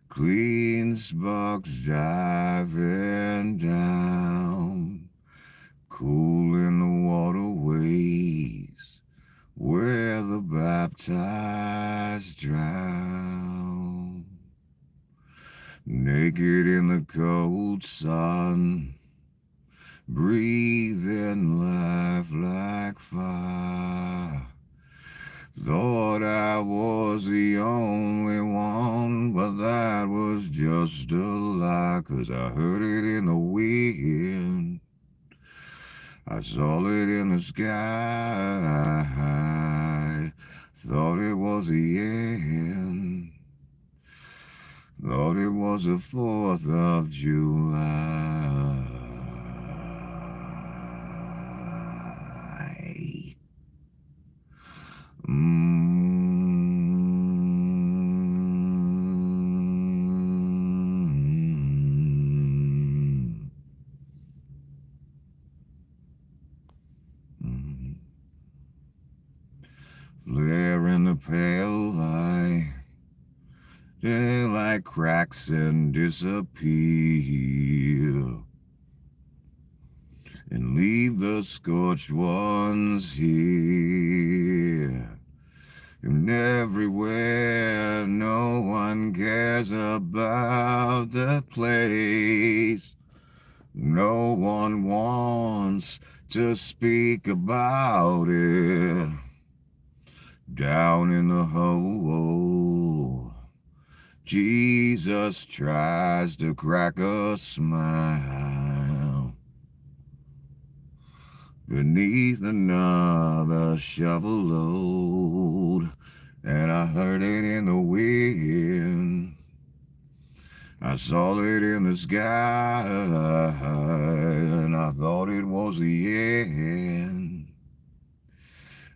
Clean sparks diving down, cool in the waterways where the baptized drown. Naked in the cold sun, breathing life like fire. Thought I was the only one, but that was just a lie, 'cause I heard it in the wind. I saw it in the sky. Thought it was the end. Thought it was the 4th of July. Flare in the pale light, daylight cracks and disappear, and leave the scorched ones here. And everywhere, no one cares about the place. No one wants to speak about it. Down in the hole, Jesus tries to crack a smile. Beneath another shovel load, and I heard it in the wind. I saw it in the sky, and I thought it was the end.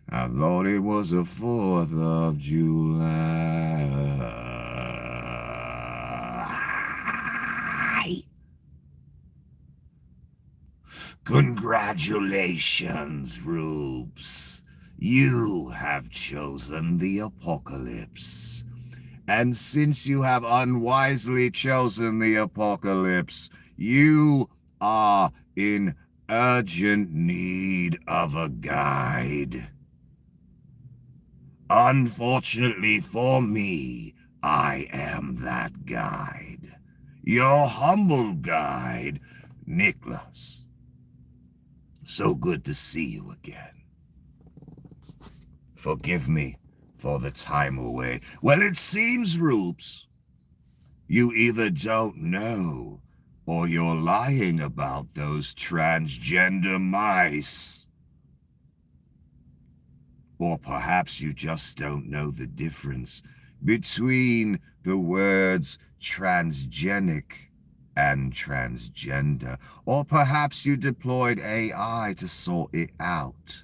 I thought it was the 4th of July. Congratulations, Rubes. You have chosen the apocalypse. And since you have unwisely chosen the apocalypse, you are in urgent need of a guide. Unfortunately for me, I am that guide. Your humble guide, Nicholas. So good to see you again. Forgive me for the time away. Well, it seems, Roops, you either don't know or you're lying about those transgender mice. Or perhaps you just don't know the difference between the words transgenic and transgender. Or perhaps you deployed AI to sort it out.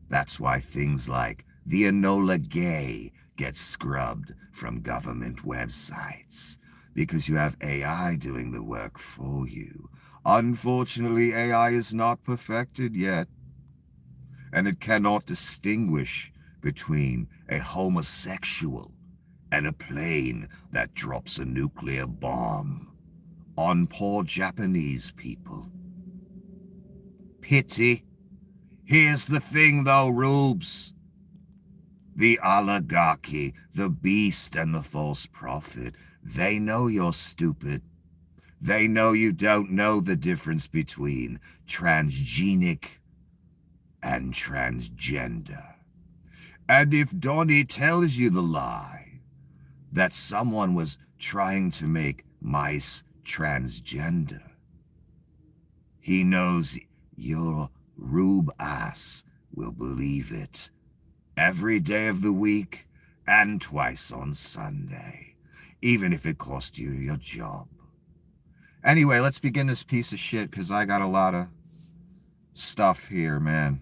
That's why things like the Enola Gay get scrubbed from government websites, because you have AI doing the work for you. Unfortunately, AI is not perfected yet, and it cannot distinguish between a homosexual and a plane that drops a nuclear bomb on poor Japanese people. Pity. Here's the thing, though, Rubes. The oligarchy, the beast, and the false prophet, they know you're stupid. They know you don't know the difference between transgenic and transgender. And if Donnie tells you the lie that someone was trying to make mice transgender, he knows your rube ass will believe it every day of the week and twice on Sunday, even if it cost you your job. Anyway, let's begin this piece of shit, because I got a lot of stuff here, man.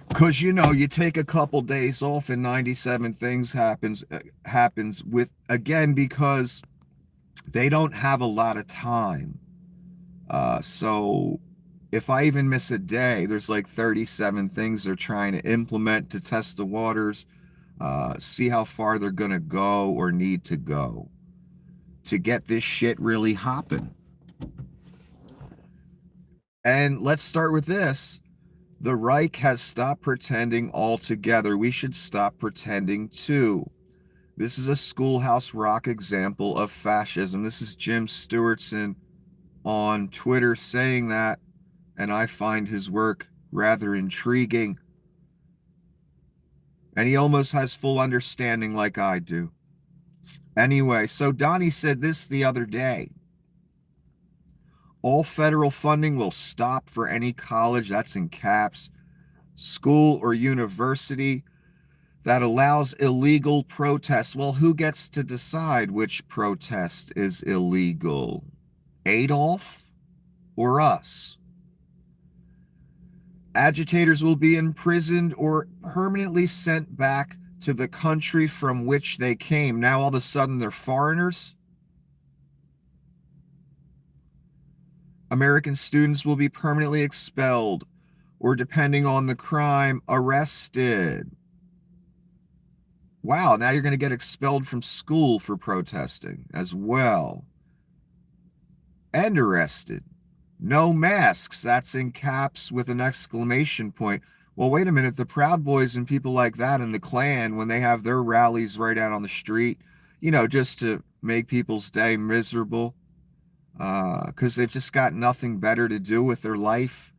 Because, you know, you take a couple days off and 97 things happens with, again, because they don't have a lot of time. So if I even miss a day, there's like 37 things they're trying to implement to test the waters. see how far they're going to go or need to go to get this shit really hopping. And let's start with this. The Reich has stopped pretending altogether. We should stop pretending too. This is a Schoolhouse Rock example of fascism. This is Jim Stewartson on Twitter saying that, and I find his work rather intriguing. And he almost has full understanding like I do. Anyway, so Donnie said this the other day. All federal funding will stop for any college, that's in caps, school or university that allows illegal protests. Well, who gets to decide which protest is illegal? Adolf or us? Agitators will be imprisoned or permanently sent back to the country from which they came. Now all of a sudden they're foreigners? American students will be permanently expelled or, depending on the crime, arrested. Wow, now you're going to get expelled from school for protesting as well. And arrested. No masks, that's in caps with an exclamation point. Well, wait a minute, the Proud Boys and people like that in the Klan, when they have their rallies right out on the street, you know, just to make people's day miserable, because they've just got nothing better to do with their life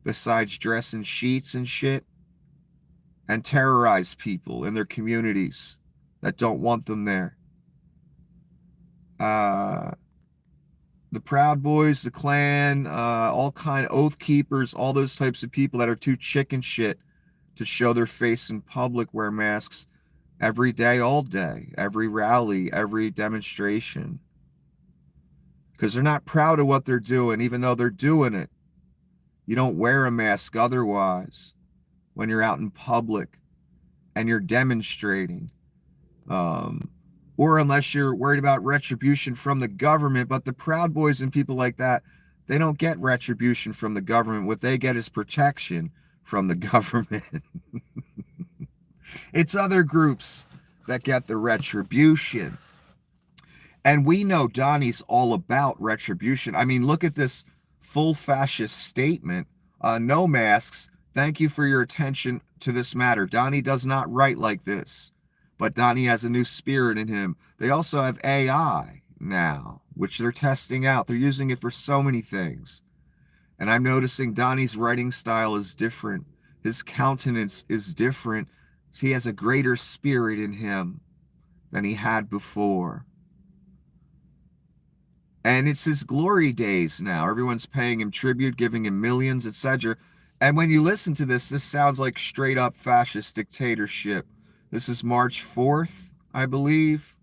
besides dress in sheets and shit and terrorize people in their communities that don't want them there. The Proud Boys, the Klan, all kind of Oath Keepers, all those types of people that are too chicken shit to show their face in public wear masks every day, all day, every rally, every demonstration. Because they're not proud of what they're doing, even though they're doing it. You don't wear a mask otherwise when you're out in public and you're demonstrating. Or unless you're worried about retribution from the government. But the Proud Boys and people like that, they don't get retribution from the government. What they get is protection from the government. It's other groups that get the retribution. And we know Donnie's all about retribution. I mean, look at this full fascist statement. No masks. Thank you for your attention to this matter. Donnie does not write like this, but Donnie has a new spirit in him. They also have AI now, which they're testing out. They're using it for so many things. And I'm noticing Donnie's writing style is different. His countenance is different. He has a greater spirit in him than he had before. And it's his glory days now. Everyone's paying him tribute, giving him millions, etc. And when you listen to this, this sounds like straight up fascist dictatorship. This is March 4th, I believe.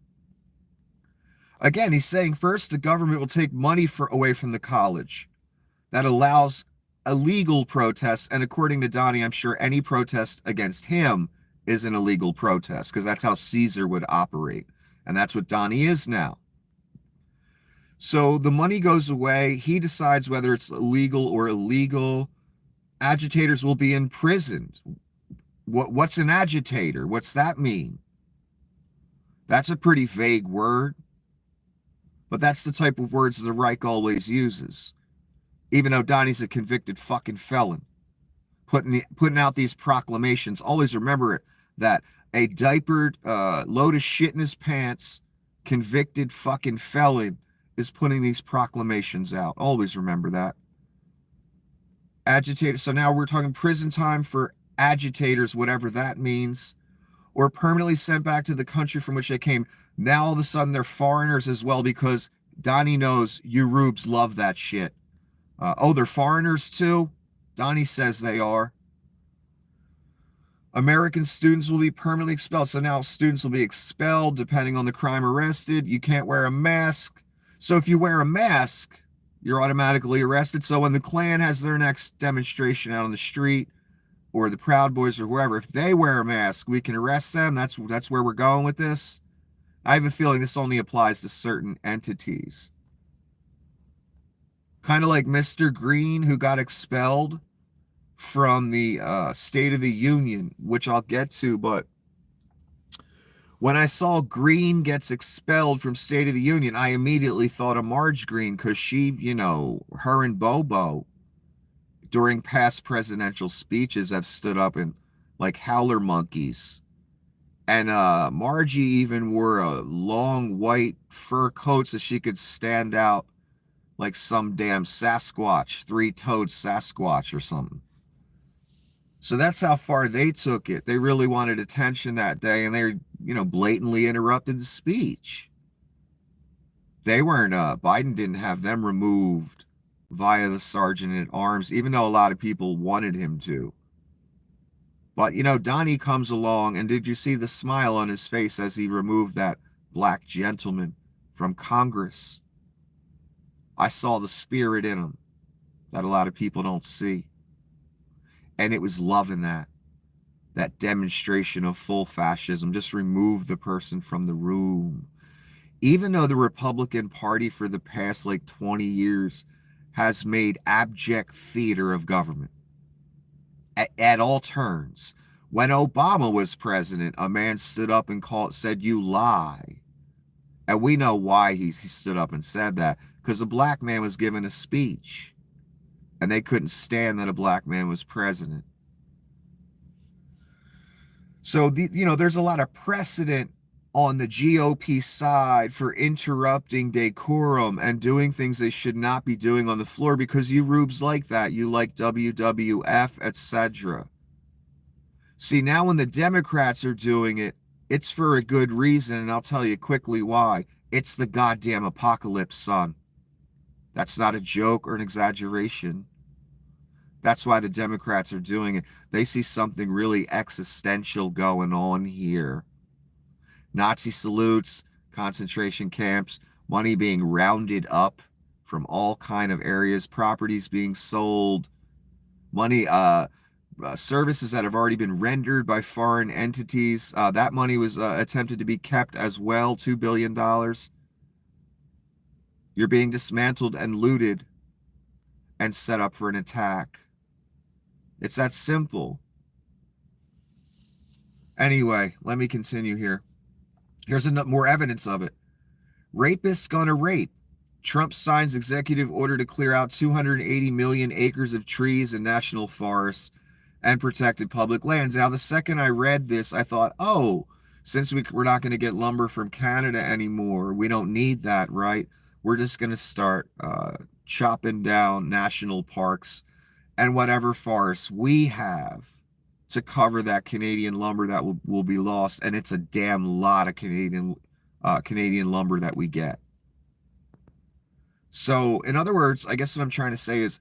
Again, he's saying first the government will take money away from the college that allows illegal protests. And according to Donnie, I'm sure any protest against him is an illegal protest because that's how Caesar would operate. And that's what Donnie is now. So the money goes away. He decides whether it's legal or illegal. Agitators will be imprisoned. What's an agitator? What's that mean? That's a pretty vague word. But that's the type of words the Reich always uses. Even though Donnie's a convicted fucking felon. Putting out these proclamations. Always remember it, that a diapered, load of shit in his pants, convicted fucking felon is putting these proclamations out. Always remember that. Agitators. So now we're talking prison time for agitators, whatever that means, or permanently sent back to the country from which they came. Now all of a sudden they're foreigners as well because Donnie knows you rubes love that shit. Oh, they're foreigners too? Donnie says they are. American students will be permanently expelled. So now students will be expelled depending on the crime arrested. You can't wear a mask. So if you wear a mask, you're automatically arrested. So when the Klan has their next demonstration out on the street, or the Proud Boys or whoever, if they wear a mask, we can arrest them. That's where we're going with this. I have a feeling this only applies to certain entities. Kind of like Mr. Green, who got expelled from the State of the Union, which I'll get to, but When I saw Green gets expelled from State of the Union, I immediately thought of Marge Green because she, her and Bobo during past presidential speeches have stood up and like howler monkeys. And Margie even wore a long white fur coat so she could stand out like some damn Sasquatch, three-toed Sasquatch or something. So that's how far they took it. They really wanted attention that day, and they, blatantly interrupted the speech. They weren't, Biden didn't have them removed via the sergeant at arms, even though a lot of people wanted him to. But, Donnie comes along, and did you see the smile on his face as he removed that black gentleman from Congress? I saw the spirit in him that a lot of people don't see. And it was loving that demonstration of full fascism. Just remove the person from the room. Even though the Republican Party for the past 20 years has made abject theater of government at all turns. When Obama was president, a man stood up and said, "You lie." And we know why he stood up and said that, because a black man was giving a speech and they couldn't stand that a black man was president. So, there's a lot of precedent on the GOP side for interrupting decorum and doing things they should not be doing on the floor, because you rubes like that. You like WWF, etc. See, now when the Democrats are doing it, it's for a good reason, and I'll tell you quickly why. It's the goddamn apocalypse, son. That's not a joke or an exaggeration. That's why the Democrats are doing it. They see something really existential going on here. Nazi salutes, concentration camps, money being rounded up from all kind of areas, properties being sold, money, services that have already been rendered by foreign entities. That money was attempted to be kept as well, $2 billion. You're being dismantled and looted and set up for an attack. It's that simple. Anyway, let me continue here. Here's more evidence of it. Rapists gonna rape. Trump signs executive order to clear out 280 million acres of trees in national forests and protected public lands. Now, the second I read this, I thought, oh, since we're not going to get lumber from Canada anymore, we don't need that, right? We're just going to start chopping down national parks and whatever forests we have to cover that Canadian lumber that will be lost. And it's a damn lot of Canadian lumber that we get. So, in other words, I guess what I'm trying to say is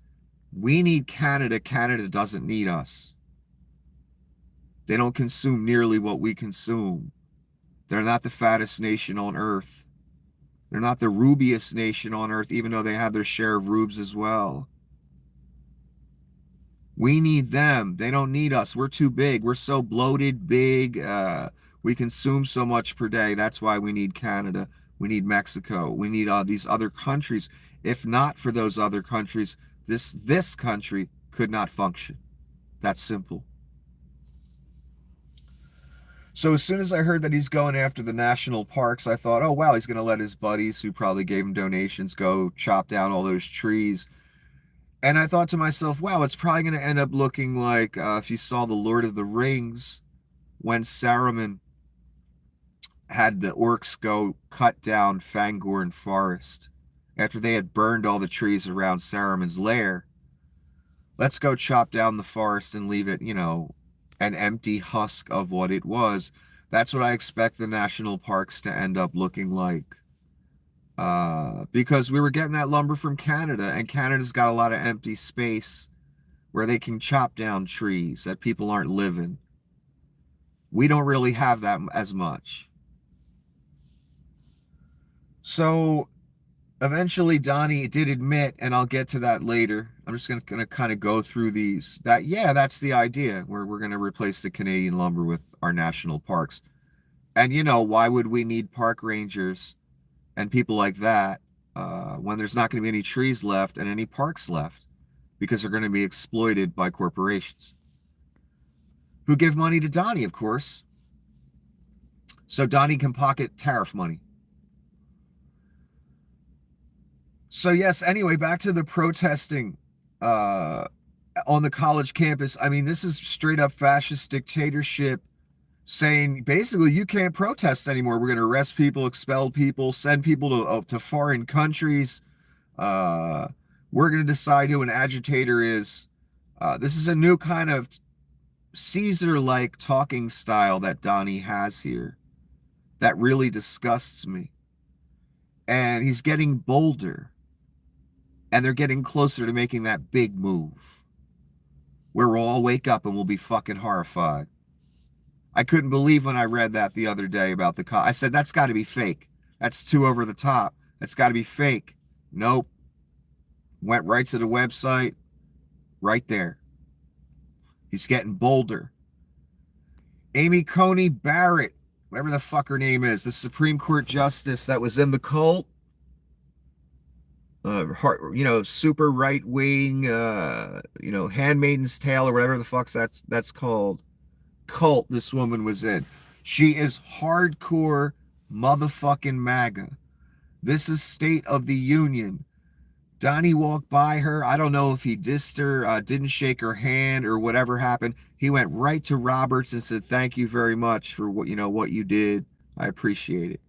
we need Canada. Canada doesn't need us. They don't consume nearly what we consume. They're not the fattest nation on earth. They're not the rubiest nation on earth, even though they have their share of rubes as well. We need them. They don't need us. We're too big. We're so bloated, big. We consume so much per day. That's why we need Canada. We need Mexico. We need these other countries. If not for those other countries, this country could not function. That's simple. So as soon as I heard that he's going after the national parks, I thought, oh, wow, he's going to let his buddies who probably gave him donations go chop down all those trees. And I thought to myself, wow, it's probably going to end up looking like if you saw The Lord of the Rings, when Saruman had the orcs go cut down Fangorn Forest after they had burned all the trees around Saruman's lair. Let's go chop down the forest and leave it, an empty husk of what it was. That's what I expect the national parks to end up looking like. Because we were getting that lumber from Canada, and Canada's got a lot of empty space where they can chop down trees that people aren't living. We don't really have that as much. So eventually Donnie did admit, and I'll get to that later. I'm just going to kind of go through these. That's the idea, where we're going to replace the Canadian lumber with our national parks. And, why would we need park rangers and people like that when there's not going to be any trees left and any parks left? Because they're going to be exploited by corporations who give money to Donnie, of course. so Donnie can pocket tariff money. So yes, anyway, back to the protesting on the college campus. I mean, this is straight up fascist dictatorship saying basically you can't protest anymore. We're going to arrest people, expel people, send people to foreign countries. We're going to decide who an agitator is. This is a new kind of Caesar-like talking style that Donnie has here that really disgusts me. And he's getting bolder. And they're getting closer to making that big move where we'll all wake up and we'll be fucking horrified. I couldn't believe when I read that the other day about the I said, that's got to be fake. That's too over the top. That's got to be fake. Nope. Went right to the website. Right there. He's getting bolder. Amy Coney Barrett, whatever the fuck her name is, the Supreme Court Justice that was in the cult. Super right wing, Handmaid's Tale or whatever the fuck that's called. Cult this woman was in. She is hardcore motherfucking MAGA. This is State of the Union. Donnie walked by her. I don't know if he dissed her, didn't shake her hand or whatever happened. He went right to Roberts and said, "Thank you very much for what you did. I appreciate it."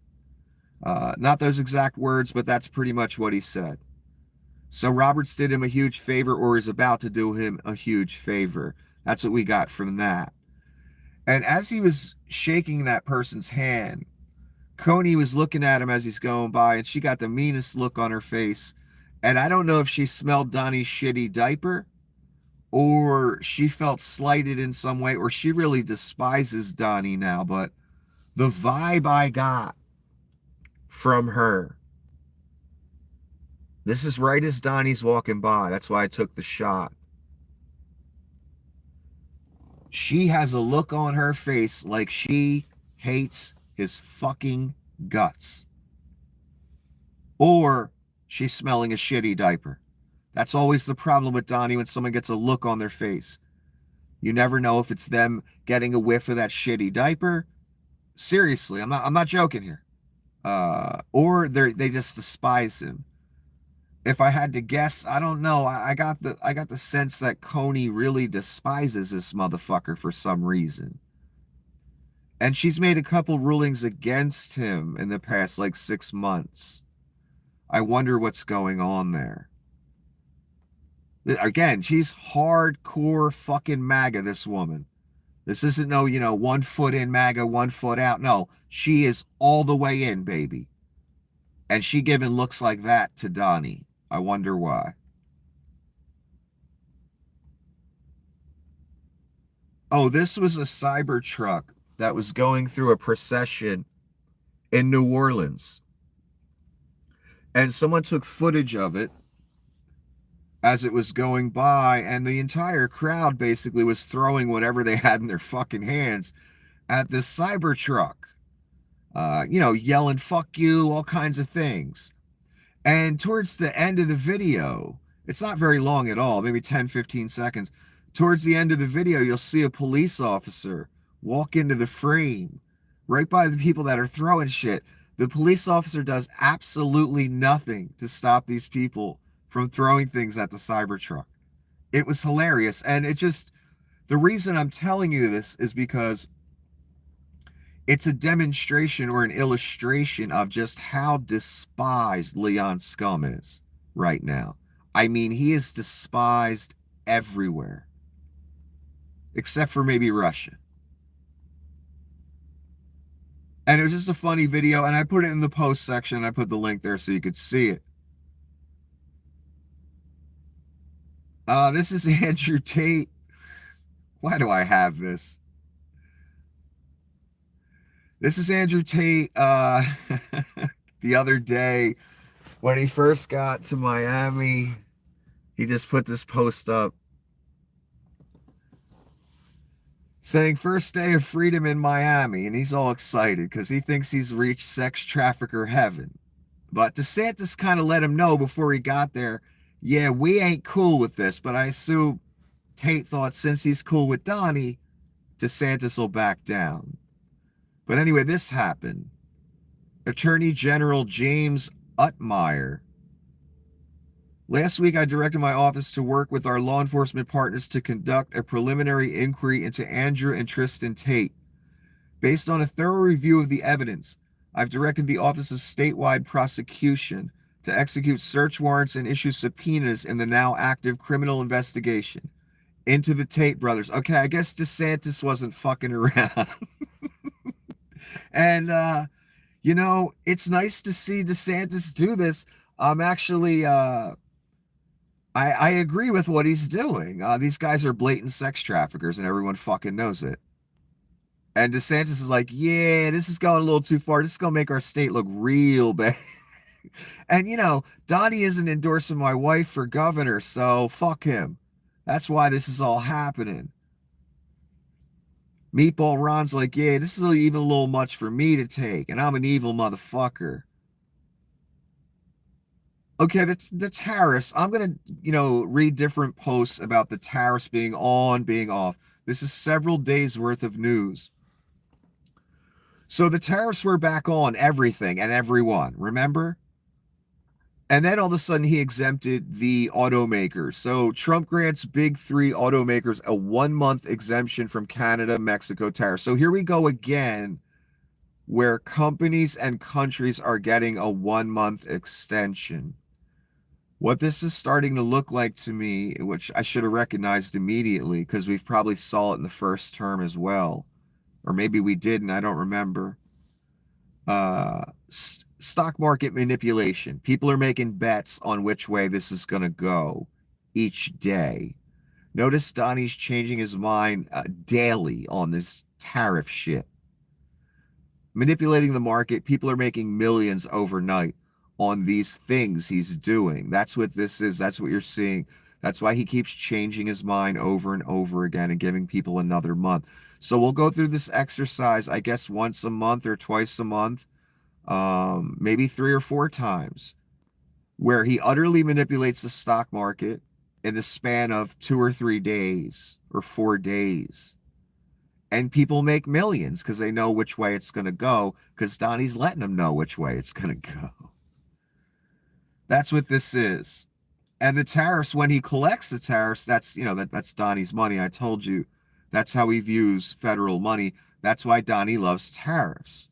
Not those exact words, but that's pretty much what he said. So Roberts did him a huge favor, or is about to do him a huge favor. That's what we got from that. And as he was shaking that person's hand, Coney was looking at him as he's going by, and she got the meanest look on her face. And I don't know if she smelled Donnie's shitty diaper, or she felt slighted in some way, or she really despises Donnie now. But the vibe I got from her, this is right as Donnie's walking by. That's why I took the shot. She has a look on her face like she hates his fucking guts. Or she's smelling a shitty diaper. That's always the problem with Donnie when someone gets a look on their face. You never know if it's them getting a whiff of that shitty diaper. Seriously, I'm not joking here. Or they just despise him. If I had to guess, I don't know. I got the sense that Coney really despises this motherfucker for some reason. And she's made a couple rulings against him in the past 6 months. I wonder what's going on there. Again, she's hardcore fucking MAGA, this woman. This isn't no, 1 foot in MAGA, 1 foot out. No, she is all the way in, baby. And she giving looks like that to Donnie. I wonder why. Oh, this was a Cybertruck that was going through a procession in New Orleans. And someone took footage of it as it was going by, and the entire crowd basically was throwing whatever they had in their fucking hands at this Cybertruck. Yelling, "Fuck you," all kinds of things. And towards the end of the video, it's not very long at all, maybe 10, 15 seconds. Towards the end of the video, you'll see a police officer walk into the frame right by the people that are throwing shit. The police officer does absolutely nothing to stop these people from throwing things at the Cybertruck. It was hilarious. And the reason I'm telling you this is because it's a demonstration or an illustration of just how despised Leon Scum is right now. I mean, he is despised everywhere, except for maybe Russia. And it was just a funny video, and I put it in the post section. I put the link there so you could see it. This is Andrew Tate. Why do I have this? This is Andrew Tate the other day when he first got to Miami. He just put this post up saying first day of freedom in Miami, and he's all excited because he thinks he's reached sex trafficker heaven. But DeSantis kind of let him know before he got there, yeah, we ain't cool with this, but I assume Tate thought since he's cool with Donnie, DeSantis will back down. But anyway, this happened. Attorney General James Utmeyer. Last week, I directed my office to work with our law enforcement partners to conduct a preliminary inquiry into Andrew and Tristan Tate. Based on a thorough review of the evidence, I've directed the Office of Statewide Prosecution to execute search warrants and issue subpoenas in the now active criminal investigation into the Tate brothers. Okay, I guess DeSantis wasn't fucking around. And, you know, it's nice to see DeSantis do this. I'm actually, I agree with what he's doing. These guys are blatant sex traffickers and everyone fucking knows it. And DeSantis is like, yeah, this is going a little too far. This is going to make our state look real bad. And, you know, Donnie isn't endorsing my wife for governor, so fuck him. That's why this is all happening. Meatball Ron's like, yeah, this is even a little much for me to take, and I'm an evil motherfucker. Okay, the tariffs. I'm going to, you know, read different posts about the tariffs being on, being off. This is several days worth of news. So the tariffs were back on everything and everyone, remember? And then all of a sudden he exempted the automakers. So Trump grants big three automakers a 1-month exemption from Canada, Mexico tariffs. So here we go again, where companies and countries are getting a 1-month extension. What this is starting to look like to me, which I should have recognized immediately because we've probably saw it in the first term as well, or maybe we didn't, I don't remember. Stock market manipulation. People are making bets on which way this is going to go each day. Notice Donnie's changing his mind daily on this tariff shit. Manipulating the market. People are making millions overnight on these things he's doing. That's what this is. That's what you're seeing. That's why he keeps changing his mind over and over again and giving people another month. So we'll go through this exercise, I guess, once a month or twice a month, maybe 3 or 4 times, where he utterly manipulates the stock market in the span of 2 or 3 days or 4 days. And people make millions because they know which way it's going to go, because Donnie's letting them know which way it's going to go. That's what this is. And the tariffs, when he collects the tariffs, that's, you know, that's Donnie's money. I told you that's how he views federal money. That's why Donnie loves tariffs.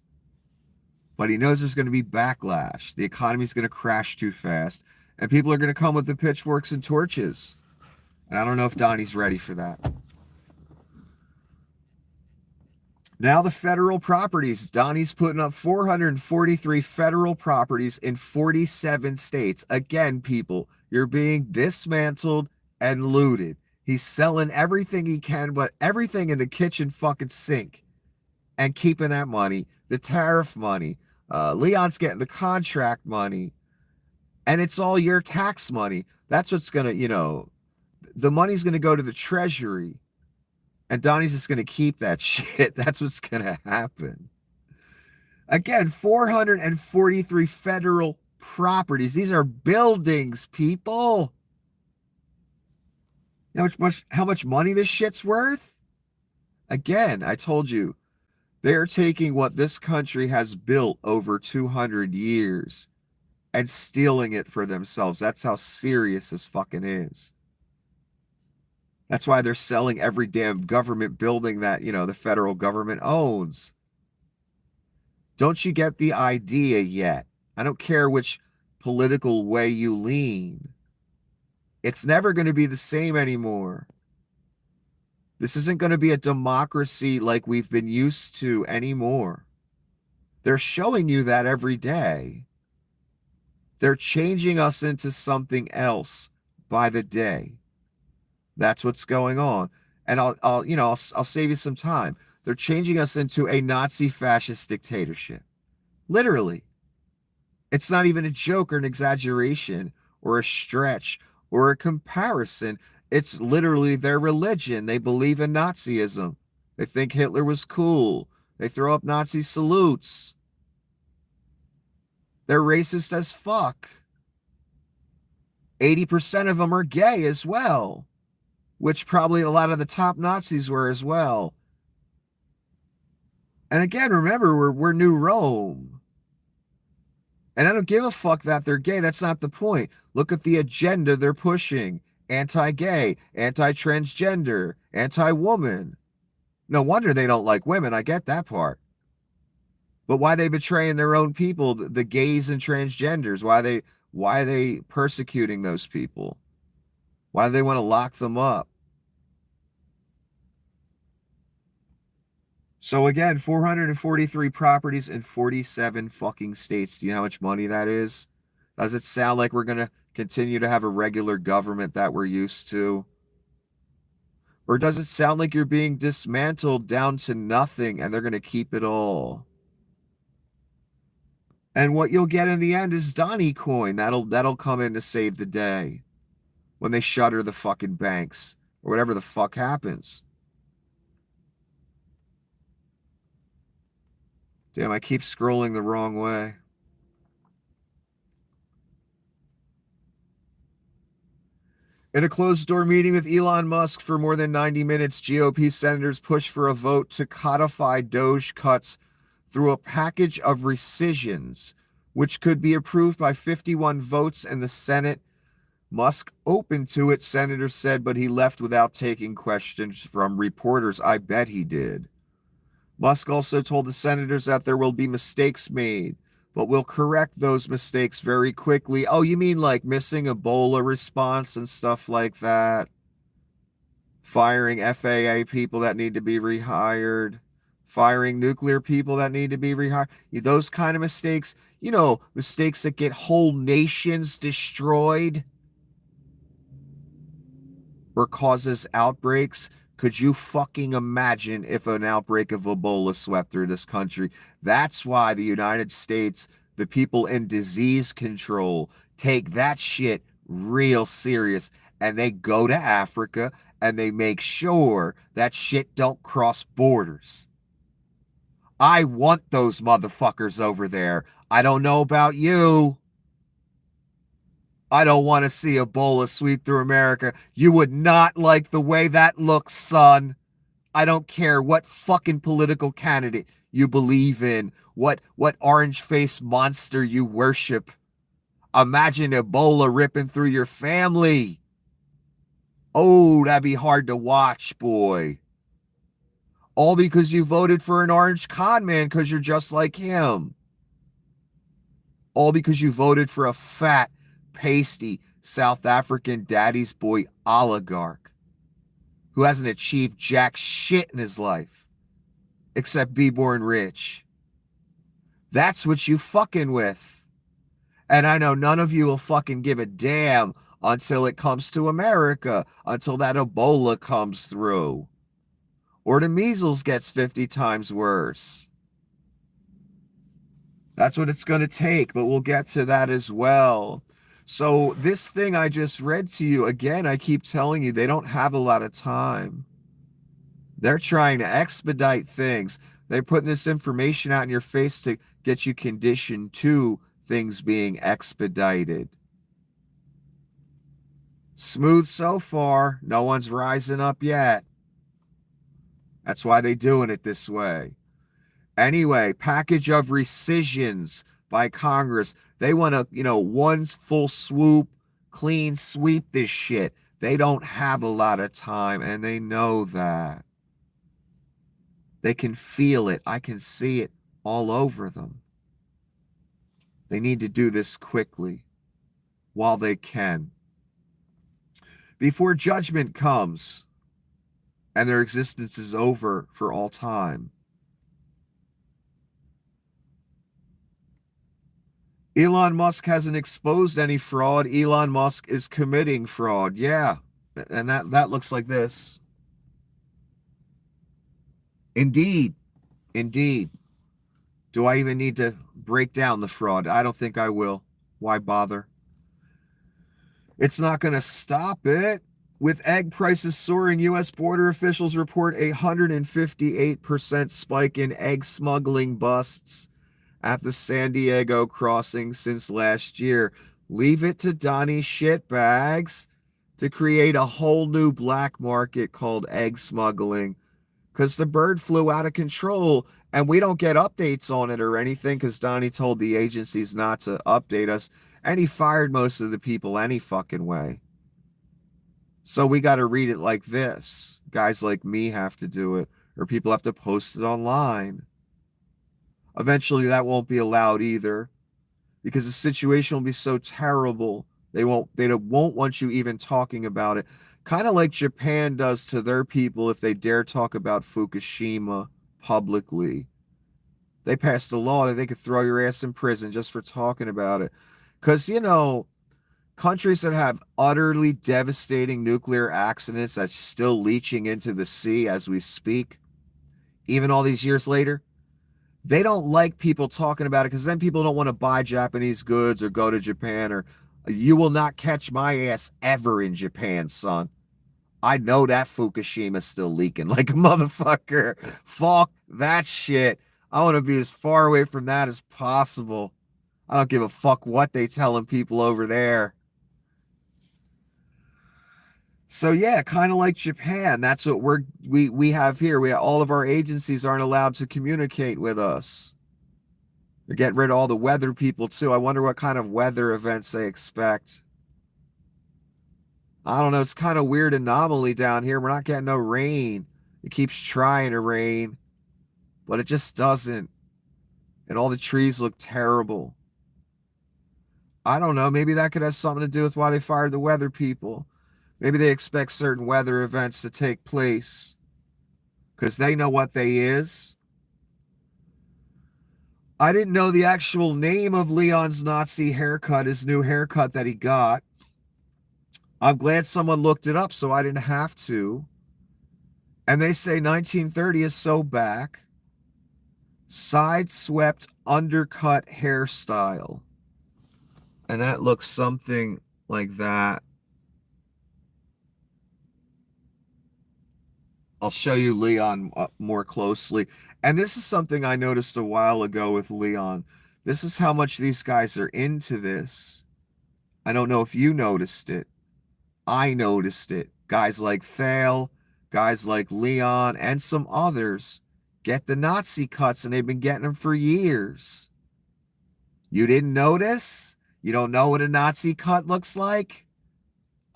But he knows there's going to be backlash. The economy's going to crash too fast, and people are going to come with the pitchforks and torches. And I don't know if Donnie's ready for that. Now the federal properties. Donnie's putting up 443 federal properties in 47 states. Again, people, you're being dismantled and looted. He's selling everything he can, but everything in the kitchen fucking sink, and keeping that money, the tariff money. Leon's getting the contract money, and it's all your tax money. That's what's going to, you know, the money's going to go to the Treasury, and Donnie's just going to keep that shit. That's what's going to happen. Again, 443 federal properties. These are buildings, people. You know how much money this shit's worth? Again, I told you, they're taking what this country has built over 200 years and stealing it for themselves. That's how serious this fucking is. That's why they're selling every damn government building that, you know, the federal government owns. Don't you get the idea yet? I don't care which political way you lean. It's never going to be the same anymore. This isn't going to be a democracy like we've been used to anymore. They're showing you that every day. They're changing us into something else by the day. That's what's going on. And I'll save you some time. They're changing us into a Nazi fascist dictatorship. Literally. It's not even a joke or an exaggeration or a stretch or a comparison. It's literally their religion. They believe in Nazism. They think Hitler was cool. They throw up Nazi salutes. They're racist as fuck. 80% of them are gay as well, which probably a lot of the top Nazis were as well. And again, remember, we're New Rome. And I don't give a fuck that they're gay. That's not the point. Look at the agenda they're pushing. Anti-gay, anti-transgender, anti-woman. No wonder they don't like women. I get that part. But why are they betraying their own people, the gays and transgenders? Why are they persecuting those people? Why do they want to lock them up? So again, 443 properties in 47 fucking states. Do you know how much money that is? Does it sound like we're going to continue to have a regular government that we're used to? Or does it sound like you're being dismantled down to nothing and they're going to keep it all? And what you'll get in the end is Donnie coin. That'll come in to save the day when they shutter the fucking banks or whatever the fuck happens. Damn, I keep scrolling the wrong way. In a closed-door meeting with Elon Musk for more than 90 minutes, GOP senators pushed for a vote to codify Doge cuts through a package of rescissions, which could be approved by 51 votes in the Senate. Musk opened to it, senators said, but he left without taking questions from reporters. I bet he did. Musk also told the senators that there will be mistakes made, but we'll correct those mistakes very quickly. Oh, you mean like missing Ebola response and stuff like that? Firing FAA people that need to be rehired? Firing nuclear people that need to be rehired? Those kind of mistakes, mistakes that get whole nations destroyed or causes outbreaks. Could you fucking imagine if an outbreak of Ebola swept through this country? That's why the United States, the people in disease control, take that shit real serious. And they go to Africa and they make sure that shit don't cross borders. I want those motherfuckers over there. I don't know about you. I don't want to see Ebola sweep through America. You would not like the way that looks, son. I don't care what fucking political candidate you believe in, what orange-faced monster you worship. Imagine Ebola ripping through your family. Oh, that'd be hard to watch, boy. All because you voted for an orange con man because you're just like him. All because you voted for a fat, pasty South African daddy's boy oligarch who hasn't achieved jack shit in his life except be born rich. That's what you fucking with. And I know none of you will fucking give a damn until it comes to America, until that Ebola comes through. Or the measles gets 50 times worse. That's what it's going to take, but we'll get to that as well. So this thing I just read to you, again, I keep telling you, they don't have a lot of time. They're trying to expedite things. They're putting this information out in your face to get you conditioned to things being expedited. Smooth so far. No one's rising up yet. That's why they're doing it this way. Anyway, package of rescissions by Congress. They want to, one full swoop, clean sweep this shit. They don't have a lot of time, and they know that. They can feel it. I can see it all over them. They need to do this quickly while they can. Before judgment comes and their existence is over for all time. Elon Musk hasn't exposed any fraud. Elon Musk is committing fraud. Yeah. And that looks like this. Indeed. Indeed. Do I even need to break down the fraud? I don't think I will. Why bother? It's not going to stop it. With egg prices soaring, U.S. border officials report a 158% spike in egg smuggling busts at the San Diego crossing since last year. Leave it to Donnie shitbags to create a whole new black market called egg smuggling because the bird flew out of control And we don't get updates on it or anything because Donnie told the agencies not to update us. And he fired most of the people any fucking way. So we got to read it like this. Guys like me have to do it, or people have to post it online. Eventually, that won't be allowed either because the situation will be so terrible. They won't want you even talking about it. Kind of like Japan does to their people if they dare talk about Fukushima publicly. They passed a law that they could throw your ass in prison just for talking about it. Because, countries that have utterly devastating nuclear accidents that's still leaching into the sea as we speak, even all these years later, they don't like people talking about it because then people don't want to buy Japanese goods or go to Japan, or you will not catch my ass ever in Japan, son. I know that Fukushima's still leaking like a motherfucker. Fuck that shit. I want to be as far away from that as possible. I don't give a fuck what they telling people over there. So yeah, kind of like Japan. That's what we have here. All of our agencies aren't allowed to communicate with us. They're getting rid of all the weather people too. I wonder what kind of weather events they expect. I don't know. It's kind of weird anomaly down here. We're not getting no rain. It keeps trying to rain, but it just doesn't. And all the trees look terrible. I don't know. Maybe that could have something to do with why they fired the weather people. Maybe they expect certain weather events to take place because they know what they is. I didn't know the actual name of Leon's Nazi haircut, his new haircut that he got. I'm glad someone looked it up so I didn't have to. And they say 1930 is so back. Side-swept undercut hairstyle. And that looks something like that. I'll show you Leon more closely. And this is something I noticed a while ago with Leon. This is how much these guys are into this. I don't know if you noticed it. I noticed it. Guys like Thale, guys like Leon, and some others get the Nazi cuts, and they've been getting them for years. You didn't notice? You don't know what a Nazi cut looks like?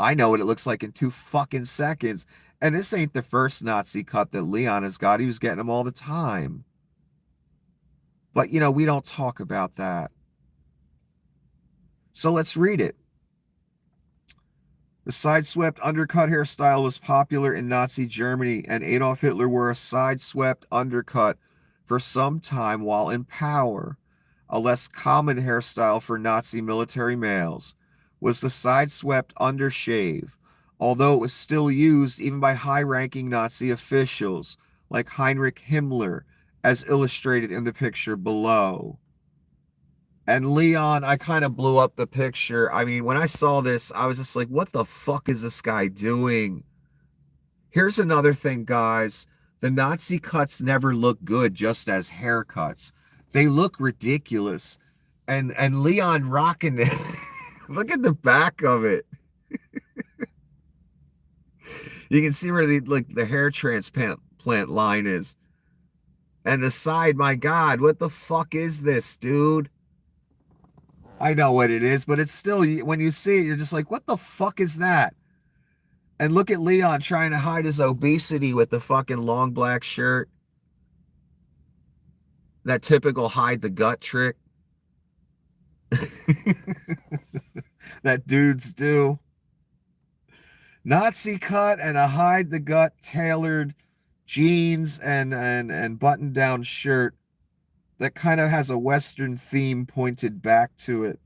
I know what it looks like in 2 fucking seconds. And this ain't the first Nazi cut that Leon has got. He was getting them all the time. But, we don't talk about that. So let's read it. The side-swept undercut hairstyle was popular in Nazi Germany, and Adolf Hitler wore a side-swept undercut for some time while in power. A less common hairstyle for Nazi military males was the side-swept undershave, although it was still used even by high-ranking Nazi officials, like Heinrich Himmler, as illustrated in the picture below. And Leon, I kind of blew up the picture. I mean, when I saw this, I was just like, what the fuck is this guy doing? Here's another thing, guys. The Nazi cuts never look good just as haircuts. They look ridiculous. And Leon rocking it. Look at the back of it. You can see where the hair transplant line is. And the side, my God, what the fuck is this, dude? I know what it is, but it's still, when you see it, you're just like, what the fuck is that? And look at Leon trying to hide his obesity with the fucking long black shirt. That typical hide the gut trick. That dudes do. Nazi cut and a hide the gut tailored jeans and button down shirt that kind of has a Western theme pointed back to it.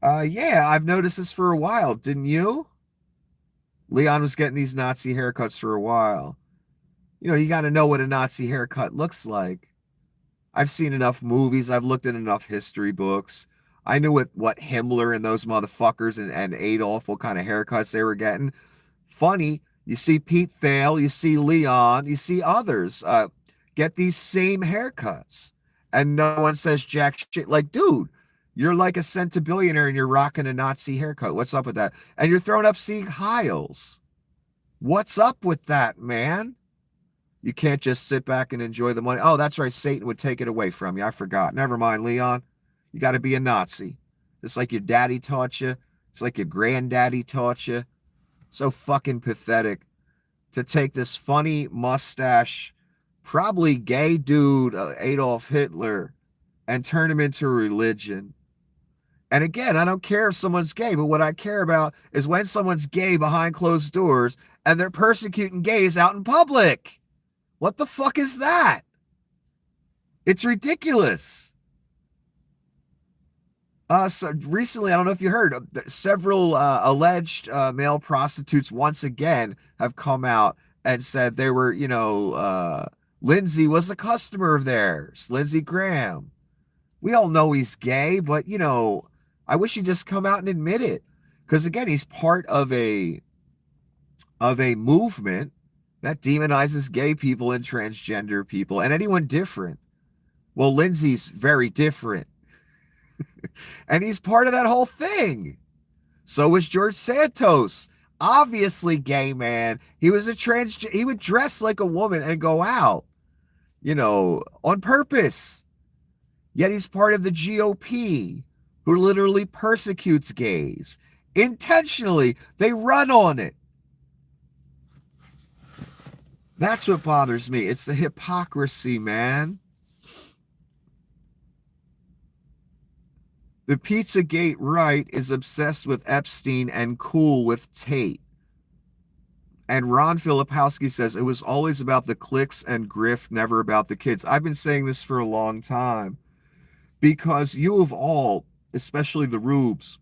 Yeah, I've noticed this for a while. Didn't you? Leon was getting these Nazi haircuts for a while. You got to know what a Nazi haircut looks like. I've seen enough movies. I've looked at enough history books. I knew what Himmler and those motherfuckers and Adolf, what kind of haircuts they were getting. Funny, you see Pete Thale, you see Leon, you see others get these same haircuts. And no one says jack shit. Like, dude, you're like a centibillionaire and you're rocking a Nazi haircut. What's up with that? And you're throwing up Sieg Heils. What's up with that, man? You can't just sit back and enjoy the money. Oh, that's right. Satan would take it away from you. I forgot. Never mind, Leon. You got to be a Nazi. Just like your daddy taught you. It's like your granddaddy taught you. So fucking pathetic to take this funny mustache, probably gay dude, Adolf Hitler, and turn him into a religion. And again, I don't care if someone's gay, but what I care about is when someone's gay behind closed doors and they're persecuting gays out in public. What the fuck is that? It's ridiculous. So recently, I don't know if you heard, several alleged male prostitutes once again have come out and said they were, Lindsay was a customer of theirs, Lindsey Graham. We all know he's gay, but, I wish he'd just come out and admit it. Because again, he's part of a movement that demonizes gay people and transgender people and anyone different. Well, Lindsay's very different. And he's part of that whole thing. So was George Santos. Obviously gay man. He was he would dress like a woman and go out, on purpose. Yet he's part of the GOP, who literally persecutes gays. Intentionally. They run on it. That's what bothers me. It's the hypocrisy, man. The Pizzagate right is obsessed with Epstein and cool with Tate. And Ron Filipowski says it was always about the clicks and grift, never about the kids. I've been saying this for a long time because you have all, especially the rubes,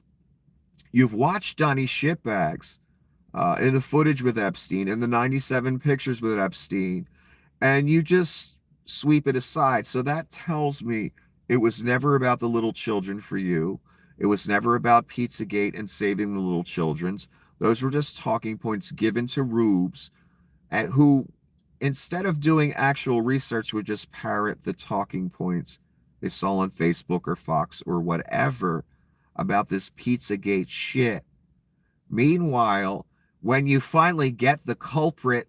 you've watched Donnie Shitbags in the footage with Epstein, in the 97 pictures with Epstein, and you just sweep it aside. So that tells me it was never about the little children for you. It was never about Pizzagate and saving the little children's. Those were just talking points given to rubes who, instead of doing actual research, would just parrot the talking points they saw on Facebook or Fox or whatever about this Pizzagate shit. Meanwhile, when you finally get the culprit,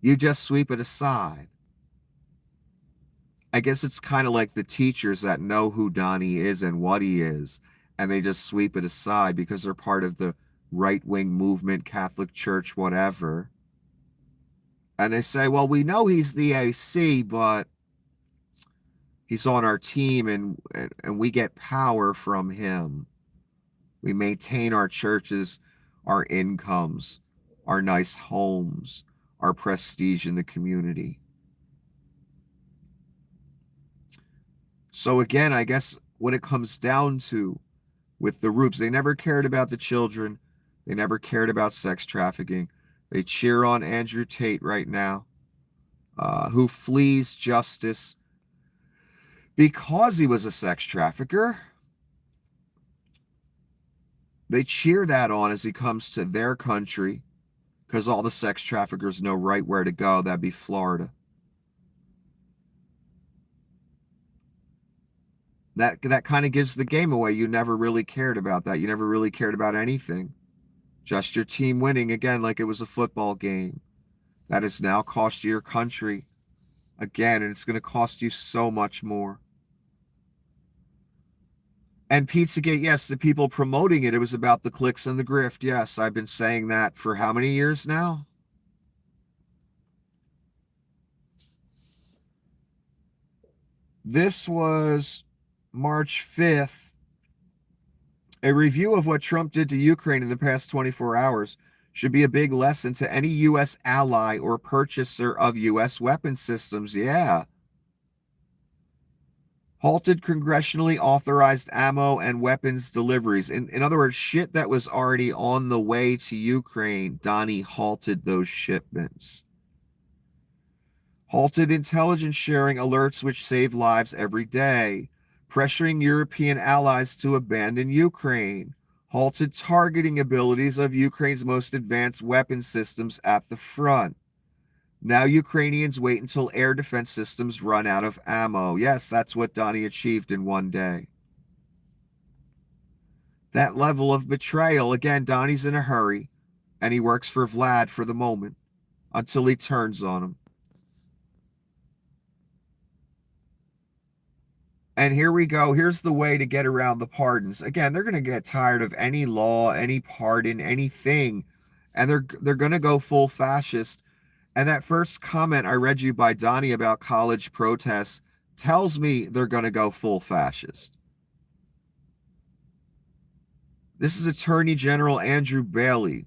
you just sweep it aside. I guess it's kind of like the teachers that know who Donnie is and what he is, and they just sweep it aside because they're part of the right-wing movement, Catholic Church, whatever. And they say, well, we know he's the AC, but he's on our team and we get power from him. We maintain our churches, our incomes, our nice homes, our prestige in the community. So again, I guess what it comes down to with the Rubes, they never cared about the children. They never cared about sex trafficking. They cheer on Andrew Tate right now, who flees justice because he was a sex trafficker. They cheer that on as he comes to their country because all the sex traffickers know right where to go. That'd be Florida. That kind of gives the game away. You never really cared about that. You never really cared about anything. Just your team winning again like it was a football game. That has now cost you your country again, and it's going to cost you so much more. And Pizzagate, yes, the people promoting it, it was about the clicks and the grift. Yes, I've been saying that for how many years now? This was March 5th. A review of what Trump did to Ukraine in the past 24 hours should be a big lesson to any U.S. ally or purchaser of U.S. weapon systems. Yeah. Halted congressionally authorized ammo and weapons deliveries. In other words, shit that was already on the way to Ukraine, Donnie halted those shipments. Halted intelligence sharing alerts which save lives every day. Pressuring European allies to abandon Ukraine. Halted targeting abilities of Ukraine's most advanced weapon systems at the front. Now Ukrainians wait until air defense systems run out of ammo. Yes, that's what Donnie achieved in one day. That level of betrayal, again, Donnie's in a hurry. And he works for Vlad for the moment until he turns on him. And here we go. Here's the way to get around the pardons. Again, they're going to get tired of any law, any pardon, anything. And they're going to go full fascist. And that first comment I read you by Donnie about college protests tells me they're going to go full fascist. This is Attorney General Andrew Bailey.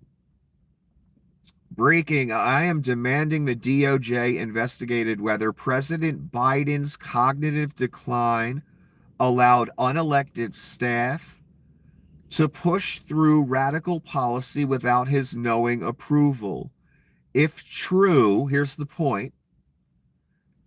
Breaking, I am demanding the DOJ investigated whether President Biden's cognitive decline allowed unelected staff to push through radical policy without his knowing approval. If true, here's the point.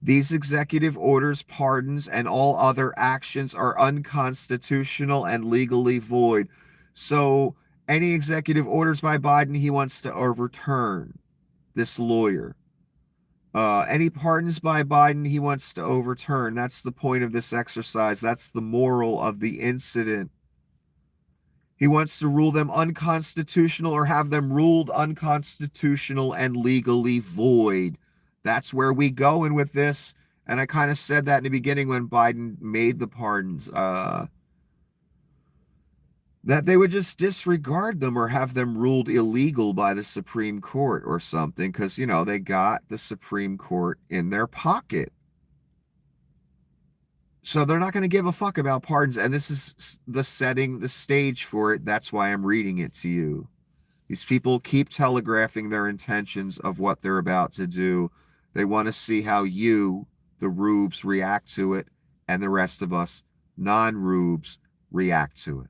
These executive orders, pardons, and all other actions are unconstitutional and legally void. So any executive orders by Biden he wants to overturn, this lawyer. Any pardons by Biden he wants to overturn. That's the point of this exercise. That's the moral of the incident. He wants to rule them unconstitutional or have them ruled unconstitutional and legally void. That's where we going with this. And I kind of said that in the beginning when Biden made the pardons. That they would just disregard them or have them ruled illegal by the Supreme Court or something, because, you know, they got the Supreme Court in their pocket. So they're not going to give a fuck about pardons, and this is the setting, the stage for it. That's why I'm reading it to you. These people keep telegraphing their intentions of what they're about to do. They want to see how you, the rubes, react to it, and the rest of us, non-rubes, react to it.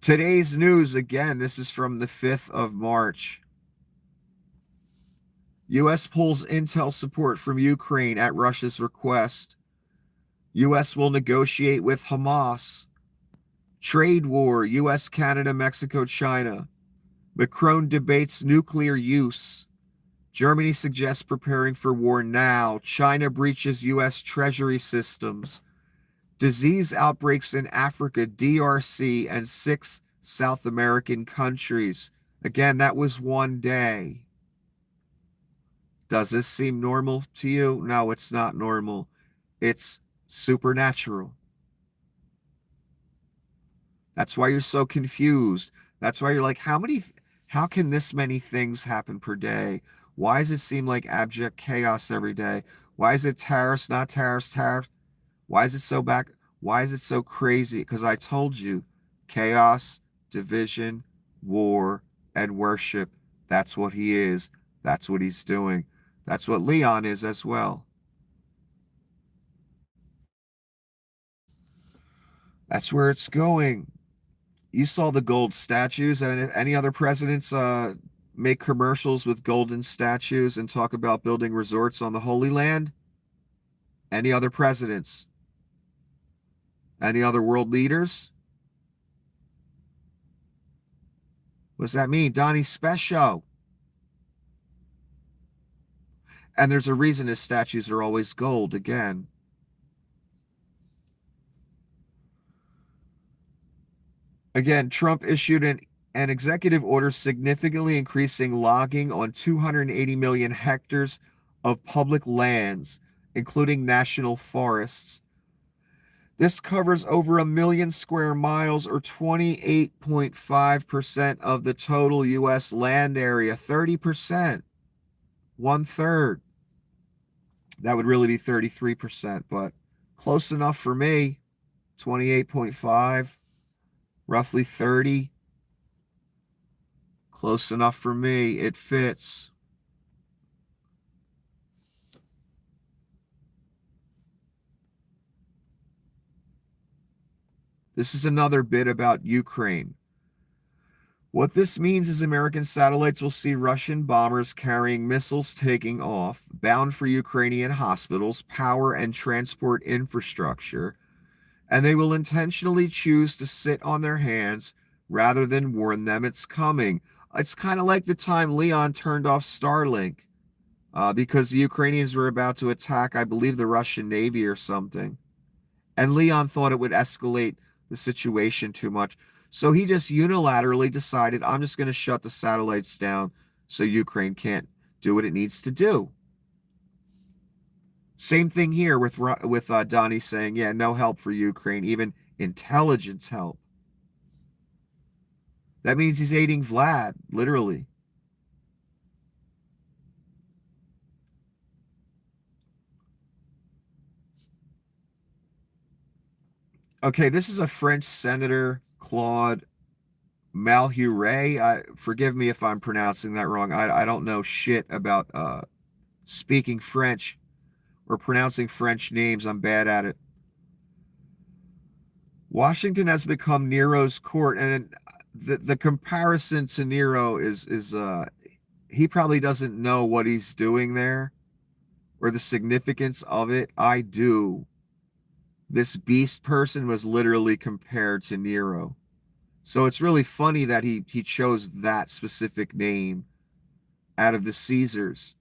Today's news, again, this is from the 5th of March. U.S. pulls intel support from Ukraine at Russia's request. U.S. will negotiate with Hamas. Trade war, U.S., Canada, Mexico, China. Macron debates nuclear use. Germany suggests preparing for war now. China breaches U.S. Treasury systems. Disease outbreaks in Africa, DRC, and 6 South American countries. Again, that was one day. Does this seem normal to you? No, it's not normal. It's supernatural. That's why you're so confused. That's why you're like, how can this many things happen per day? Why does it seem like abject chaos every day? Why is it tariffs, not tariffs, tariffs? Why is it so back? Why is it so crazy? Because I told you, chaos, division, war, and worship. That's what he is. That's what he's doing. That's what Leon is as well. That's where it's going. You saw the gold statues, and any other presidents make commercials with golden statues and talk about building resorts on the Holy Land? Any other presidents? Any other world leaders? What does that mean? Donnie's special. And there's a reason his statues are always gold again. Again, Trump issued an executive order significantly increasing logging on 280 million hectares of public lands, including national forests. This covers over 1 million square miles, or 28.5% of the total U.S. land area. 30%. 1/3. That would really be 33%, but close enough for me. 28.5, roughly 30. Close enough for me. It fits. This is another bit about Ukraine. What this means is American satellites will see Russian bombers carrying missiles taking off, bound for Ukrainian hospitals, power, and transport infrastructure, and they will intentionally choose to sit on their hands rather than warn them it's coming. It's kind of like the time Leon turned off Starlink because the Ukrainians were about to attack, I believe, the Russian Navy or something. And Leon thought it would escalate the situation too much. So he just unilaterally decided, I'm just going to shut the satellites down so Ukraine can't do what it needs to do. Same thing here with Donnie saying, yeah, no help for Ukraine, even intelligence help. That means he's aiding Vlad, literally. Okay, this is a French senator, Claude Malhuret. Forgive me if I'm pronouncing that wrong. I don't know shit about speaking French or pronouncing French names. I'm bad at it. Washington has become Nero's court, and the comparison to Nero is he probably doesn't know what he's doing there or the significance of it. I do. This beast person was literally compared to Nero. So it's really funny that he chose that specific name out of the Caesars.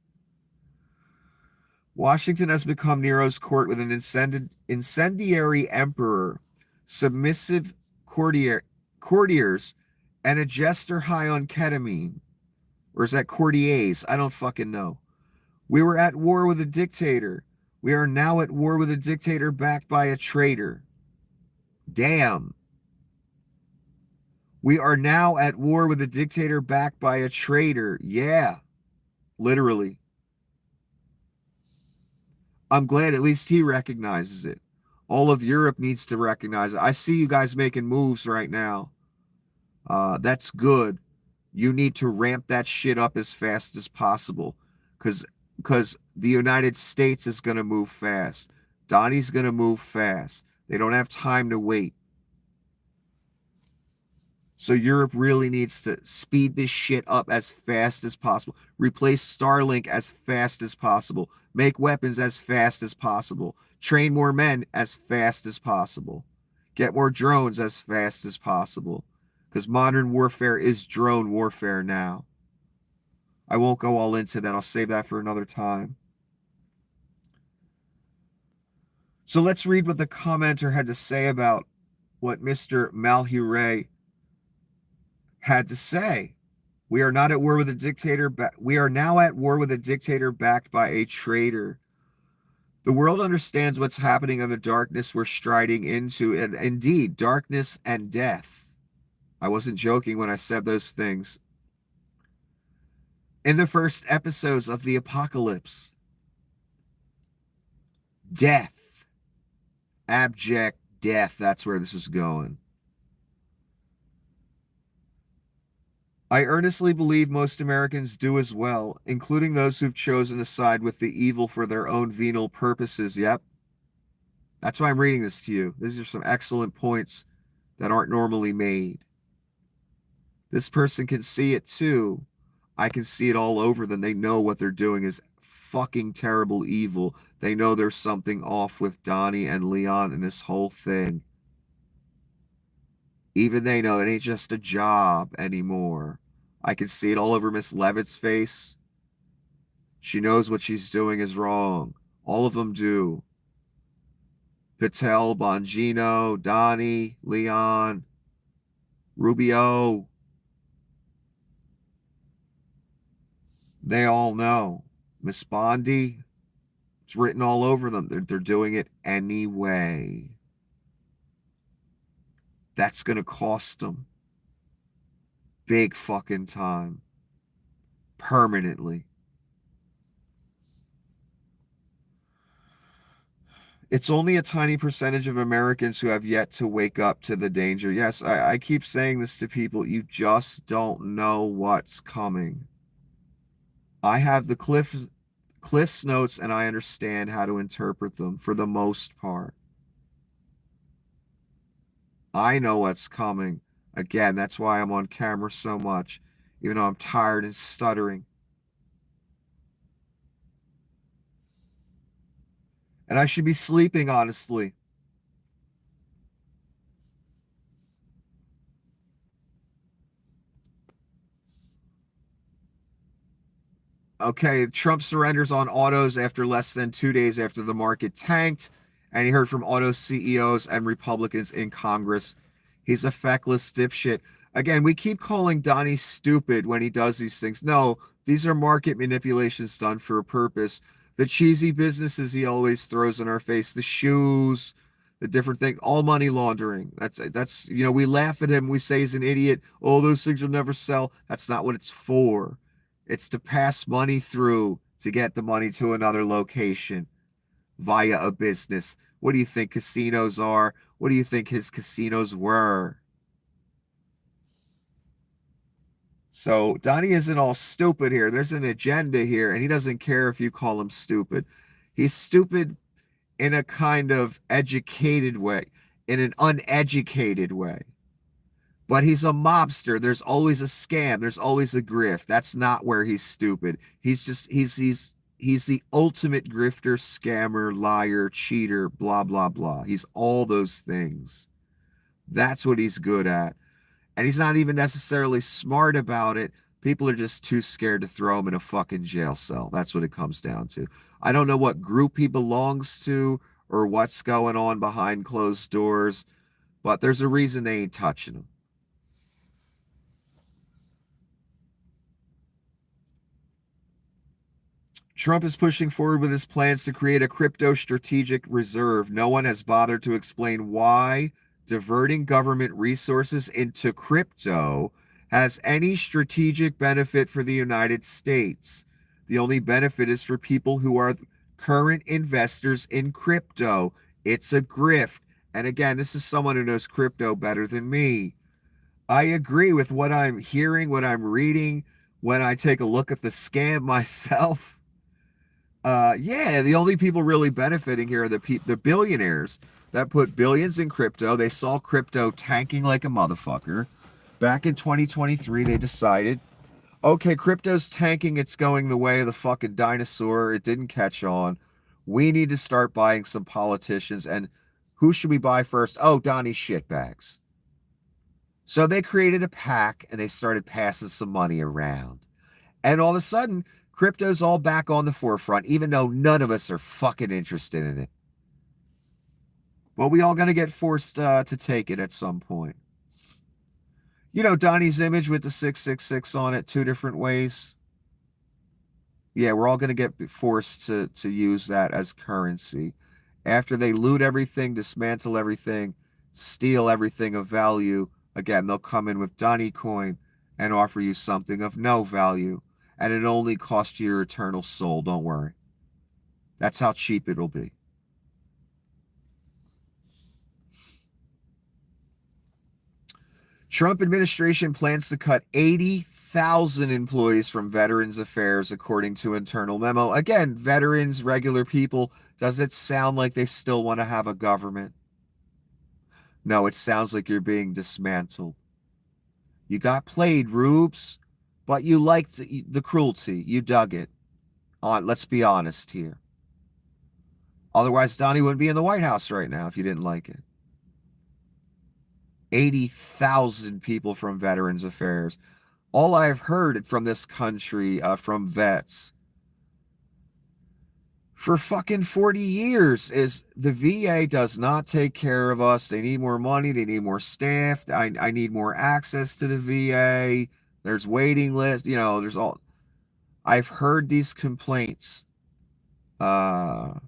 Washington has become Nero's court with an incendiary emperor, submissive courtiers, and a jester high on ketamine. Or is that courtiers? I don't fucking know. We were at war with a dictator. We are now at war with a dictator backed by a traitor. Damn. We are now at war with a dictator backed by a traitor. Yeah, literally. I'm glad at least he recognizes it. All of Europe needs to recognize it. I see you guys making moves right now. That's good. You need to ramp that shit up as fast as possible because the United States is going to move fast. Donnie's going to move fast. They don't have time to wait. So Europe really needs to speed this shit up as fast as possible. Replace Starlink as fast as possible. Make weapons as fast as possible. Train more men as fast as possible. Get more drones as fast as possible. Because modern warfare is drone warfare now. I won't go all into that. I'll save that for another time. So let's read what the commenter had to say about what Mr. Malhuret had to say. We are not at war with a dictator. We are now at war with a dictator backed by a traitor. The world understands what's happening in the darkness we're striding into, and indeed, darkness and death. I wasn't joking when I said those things. In the first episodes of the apocalypse, death, abject death, that's where this is going. I earnestly believe most Americans do as well, including those who've chosen to side with the evil for their own venal purposes. Yep. That's why I'm reading this to you. These are some excellent points that aren't normally made. This person can see it too. I can see it all over them. They know what they're doing is fucking terrible evil. They know there's something off with Donnie and Leon and this whole thing. Even they know it ain't just a job anymore. I can see it all over Miss Levitt's face. She knows what she's doing is wrong. All of them do. Patel, Bongino, Donnie, Leon, Rubio. They all know. Miss Bondi, it's written all over them. They're doing it anyway. That's going to cost them big fucking time. Permanently. It's only a tiny percentage of Americans who have yet to wake up to the danger. Yes, I keep saying this to people. You just don't know what's coming. I have the Cliff's notes and I understand how to interpret them for the most part. I know what's coming. Again, that's why I'm on camera so much, even though I'm tired and stuttering. And I should be sleeping, honestly. Okay, Trump surrenders on autos after less than 2 days after the market tanked. And he heard from auto CEOs and Republicans in Congress. He's a feckless dipshit. Again, we keep calling Donnie stupid when he does these things. No, these are market manipulations done for a purpose. The cheesy businesses he always throws in our face, the shoes, the different thing, all money laundering. That's we laugh at him. We say he's an idiot. Oh, those things will never sell. That's not what it's for. It's to pass money through to get the money to another location via a business. What do you think casinos are? What do you think his casinos were? So Donnie isn't all stupid here. There's an agenda here, and he doesn't care if you call him stupid. He's stupid in a kind of educated way, in an uneducated way. But he's a mobster. There's always a scam. There's always a grift. That's not where he's stupid. He's the ultimate grifter, scammer, liar, cheater, blah, blah, blah. He's all those things. That's what he's good at. And he's not even necessarily smart about it. People are just too scared to throw him in a fucking jail cell. That's what it comes down to. I don't know what group he belongs to or what's going on behind closed doors, but there's a reason they ain't touching him. Trump is pushing forward with his plans to create a crypto strategic reserve. No one has bothered to explain why diverting government resources into crypto has any strategic benefit for the United States. The only benefit is for people who are current investors in crypto. It's a grift. And again, this is someone who knows crypto better than me. I agree with what I'm hearing, what I'm reading, when I take a look at the scam myself. Yeah, the only people really benefiting here are the billionaires that put billions in crypto. They saw crypto tanking like a motherfucker. Back in 2023, they decided, okay, crypto's tanking. It's going the way of the fucking dinosaur. It didn't catch on. We need to start buying some politicians. And who should we buy first? Oh, Donnie shitbags. So they created a pack and they started passing some money around. And all of a sudden, crypto's all back on the forefront, even though none of us are fucking interested in it. Well, we all going to get forced to take it at some point. You know, Donnie's image with the 666 on it, 2 different ways. Yeah, we're all going to get forced to use that as currency. After they loot everything, dismantle everything, steal everything of value, again, they'll come in with Donnie coin and offer you something of no value. And it only costs you your eternal soul. Don't worry. That's how cheap it'll be. Trump administration plans to cut 80,000 employees from Veterans Affairs, according to internal memo. Again, veterans, regular people, does it sound like they still want to have a government? No, it sounds like you're being dismantled. You got played, Rubes, but you liked the cruelty. You dug it. Let's be honest here. Otherwise, Donnie wouldn't be in the White House right now if you didn't like it. 80,000 people from Veterans Affairs. All I've heard from this country, from vets, for fucking 40 years is the VA does not take care of us. They need more money. They need more staff. I need more access to the VA. There's waiting lists. You know, there's all. I've heard these complaints for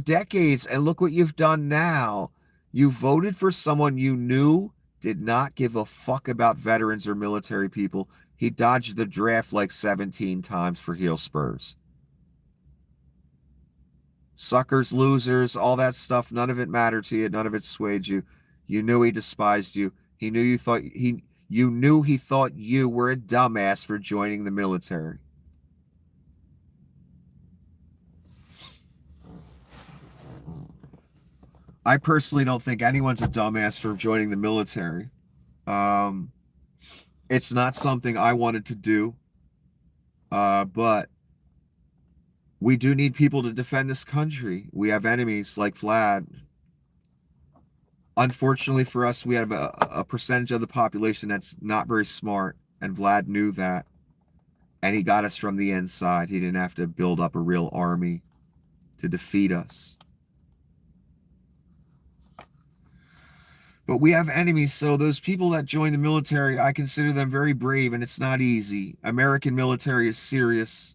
decades. And look what you've done now. You voted for someone you knew did not give a fuck about veterans or military people. He dodged the draft like 17 times for heel spurs. Suckers, losers, all that stuff, none of it mattered to you. None of it swayed you. You knew he despised you. He knew you thought you knew he thought you were a dumbass for joining the military. I personally don't think anyone's a dumbass for joining the military. It's not something I wanted to do. But we do need people to defend this country. We have enemies like Vlad. Unfortunately for us, we have a percentage of the population that's not very smart, and Vlad knew that. And he got us from the inside. He didn't have to build up a real army to defeat us. But we have enemies, so those people that join the military, I consider them very brave, and it's not easy. American military is serious.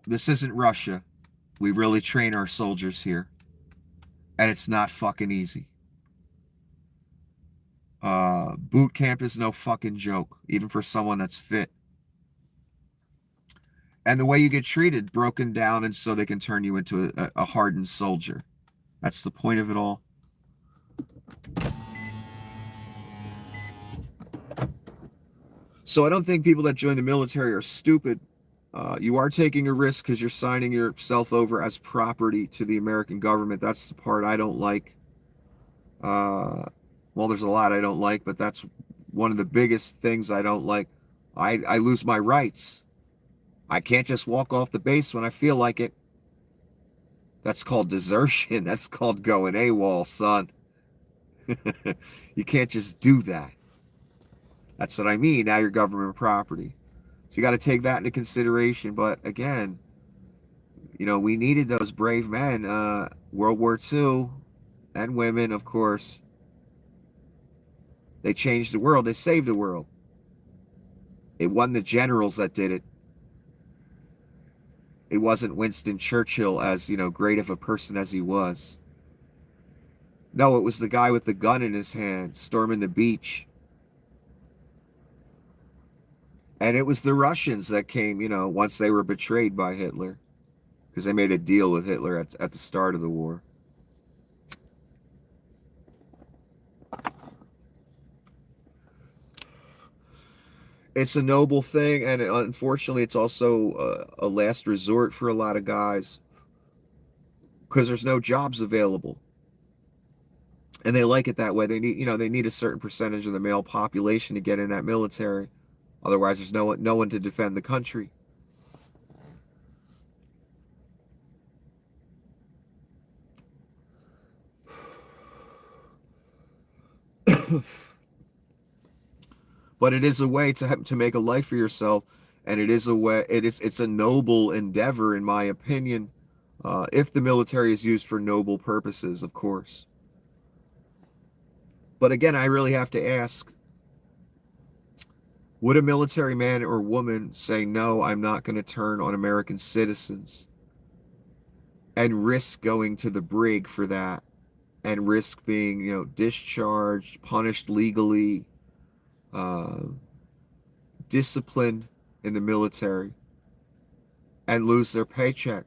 This isn't Russia. We really train our soldiers here. And it's not fucking easy. Boot camp is no fucking joke, even for someone that's fit. And the way you get treated, broken down, and so they can turn you into a hardened soldier. That's the point of it all. So I don't think people that join the military are stupid. You are taking a risk because you're signing yourself over as property to the American government. That's the part I don't like. Well, there's a lot I don't like, but that's one of the biggest things I don't like. I lose my rights. I can't just walk off the base when I feel like it. That's called desertion. That's called going AWOL, son. You can't just do that. That's what I mean. Now you're government property. So you got to take that into consideration. But again, you know, we needed those brave men. World War II and women, of course. They changed the world. They saved the world. It wasn't the generals that did it. It wasn't Winston Churchill, as, you know, great of a person as he was. No, it was the guy with the gun in his hand storming the beach. And it was the Russians that came, you know, once they were betrayed by Hitler. Because they made a deal with Hitler at the start of the war. It's a noble thing, and unfortunately it's also a last resort for a lot of guys. Because there's no jobs available. And they like it that way. They need, you know, they need a certain percentage of the male population to get in that military. Otherwise, there's no one to defend the country. But it is a way to make a life for yourself, and it is a way. It's a noble endeavor, in my opinion, if the military is used for noble purposes, of course. But again, I really have to ask: would a military man or woman say, "No, I'm not going to turn on American citizens," and risk going to the brig for that, and risk being, you know, discharged, punished legally, disciplined in the military, and lose their paycheck?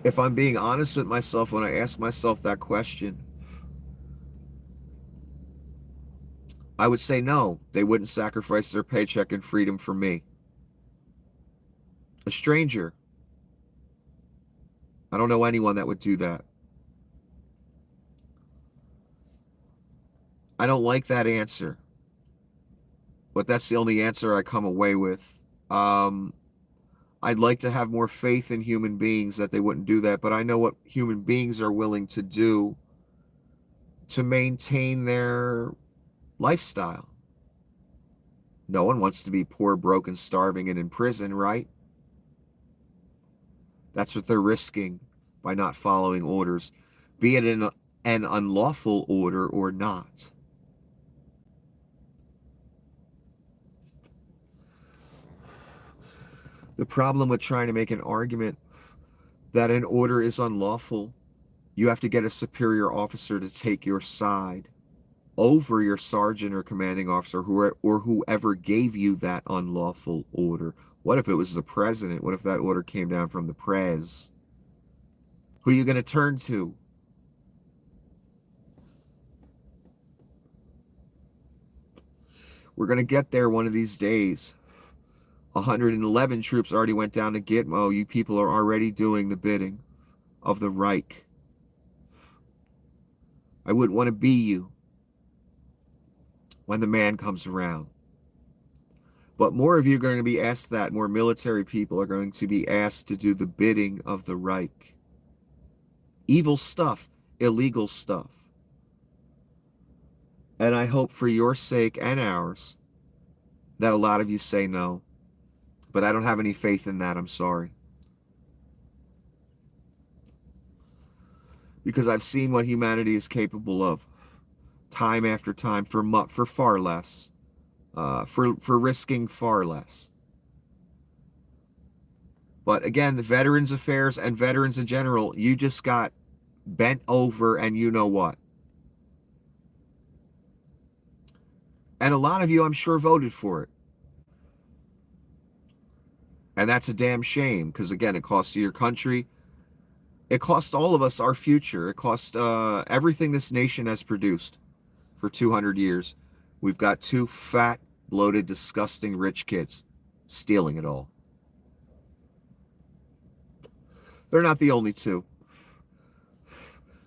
If I'm being honest with myself when I ask myself that question, I would say no. They wouldn't sacrifice their paycheck and freedom for me. A stranger. I don't know anyone that would do that. I don't like that answer. But that's the only answer I come away with. I'd like to have more faith in human beings that they wouldn't do that, but I know what human beings are willing to do to maintain their lifestyle. No one wants to be poor, broken, starving, and in prison, right? That's what they're risking by not following orders, be it an unlawful order or not. The problem with trying to make an argument that an order is unlawful, you have to get a superior officer to take your side over your sergeant or commanding officer or whoever gave you that unlawful order. What if it was the president? What if that order came down from the prez? Who are you going to turn to? We're going to get there one of these days. 111 troops already went down to Gitmo. You people are already doing the bidding of the Reich. I wouldn't want to be you when the man comes around. But more of you are going to be asked that. More military people are going to be asked to do the bidding of the Reich. Evil stuff, illegal stuff. And I hope for your sake and ours that a lot of you say no. But I don't have any faith in that, I'm sorry. Because I've seen what humanity is capable of time after time for far less, for risking far less. But again, the Veterans Affairs and veterans in general, you just got bent over and you know what. And a lot of you, I'm sure, voted for it. And that's a damn shame, because again, it costs you your country. It cost all of us our future. It cost everything this nation has produced for 200 years. We've got two fat, bloated, disgusting rich kids stealing it all. They're not the only two,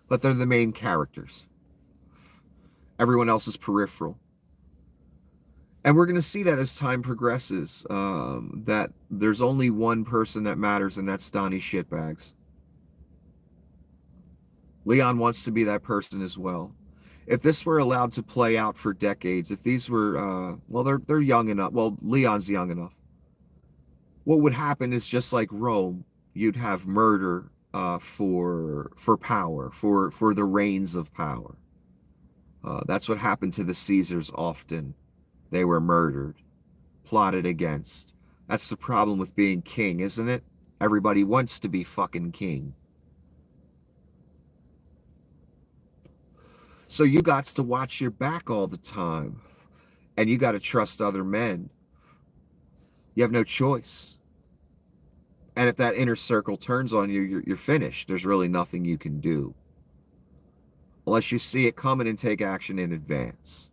but they're the main characters. Everyone else is peripheral. And we're going to see that as time progresses, that there's only one person that matters, and that's Donnie Shitbags. Leon wants to be that person as well. If this were allowed to play out for decades, if these were, well, they're young enough. Well, Leon's young enough. What would happen is just like Rome, you'd have murder for power, for the reins of power. That's what happened to the Caesars often. They were murdered, plotted against. That's the problem with being king, isn't it? Everybody wants to be fucking king. So you got to watch your back all the time. And you got to trust other men. You have no choice. And if that inner circle turns on you, you're finished. There's really nothing you can do. Unless you see it coming and take action in advance.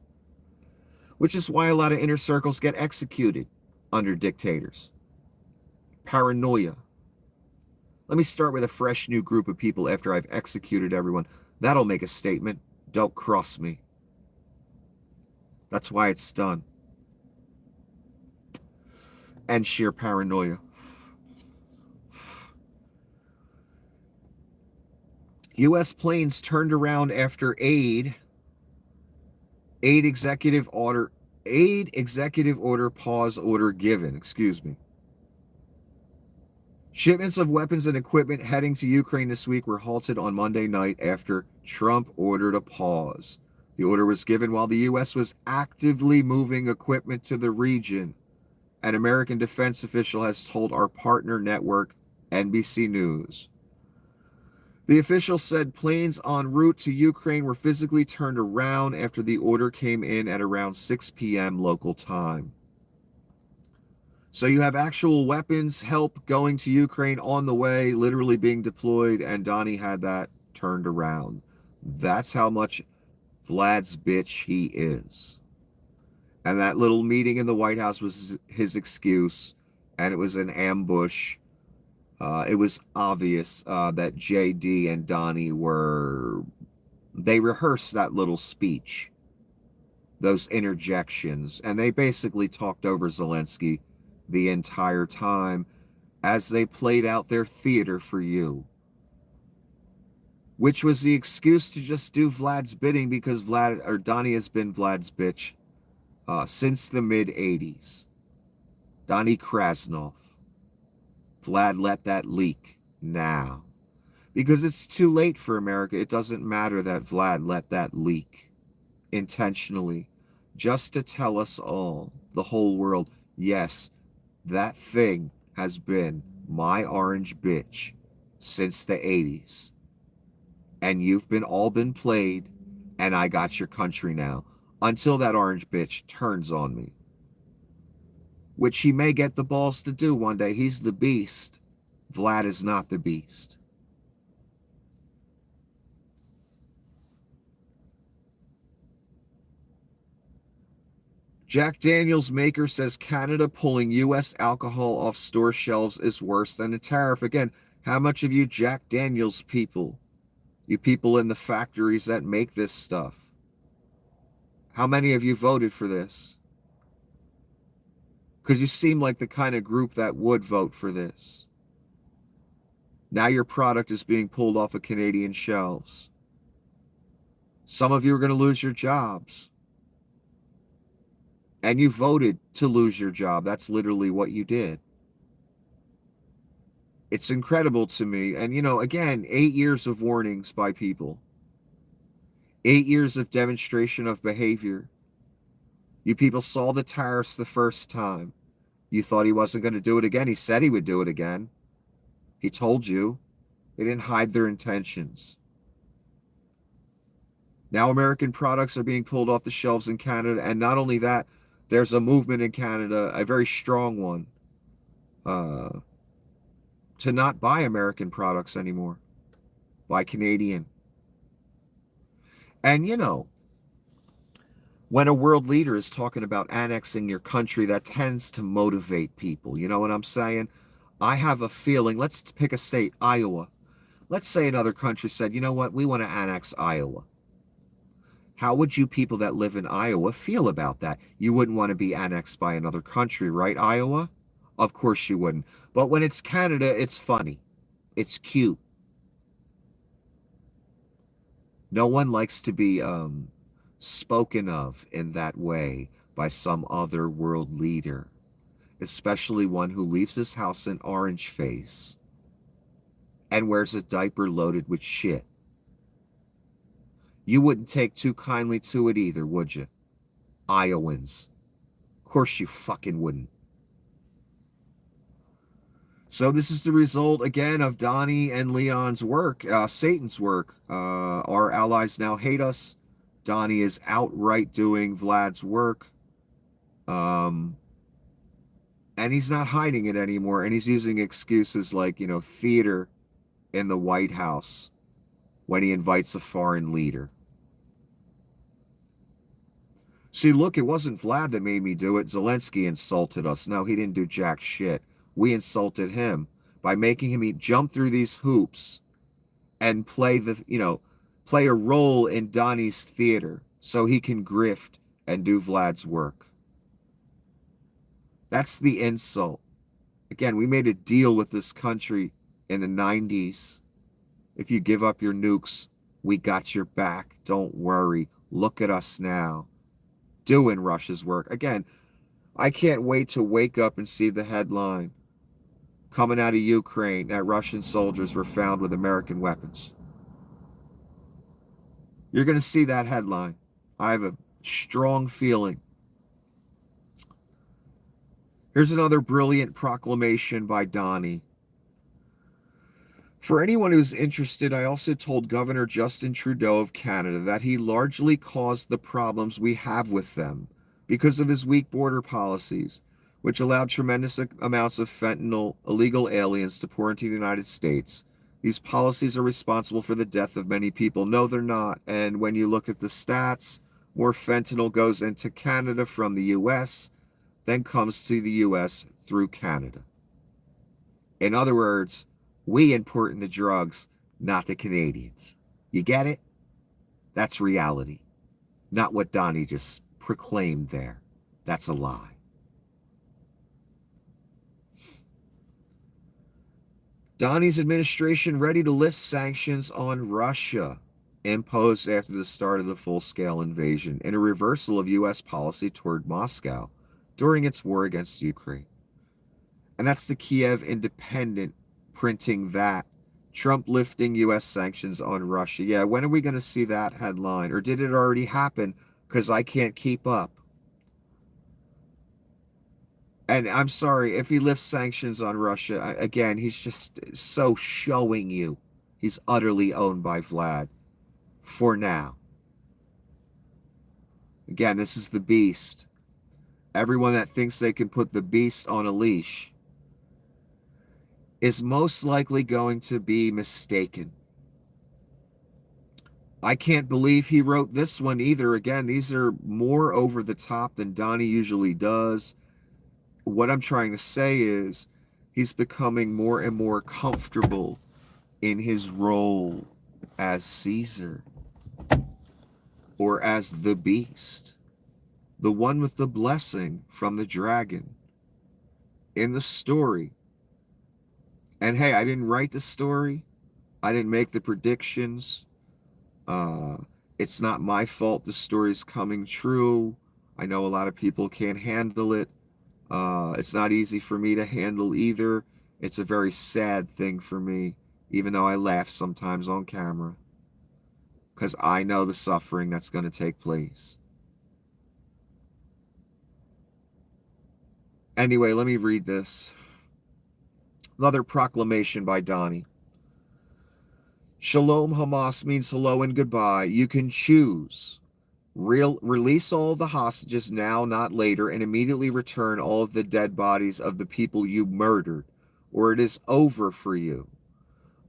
Which is why a lot of inner circles get executed under dictators. Paranoia. Let me start with a fresh new group of people after I've executed everyone. That'll make a statement. Don't cross me. That's why it's done. And sheer paranoia. U.S. planes turned around after aid executive order pause order given. Excuse me. Shipments of weapons and equipment heading to Ukraine this week were halted on Monday night after Trump ordered a pause. The order was given while the U.S. was actively moving equipment to the region. An American defense official has told our partner network, NBC News. The official said planes en route to Ukraine were physically turned around after the order came in at around 6 p.m. local time. So you have actual weapons, help going to Ukraine on the way, literally being deployed, and Donnie had that turned around. That's how much Vlad's bitch he is. And that little meeting in the White House was his excuse, and it was an ambush. It was obvious that JD and Donnie they rehearsed that little speech, those interjections, and they basically talked over Zelensky the entire time as they played out their theater for you. Which was the excuse to just do Vlad's bidding, because Donnie has been Vlad's bitch since the mid-'80s. Donnie Krasnov. Vlad let that leak now. Because it's too late for America. It doesn't matter that Vlad let that leak intentionally, just to tell us all, the whole world, yes, that thing has been my orange bitch since the 80s. And you've all been played, and I got your country now. Until that orange bitch turns on me. Which he may get the balls to do one day. He's the beast. Vlad is not the beast. Jack Daniels maker says Canada pulling U.S. alcohol off store shelves is worse than a tariff. Again, how much of you Jack Daniels people, you people in the factories that make this stuff, how many of you voted for this? Because you seem like the kind of group that would vote for this. Now your product is being pulled off of Canadian shelves. Some of you are going to lose your jobs. And you voted to lose your job. That's literally what you did. It's incredible to me. And, again, 8 years of warnings by people. 8 years of demonstration of behavior. You people saw the tariffs the first time. You thought he wasn't going to do it again. He said he would do it again. He told you. They didn't hide their intentions. Now American products are being pulled off the shelves in Canada. And not only that, there's a movement in Canada, a very strong one, to not buy American products anymore. Buy Canadian. And, when a world leader is talking about annexing your country, that tends to motivate people. You know what I'm saying? I have a feeling, let's pick a state, Iowa. Let's say another country said, you know what, we want to annex Iowa. How would you people that live in Iowa feel about that? You wouldn't want to be annexed by another country, right, Iowa? Of course you wouldn't. But when it's Canada, it's funny. It's cute. No one likes to be spoken of in that way by some other world leader, especially one who leaves his house in orange face and wears a diaper loaded with shit. You wouldn't take too kindly to it either, would you? Iowans. Of course you fucking wouldn't. So this is the result, again, of Donnie and Leon's work, Satan's work. Our allies now hate us. Donnie is outright doing Vlad's work. And he's not hiding it anymore. And he's using excuses like, theater in the White House when he invites a foreign leader. See, look, it wasn't Vlad that made me do it. Zelensky insulted us. No, he didn't do jack shit. We insulted him by making him jump through these hoops and play a role in Donnie's theater so he can grift and do Vlad's work. That's the insult. Again, we made a deal with this country in the 90s. If you give up your nukes, we got your back. Don't worry. Look at us now doing Russia's work. Again, I can't wait to wake up and see the headline coming out of Ukraine that Russian soldiers were found with American weapons. You're going to see that headline. I have a strong feeling. Here's another brilliant proclamation by Donnie. For anyone who's interested, I also told Governor Justin Trudeau of Canada that he largely caused the problems we have with them because of his weak border policies, which allowed tremendous amounts of fentanyl, illegal aliens to pour into the United States. These policies are responsible for the death of many people. No, they're not. And when you look at the stats, more fentanyl goes into Canada from the U.S. than comes to the U.S. through Canada. In other words, we import the drugs, not the Canadians. You get it? That's reality. Not what Donnie just proclaimed there. That's a lie. Donnie's administration ready to lift sanctions on Russia imposed after the start of the full-scale invasion in a reversal of U.S. policy toward Moscow during its war against Ukraine. And that's the Kiev Independent printing that. Trump lifting U.S. sanctions on Russia. Yeah, when are we going to see that headline? Or did it already happen? Because I can't keep up. And I'm sorry, if he lifts sanctions on Russia, again, he's just so showing you he's utterly owned by Vlad. For now. Again, this is the beast. Everyone that thinks they can put the beast on a leash is most likely going to be mistaken. I can't believe he wrote this one either. Again, these are more over the top than Donnie usually does. What I'm trying to say is he's becoming more and more comfortable in his role as Caesar or as the beast, the one with the blessing from the dragon in the story. And hey, I didn't write the story. I didn't make the predictions. It's not my fault the story's coming true. I know a lot of people can't handle it. It's not easy for me to handle either. It's a very sad thing for me, even though I laugh sometimes on camera, because I know the suffering that's going to take place. Anyway, let me read this. Another proclamation by Donnie. Shalom Hamas means hello and goodbye. You can choose. Release all of the hostages now, not later, and immediately return all of the dead bodies of the people you murdered, or it is over for you.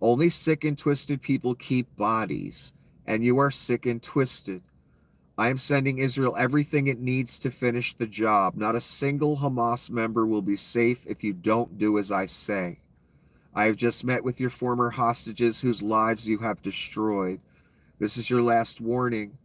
Only sick and twisted people keep bodies, and you are sick and twisted. I am sending Israel everything it needs to finish the job. Not a single Hamas member will be safe if you don't do as I say. I have just met with your former hostages whose lives you have destroyed. This is your last warning.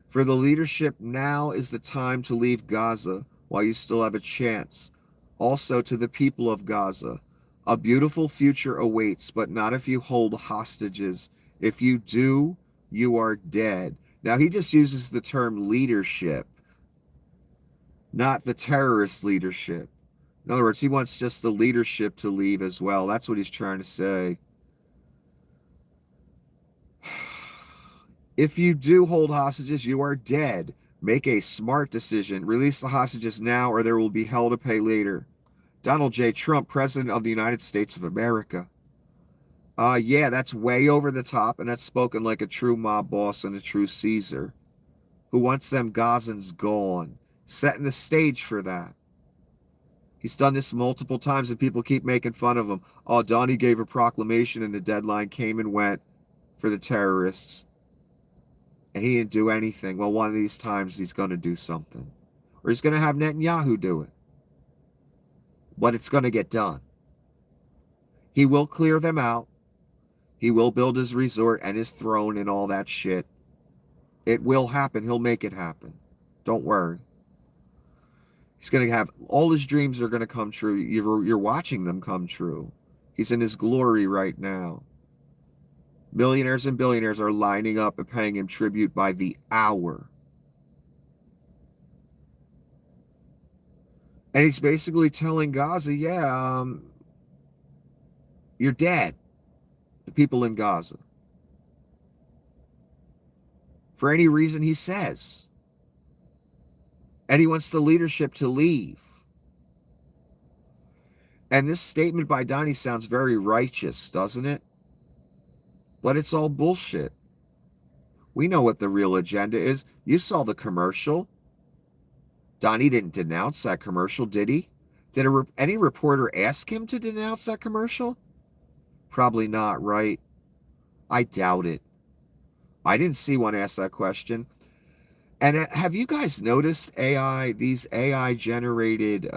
For the leadership, now is the time to leave Gaza while you still have a chance. Also to the people of Gaza, a beautiful future awaits, but not if you hold hostages. If you do, you are dead. Now he just uses the term leadership, not the terrorist leadership. In other words, he wants just the leadership to leave as well. That's what he's trying to say. If you do hold hostages, you are dead. Make a smart decision. Release the hostages now or there will be hell to pay later. Donald J. Trump, President of the United States of America. Yeah, that's way over the top, and that's spoken like a true mob boss and a true Caesar who wants them Gazans gone, setting the stage for that. He's done this multiple times, and people keep making fun of him. Oh, Donnie gave a proclamation, and the deadline came and went for the terrorists. And he didn't do anything. Well, one of these times he's going to do something. Or he's going to have Netanyahu do it. But it's going to get done. He will clear them out. He will build his resort and his throne and all that shit. It will happen. He'll make it happen. Don't worry. He's going to have, all his dreams are going to come true. You're watching them come true. He's in his glory right now. Millionaires and billionaires are lining up and paying him tribute by the hour. And he's basically telling Gaza, yeah, you're dead. The people in Gaza. For any reason he says. And he wants the leadership to leave. And this statement by Donnie sounds very righteous, doesn't it? But it's all bullshit. We know what the real agenda is. You saw the commercial. Donnie didn't denounce that commercial, did he? Did any reporter ask him to denounce that commercial? Probably not, right? I doubt it. I didn't see one ask that question. And have you guys noticed these AI-generated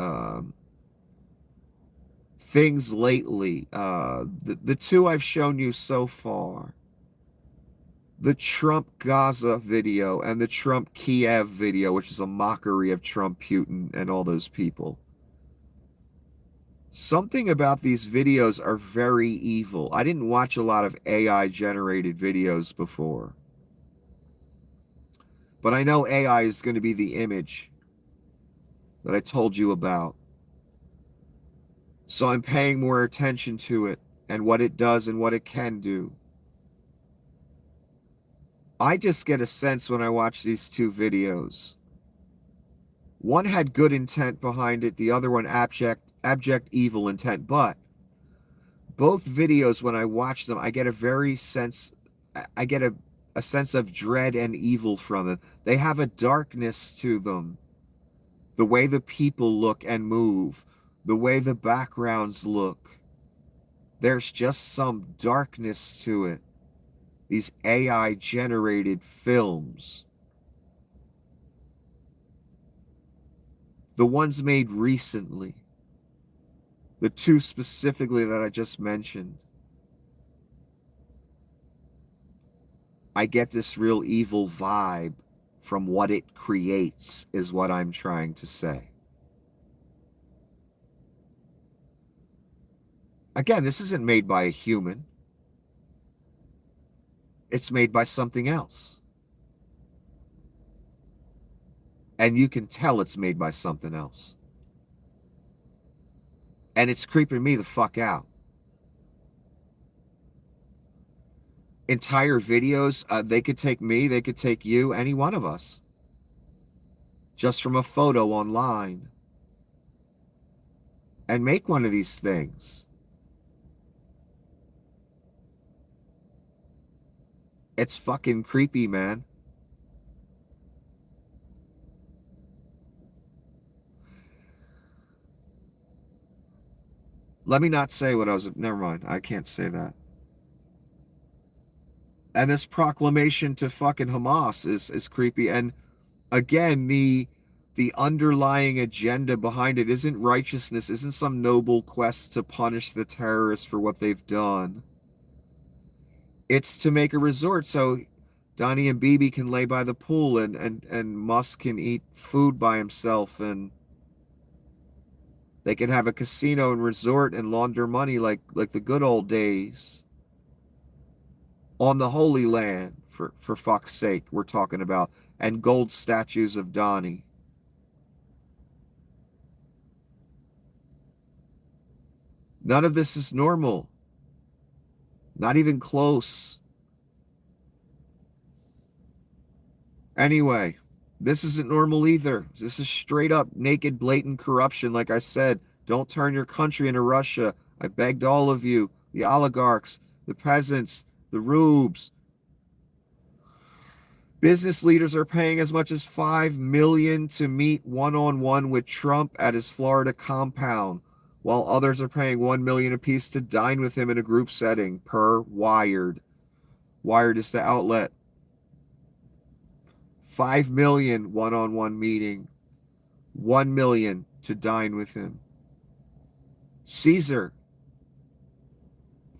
things lately? The two I've shown you so far. The Trump Gaza video and the Trump Kiev video, which is a mockery of Trump, Putin, and all those people. Something about these videos are very evil. I didn't watch a lot of AI-generated videos before. But I know AI is going to be the image that I told you about. So I'm paying more attention to it and what it does and what it can do. I just get a sense when I watch these two videos. One had good intent behind it, the other one abject evil intent. But both videos, when I watch them, I get a sense of dread and evil from them. They have a darkness to them. The way the people look and move, the way the backgrounds look. There's just some darkness to it. These AI-generated films. The ones made recently. The two specifically that I just mentioned. I get this real evil vibe from what it creates, is what I'm trying to say. Again, this isn't made by a human. It's made by something else. And you can tell it's made by something else. And it's creeping me the fuck out. Entire videos, they could take me, they could take you, any one of us. Just from a photo online. And make one of these things. It's fucking creepy, man. Let me not say what I was... Never mind. I can't say that. And this proclamation to fucking Hamas is creepy. And again, the underlying agenda behind it isn't righteousness, isn't some noble quest to punish the terrorists for what they've done. It's to make a resort so Donnie and Bibi can lay by the pool and Musk can eat food by himself, and they can have a casino and resort and launder money like the good old days. On the Holy Land, for fuck's sake, we're talking about. And gold statues of Donnie. None of this is normal. Not even close. Anyway, this isn't normal either. This is straight up naked, blatant corruption. Like I said, don't turn your country into Russia. I begged all of you, the oligarchs, the peasants, the rubes. Business leaders are paying as much as $5 million to meet one-on-one with Trump at his Florida compound, while others are paying $1 million apiece to dine with him in a group setting, per Wired. Wired is the outlet. $5 million one-on-one meeting. $1 million to dine with him. Caesar.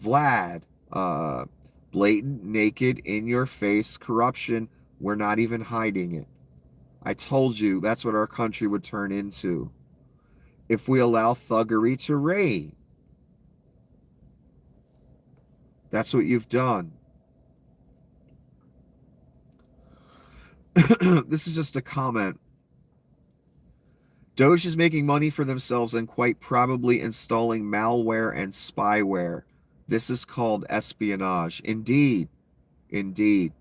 Vlad. Blatant, naked, in-your-face corruption. We're not even hiding it. I told you that's what our country would turn into if we allow thuggery to reign. That's what you've done. This is just a comment. Doge is making money for themselves and quite probably installing malware and spyware. This is called espionage. Indeed. Indeed.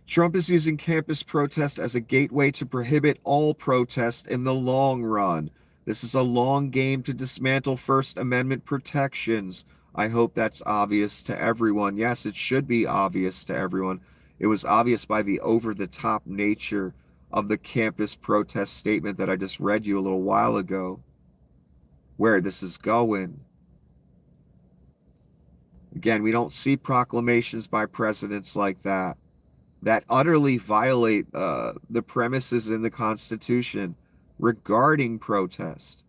Trump is using campus protest as a gateway to prohibit all protest in the long run. This is a long game to dismantle First Amendment protections. I hope that's obvious to everyone. Yes, it should be obvious to everyone. It was obvious by the over-the-top nature of the campus protest statement that I just read you a little while ago, where this is going. Again, we don't see proclamations by presidents like that utterly violate the premises in the Constitution regarding protest.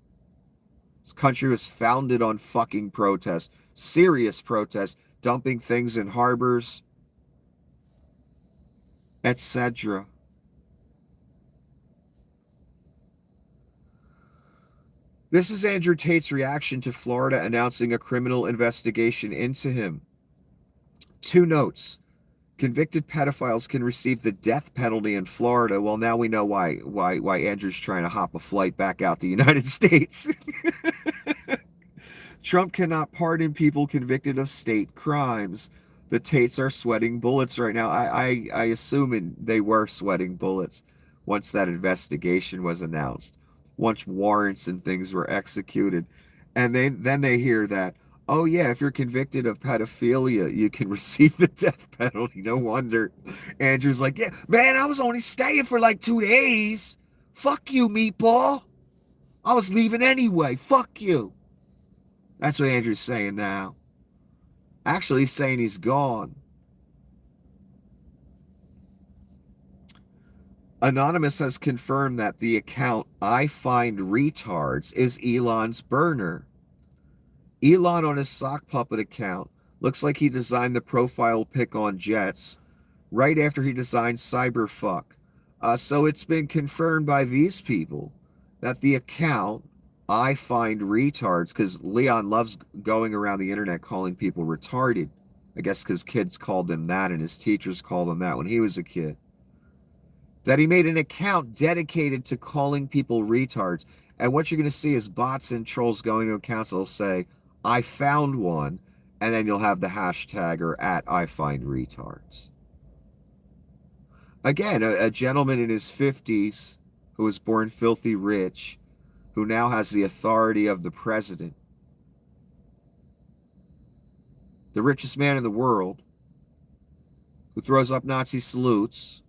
This country was founded on fucking protest, serious protest, dumping things in harbors, etc. This is Andrew Tate's reaction to Florida announcing a criminal investigation into him. 2 notes. Convicted pedophiles can receive the death penalty in Florida. Well, now we know why Andrew's trying to hop a flight back out to the United States. Trump cannot pardon people convicted of state crimes. The Tates are sweating bullets right now. I assume they were sweating bullets once that investigation was announced, once warrants and things were executed. And then they hear that, oh yeah, if you're convicted of pedophilia, you can receive the death penalty. No wonder Andrew's like, yeah, man, I was only staying for like 2 days. Fuck you, meatball. I was leaving anyway. Fuck you. That's what Andrew's saying now. Actually, he's saying he's gone. Anonymous has confirmed that the account I Find Retards is Elon's burner. Elon on his sock puppet account looks like he designed the profile pic on Jets right after he designed Cyberfuck. So it's been confirmed by these people that the account I Find Retards, because Leon loves going around the internet calling people retarded. I guess because kids called him that and his teachers called him that when he was a kid. That he made an account dedicated to calling people retards. And what you're going to see is bots and trolls going to accounts that'll say, I found one, and then you'll have the hashtag or at I find retards. Again, a gentleman in his 50s who was born filthy rich, who now has the authority of the president, the richest man in the world, who throws up Nazi salutes,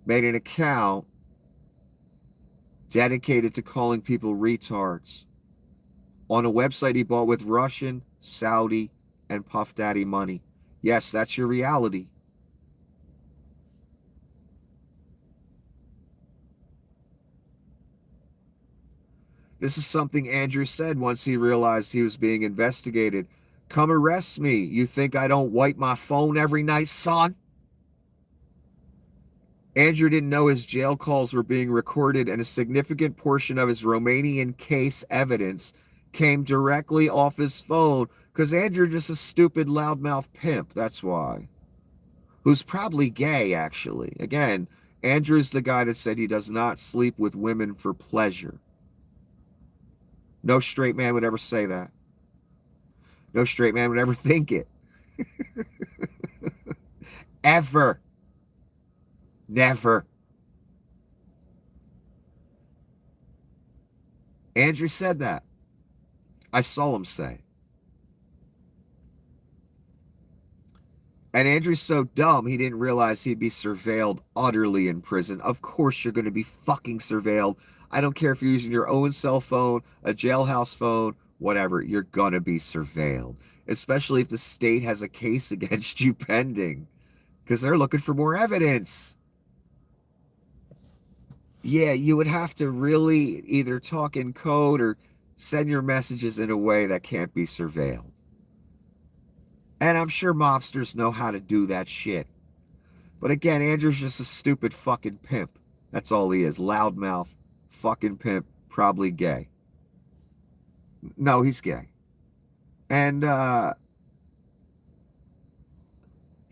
made an account dedicated to calling people retards on a website he bought with Russian, Saudi, and Puff Daddy money. Yes, that's your reality. This is something Andrew said once he realized he was being investigated. Come arrest me. You think I don't wipe my phone every night, son? Andrew didn't know his jail calls were being recorded, and a significant portion of his Romanian case evidence came directly off his phone because Andrew just a stupid loudmouth pimp, that's why. Who's probably gay, actually. Again, Andrew's the guy that said he does not sleep with women for pleasure. No straight man would ever say that. No straight man would ever think it. Ever. Never. Andrew said that. I saw him say. And Andrew's so dumb, he didn't realize he'd be surveilled utterly in prison. Of course you're going to be fucking surveilled. I don't care if you're using your own cell phone, a jailhouse phone, whatever. You're going to be surveilled. Especially if the state has a case against you pending. Because they're looking for more evidence. Yeah, you would have to really either talk in code or send your messages in a way that can't be surveilled. And I'm sure mobsters know how to do that shit. But again, Andrew's just a stupid fucking pimp. That's all he is. Loudmouth, fucking pimp, probably gay. No, he's gay. And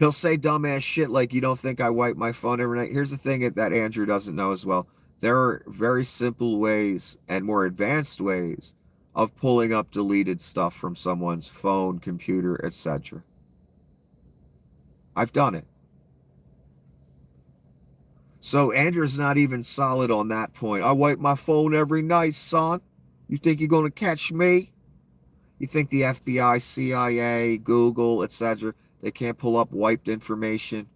he'll say dumbass shit like, you don't think I wipe my phone every night? Here's the thing that Andrew doesn't know as well. There are very simple ways and more advanced ways of pulling up deleted stuff from someone's phone, computer, etc. I've done it. So Andrew's not even solid on that point. I wipe my phone every night, son. You think you're going to catch me? You think the FBI, CIA, Google, etc., they can't pull up wiped information?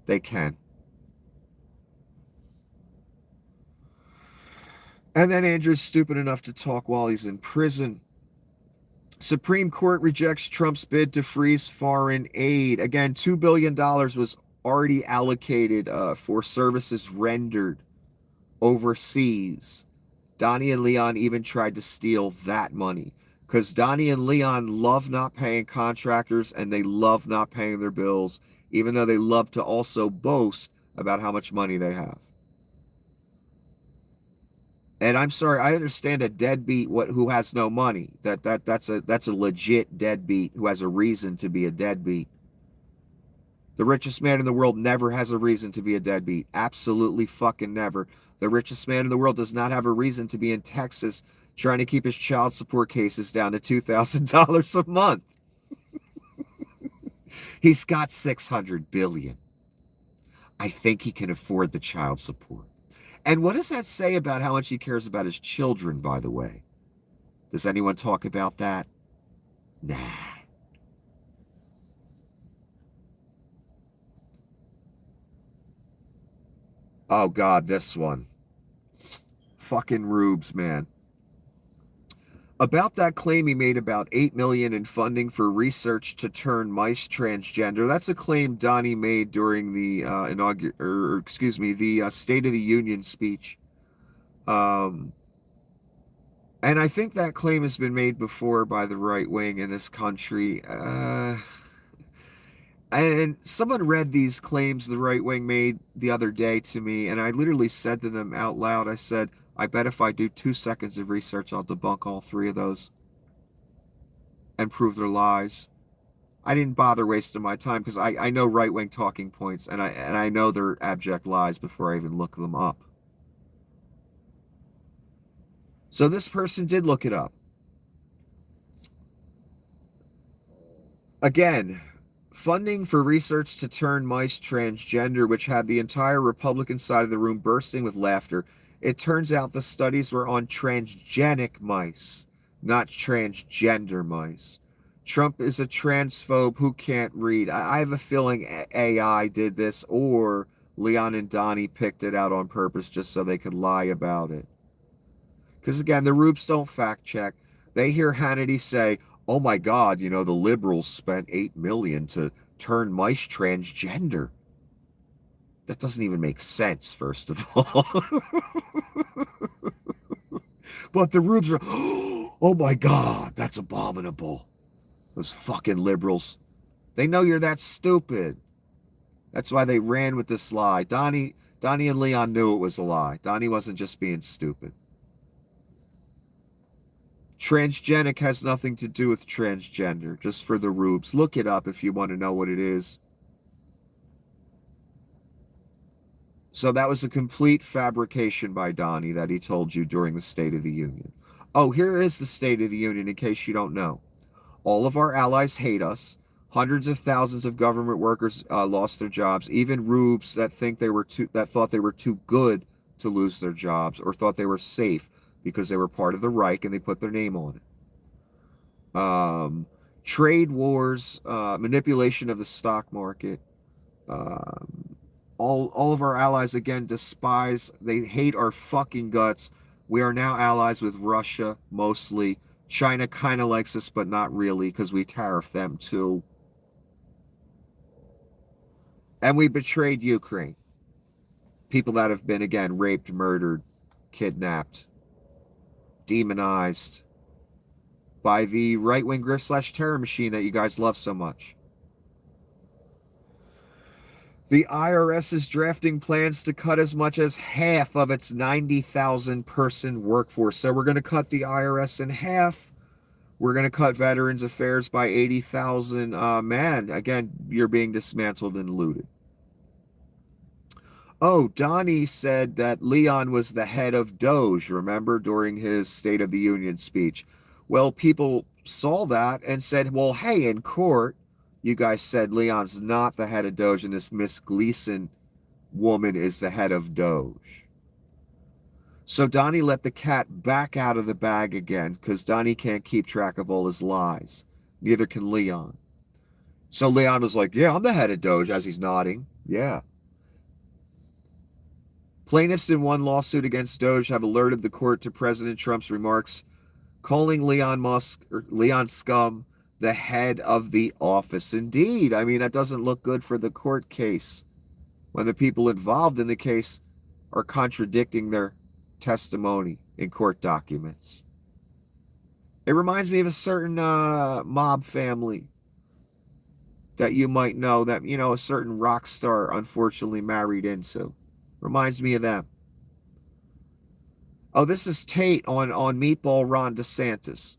They can. And then Andrew's stupid enough to talk while he's in prison. Supreme Court rejects Trump's bid to freeze foreign aid. Again, $2 billion was already allocated for services rendered overseas. Donnie and Leon even tried to steal that money because Donnie and Leon love not paying contractors and they love not paying their bills, even though they love to also boast about how much money they have. And I'm sorry, I understand a deadbeat who has no money. That's a legit deadbeat who has a reason to be a deadbeat. The richest man in the world never has a reason to be a deadbeat. Absolutely fucking never. The richest man in the world does not have a reason to be in Texas trying to keep his child support cases down to $2,000 a month. He's got $600 billion. I think he can afford the child support. And what does that say about how much he cares about his children, by the way? Does anyone talk about that? Nah. Oh, God, this one. Fucking rubes, man. About that claim he made about $8 million in funding for research to turn mice transgender. That's a claim Donnie made during the the State of the Union speech. And I think that claim has been made before by the right wing in this country. And someone read these claims the right wing made the other day to me, and I literally said to them out loud, I said, I bet if I do 2 seconds of research, I'll debunk all three of those. and prove their lies. I didn't bother wasting my time because I know right-wing talking points, and I know they're abject lies before I even look them up. So this person did look it up. Again, funding for research to turn mice transgender, which had the entire Republican side of the room bursting with laughter. It turns out the studies were on transgenic mice, not transgender mice. Trump is a transphobe who can't read. I have a feeling AI did this, or Leon and Donnie picked it out on purpose just so they could lie about it. Because again, the Rubes don't fact check. They hear Hannity say, oh my God, the liberals spent $8 million to turn mice transgender. That doesn't even make sense, first of all. But the Rubes are, oh my God, that's abominable. Those fucking liberals. They know you're that stupid. That's why they ran with this lie. Donnie and Leon knew it was a lie. Donnie wasn't just being stupid. Transgenic has nothing to do with transgender, just for the Rubes. Look it up if you want to know what it is. So that was a complete fabrication by Donnie that he told you during the State of the Union. Oh, here is the State of the Union in case you don't know. All of our allies hate us. Hundreds of thousands of government workers lost their jobs. Even Rubes that thought they were too good to lose their jobs, or thought they were safe because they were part of the Reich and they put their name on it. Trade wars, manipulation of the stock market. All of our allies, again, despise. They hate our fucking guts. We are now allies with Russia, mostly. China kind of likes us, but not really, because we tariff them too. And we betrayed Ukraine. People that have been, again, raped, murdered, kidnapped, demonized by the right-wing grift/terror machine that you guys love so much. The IRS is drafting plans to cut as much as half of its 90,000 person workforce. So we're going to cut the IRS in half. We're going to cut Veterans Affairs by 80,000. Man, again, you're being dismantled and looted. Oh, Donnie said that Leon was the head of Doge, remember, during his State of the Union speech. Well, people saw that and said, well, hey, in court, you guys said Leon's not the head of Doge and this Miss Gleason woman is the head of Doge. So Donnie let the cat back out of the bag again because Donnie can't keep track of all his lies. Neither can Leon. So Leon was like, yeah, I'm the head of Doge, as he's nodding. Yeah. Plaintiffs in one lawsuit against Doge have alerted the court to President Trump's remarks, calling Leon Musk, or Leon Scum, the head of the office. Indeed. I mean, that doesn't look good for the court case when the people involved in the case are contradicting their testimony in court documents. It reminds me of a certain mob family that you might know, that, a certain rock star unfortunately married into. Reminds me of them. Oh, this is Tate on Meatball Ron DeSantis.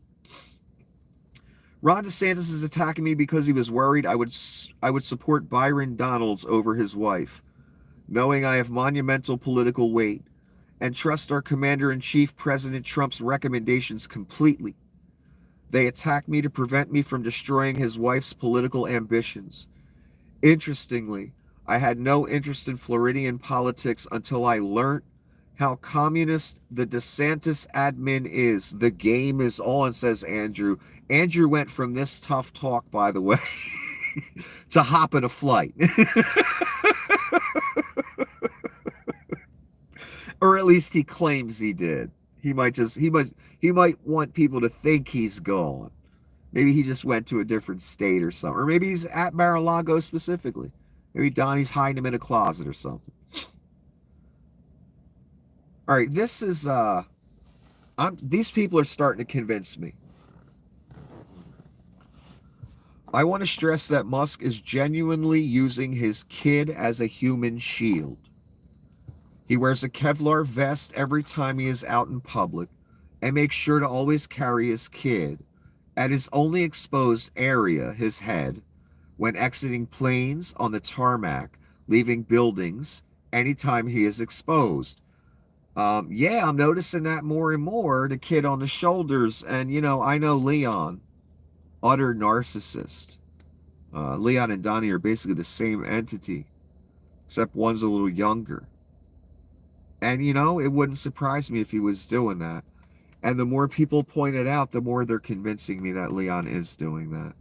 Ron DeSantis is attacking me because he was worried I would support Byron Donalds over his wife, knowing I have monumental political weight, and trust our Commander-in-Chief President Trump's recommendations completely. They attacked me to prevent me from destroying his wife's political ambitions. Interestingly, I had no interest in Floridian politics until I learnt how communist the DeSantis admin is. The game is on, says Andrew. Andrew went from this tough talk, by the way, to hopping a flight. Or at least he claims he did. He might want people to think he's gone. Maybe he just went to a different state or something. Or maybe he's at Mar-a-Lago specifically. Maybe Donnie's hiding him in a closet or something. All right, this is these people are starting to convince me. I want to stress that Musk is genuinely using his kid as a human shield. He wears a Kevlar vest every time he is out in public and makes sure to always carry his kid. at his only exposed area, his head, when exiting planes on the tarmac, leaving buildings anytime he is exposed. Yeah, I'm noticing that more and more, the kid on the shoulders. And, I know Leon, utter narcissist. Leon and Donnie are basically the same entity, except one's a little younger. And, it wouldn't surprise me if he was doing that. And the more people point it out, the more they're convincing me that Leon is doing that.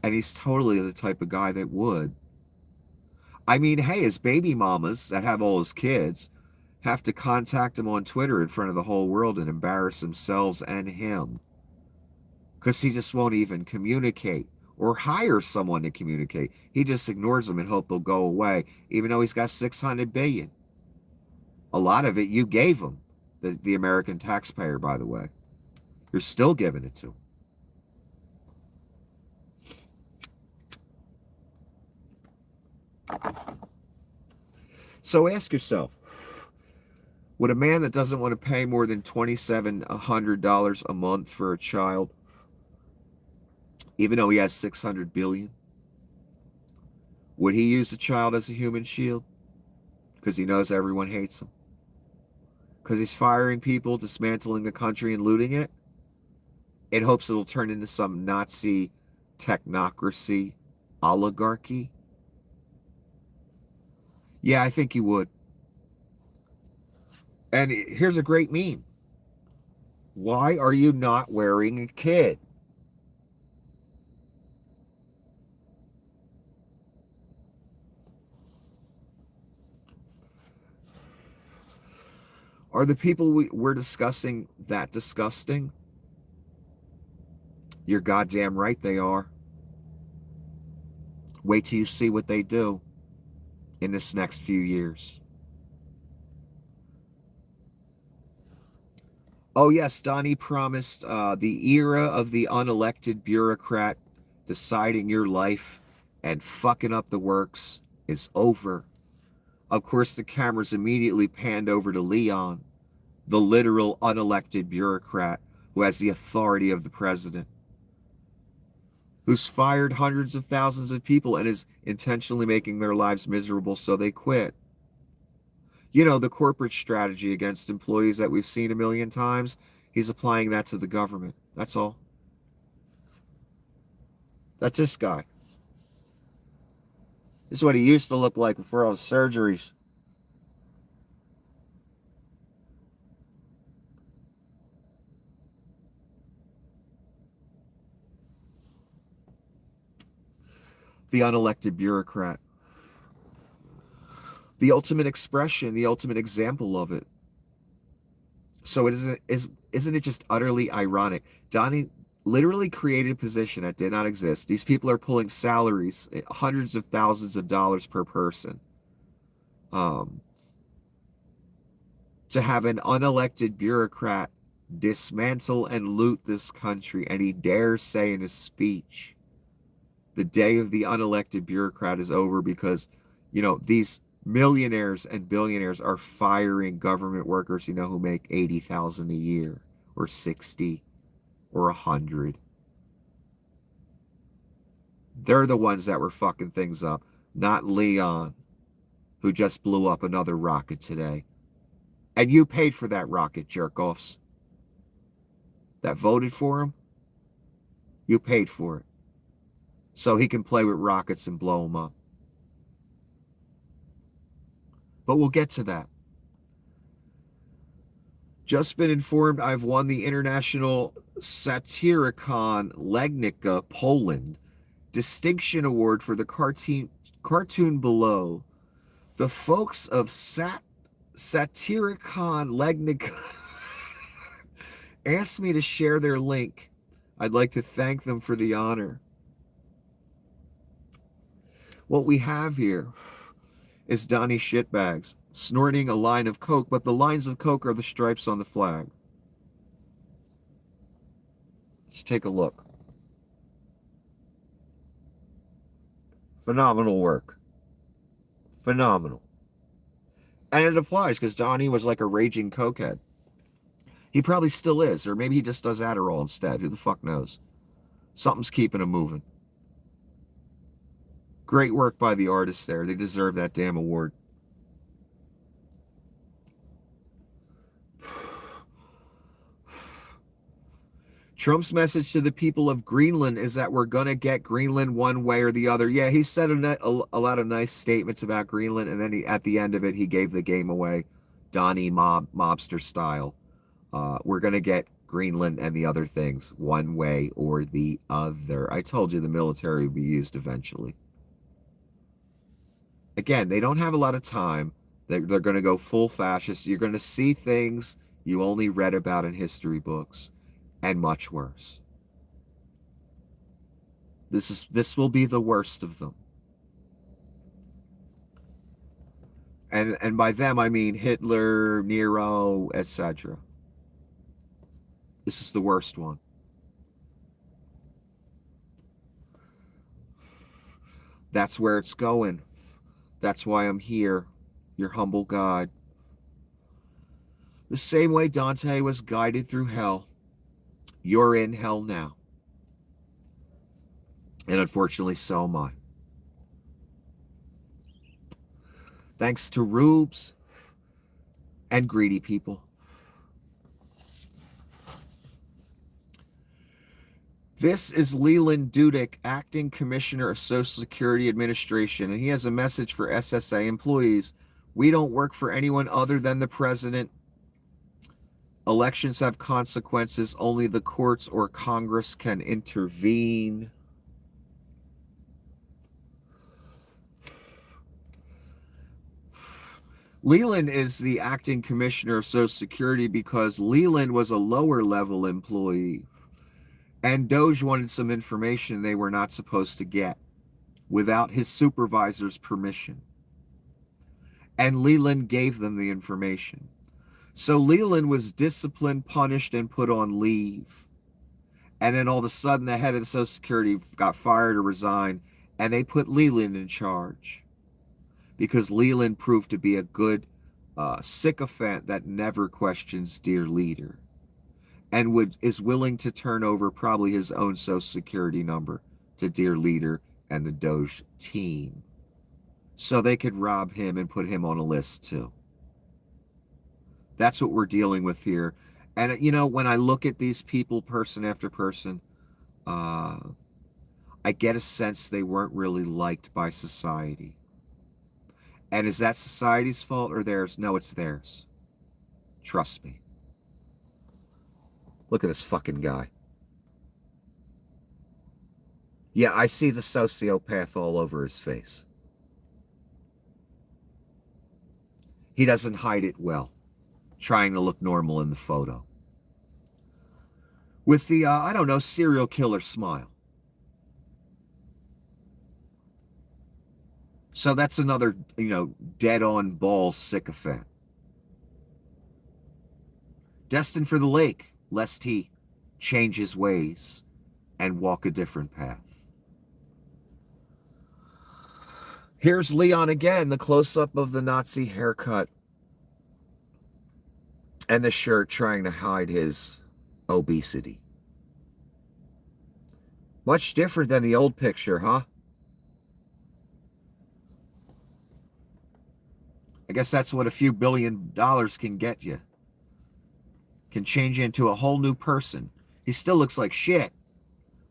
And he's totally the type of guy that would. I mean, hey, his baby mamas that have all his kids have to contact him on Twitter in front of the whole world and embarrass themselves and him. Because he just won't even communicate or hire someone to communicate. He just ignores them and hope they'll go away, even though he's got $600 billion. A lot of it you gave him, the American taxpayer, by the way. You're still giving it to him. So ask yourself, would a man that doesn't want to pay more than $2,700 a month for a child, even though he has $600 billion, would he use the child as a human shield? Because he knows everyone hates him. Because he's firing people, dismantling a country and looting it, in hopes it'll turn into some Nazi technocracy oligarchy? Yeah, I think he would. And here's a great meme. Why are you not wearing a kid? Are the people we're discussing that disgusting? You're goddamn right they are. Wait till you see what they do in this next few years. Oh yes, Donnie promised the era of the unelected bureaucrat deciding your life and fucking up the works is over. Of course, the cameras immediately panned over to Leon, the literal unelected bureaucrat who has the authority of the president, who's fired hundreds of thousands of people and is intentionally making their lives miserable so they quit. The corporate strategy against employees that we've seen a million times, he's applying that to the government. That's all. That's this guy. This is what he used to look like before all the surgeries. The unelected bureaucrat. The ultimate expression, the ultimate example of it. So isn't it just utterly ironic? Donnie literally created a position that did not exist. These people are pulling salaries, hundreds of thousands of dollars per person, to have an unelected bureaucrat dismantle and loot this country. And he dares say in his speech, the day of the unelected bureaucrat is over because, these millionaires and billionaires are firing government workers, who make $80,000 a year or 60 or 100. They're the ones that were fucking things up, not Leon, who just blew up another rocket today. And you paid for that rocket, jerk-offs. That voted for him, you paid for it. So he can play with rockets and blow them up. But we'll get to that. Just been informed I've won the International Satyricon Legnica Poland Distinction Award for the cartoon below. The folks of Satyricon Legnica asked me to share their link. I'd like to thank them for the honor. What we have here is Donnie Shitbags snorting a line of coke, but the lines of coke are the stripes on the flag. Let's take a look. Phenomenal work. Phenomenal. And it applies because Donnie was like a raging cokehead. He probably still is, or maybe he just does Adderall instead. Who the fuck knows? Something's keeping them moving. Great work by the artists there. They deserve that damn award. Trump's message to the people of Greenland is that we're going to get Greenland one way or the other. Yeah, he said a lot of nice statements about Greenland, and then at the end of it, he gave the game away, Donnie mobster style. We're going to get Greenland and the other things one way or the other. I told you the military would be used eventually. Again, they don't have a lot of time. They're going to go full fascist. You're going to see things you only read about in history books. And much worse. This will be the worst of them. And by them I mean Hitler, Nero, etc. This is the worst one. That's where it's going. That's why I'm here, your humble guide. The same way Dante was guided through hell. You're in hell now. And unfortunately, so am I. Thanks to rubes and greedy people. This is Leland Dudek, Acting Commissioner of Social Security Administration, and he has a message for SSA employees. We don't work for anyone other than the president. Elections have consequences. Only the courts or Congress can intervene. Leland is the acting commissioner of Social Security because Leland was a lower level employee. And Doge wanted some information they were not supposed to get without his supervisor's permission. And Leland gave them the information. So Leland was disciplined, punished, and put on leave. And then all of a sudden, the head of the Social Security got fired or resigned, and they put Leland in charge. Because Leland proved to be a good sycophant that never questions dear leader. And is willing to turn over probably his own Social Security number to dear leader and the Doge team. So they could rob him and put him on a list too. That's what we're dealing with here. And, you know, when I look at these people person after person, I get a sense they weren't really liked by society. And is that society's fault or theirs? No, it's theirs. Trust me. Look at this fucking guy. Yeah, I see the sociopath all over his face. He doesn't hide it well, trying to look normal in the photo. With the, I don't know, serial killer smile. So that's another, you know, dead-on balls sycophant. Destined for the lake, lest he change his ways and walk a different path. Here's Leon again, the close-up of the Nazi haircut and the shirt trying to hide his obesity. Much different than the old picture, huh? I guess that's what a few $1 billion can get you. Can change you into a whole new person. He still looks like shit,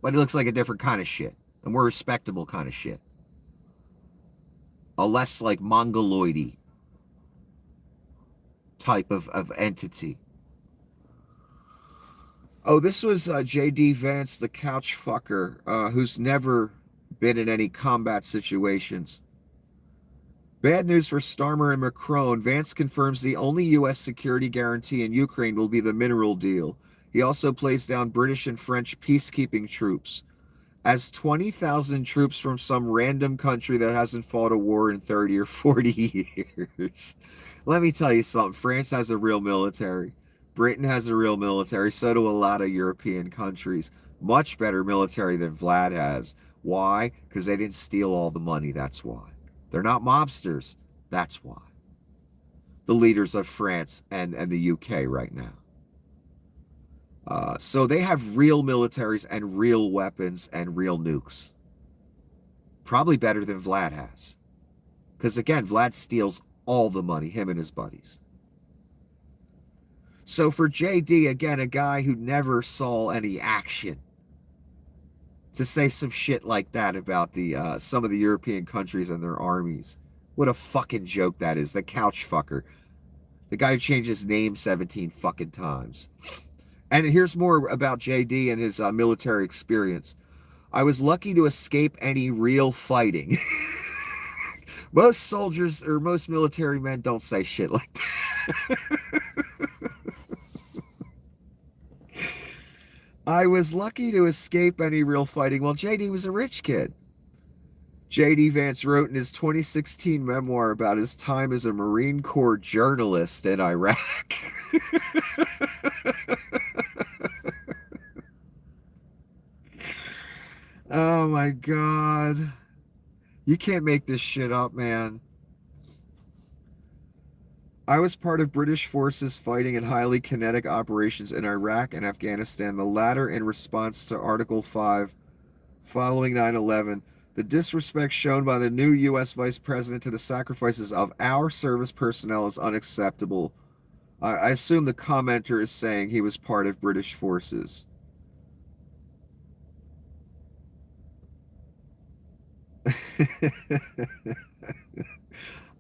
but he looks like a different kind of shit. A more respectable kind of shit. A less like mongoloidy type of entity. Oh, this was J.D. Vance, the couch fucker, who's never been in any combat situations. Bad news for Starmer and Macron. Vance confirms the only U.S. security guarantee in Ukraine will be the mineral deal. He also plays down British and French peacekeeping troops as 20,000 troops from some random country that hasn't fought a war in 30 or 40 years. Let me tell you something. France has a real military. Britain has a real military. So do a lot of European countries. Much better military than Vlad has. Why? Because they didn't steal all the money. That's why. They're not mobsters. That's why. The leaders of France and the UK right now. So they have real militaries and real weapons and real nukes. Probably better than Vlad has. Because again, Vlad steals all the money, him and his buddies. So for JD, again, a guy who never saw any action, to say some shit like that about the some of the European countries and their armies. What a fucking joke that is. The couch fucker. The guy who changed his name 17 fucking times. And here's more about JD and his military experience. I was lucky to escape any real fighting. Most soldiers or most military men don't say shit like that. I was lucky to escape any real fighting. Well, JD was a rich kid. J.D. Vance wrote in his 2016 memoir about his time as a Marine Corps journalist in Iraq. Oh my God. You can't make this shit up, man. I was part of British forces fighting in highly kinetic operations in Iraq and Afghanistan, the latter in response to Article 5 following 9/11. The disrespect shown by the new U.S. Vice President to the sacrifices of our service personnel is unacceptable. I assume the commenter is saying he was part of British forces.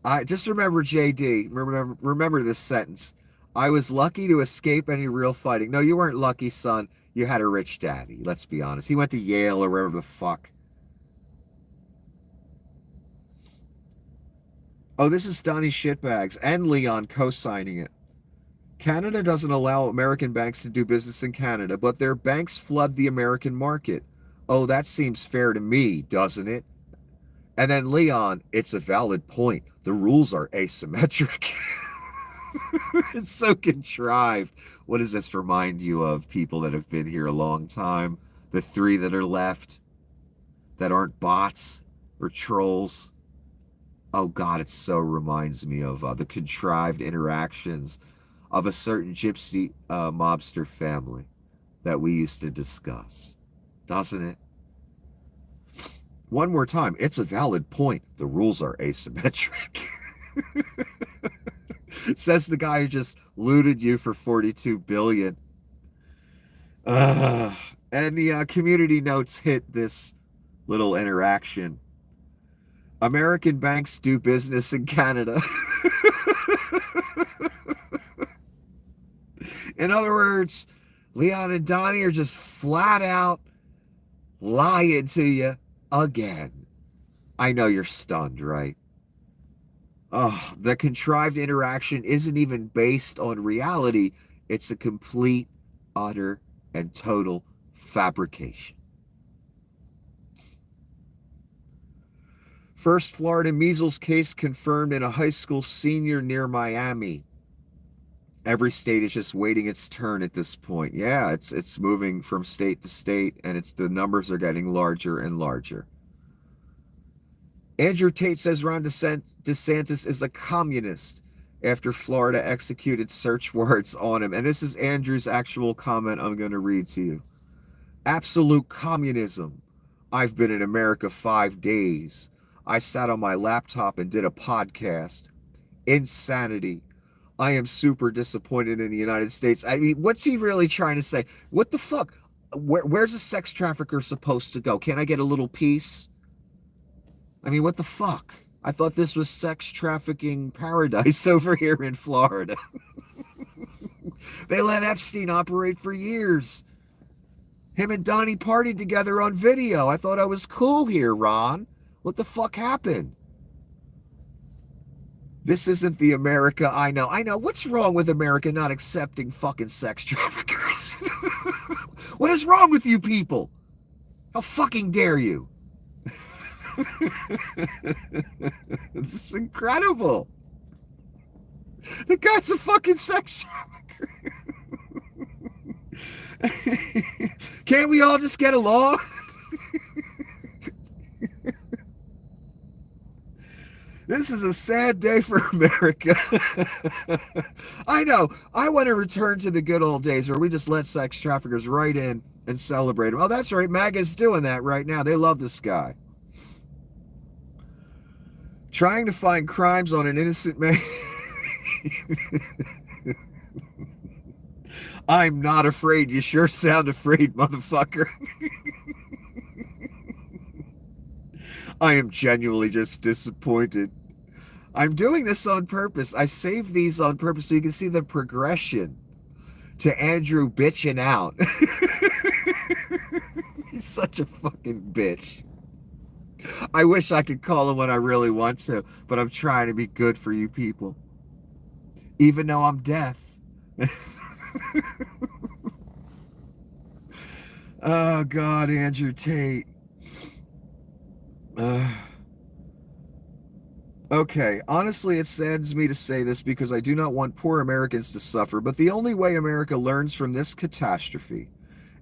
I just remember JD. Remember this sentence. I was lucky to escape any real fighting. No, you weren't lucky, son. You had a rich daddy. Let's be honest. He went to Yale or wherever the fuck. Oh, this is Donnie Shitbags and Leon co-signing it. Canada doesn't allow American banks to do business in Canada, but their banks flood the American market. Oh, that seems fair to me, doesn't it? And then Leon, it's a valid point. The rules are asymmetric. It's so contrived. What does this remind you of? People that have been here a long time? The three that are left that aren't bots or trolls? Oh God, it so reminds me of the contrived interactions of a certain gypsy mobster family that we used to discuss. Doesn't it? One more time, it's a valid point. The rules are asymmetric. Says the guy who just looted you for $42 billion. And the community notes hit this little interaction. American banks do business in Canada. In other words, Leon and Donnie are just flat out lying to you again. I know you're stunned, right? Oh, the contrived interaction isn't even based on reality. It's a complete, utter, and total fabrication. First Florida measles case confirmed in a high school senior near Miami. Every state is just waiting its turn at this point. Yeah, it's moving from state to state, and the numbers are getting larger and larger. Andrew Tate says Ron DeSantis is a communist after Florida executed search warrants on him. And this is Andrew's actual comment I'm going to read to you. Absolute communism. I've been in America 5 days. I sat on my laptop and did a podcast. Insanity. I am super disappointed in the United States. I mean, what's he really trying to say? What the fuck? Where's a sex trafficker supposed to go? Can I get a little piece? I mean, what the fuck? I thought this was sex trafficking paradise over here in Florida. They let Epstein operate for years. Him and Donnie partied together on video. I thought I was cool here, Ron. What the fuck happened? This isn't the America I know. I know. What's wrong with America not accepting fucking sex traffickers? What is wrong with you people? How fucking dare you? This is incredible. The guy's a fucking sex trafficker. Can't we all just get along? This is a sad day for America. I know. I want to return to the good old days where we just let sex traffickers right in and celebrate them. Oh, that's right. MAGA's doing that right now. They love this guy. Trying to find crimes on an innocent man. I'm not afraid. You sure sound afraid, motherfucker. I am genuinely just disappointed. I'm doing this on purpose. I saved these on purpose so you can see the progression to Andrew bitching out. He's such a fucking bitch. I wish I could call him when I really want to, but I'm trying to be good for you people. Even though I'm deaf. Oh, God, Andrew Tate. Okay, honestly, it saddens me to say this because I do not want poor Americans to suffer, but the only way America learns from this catastrophe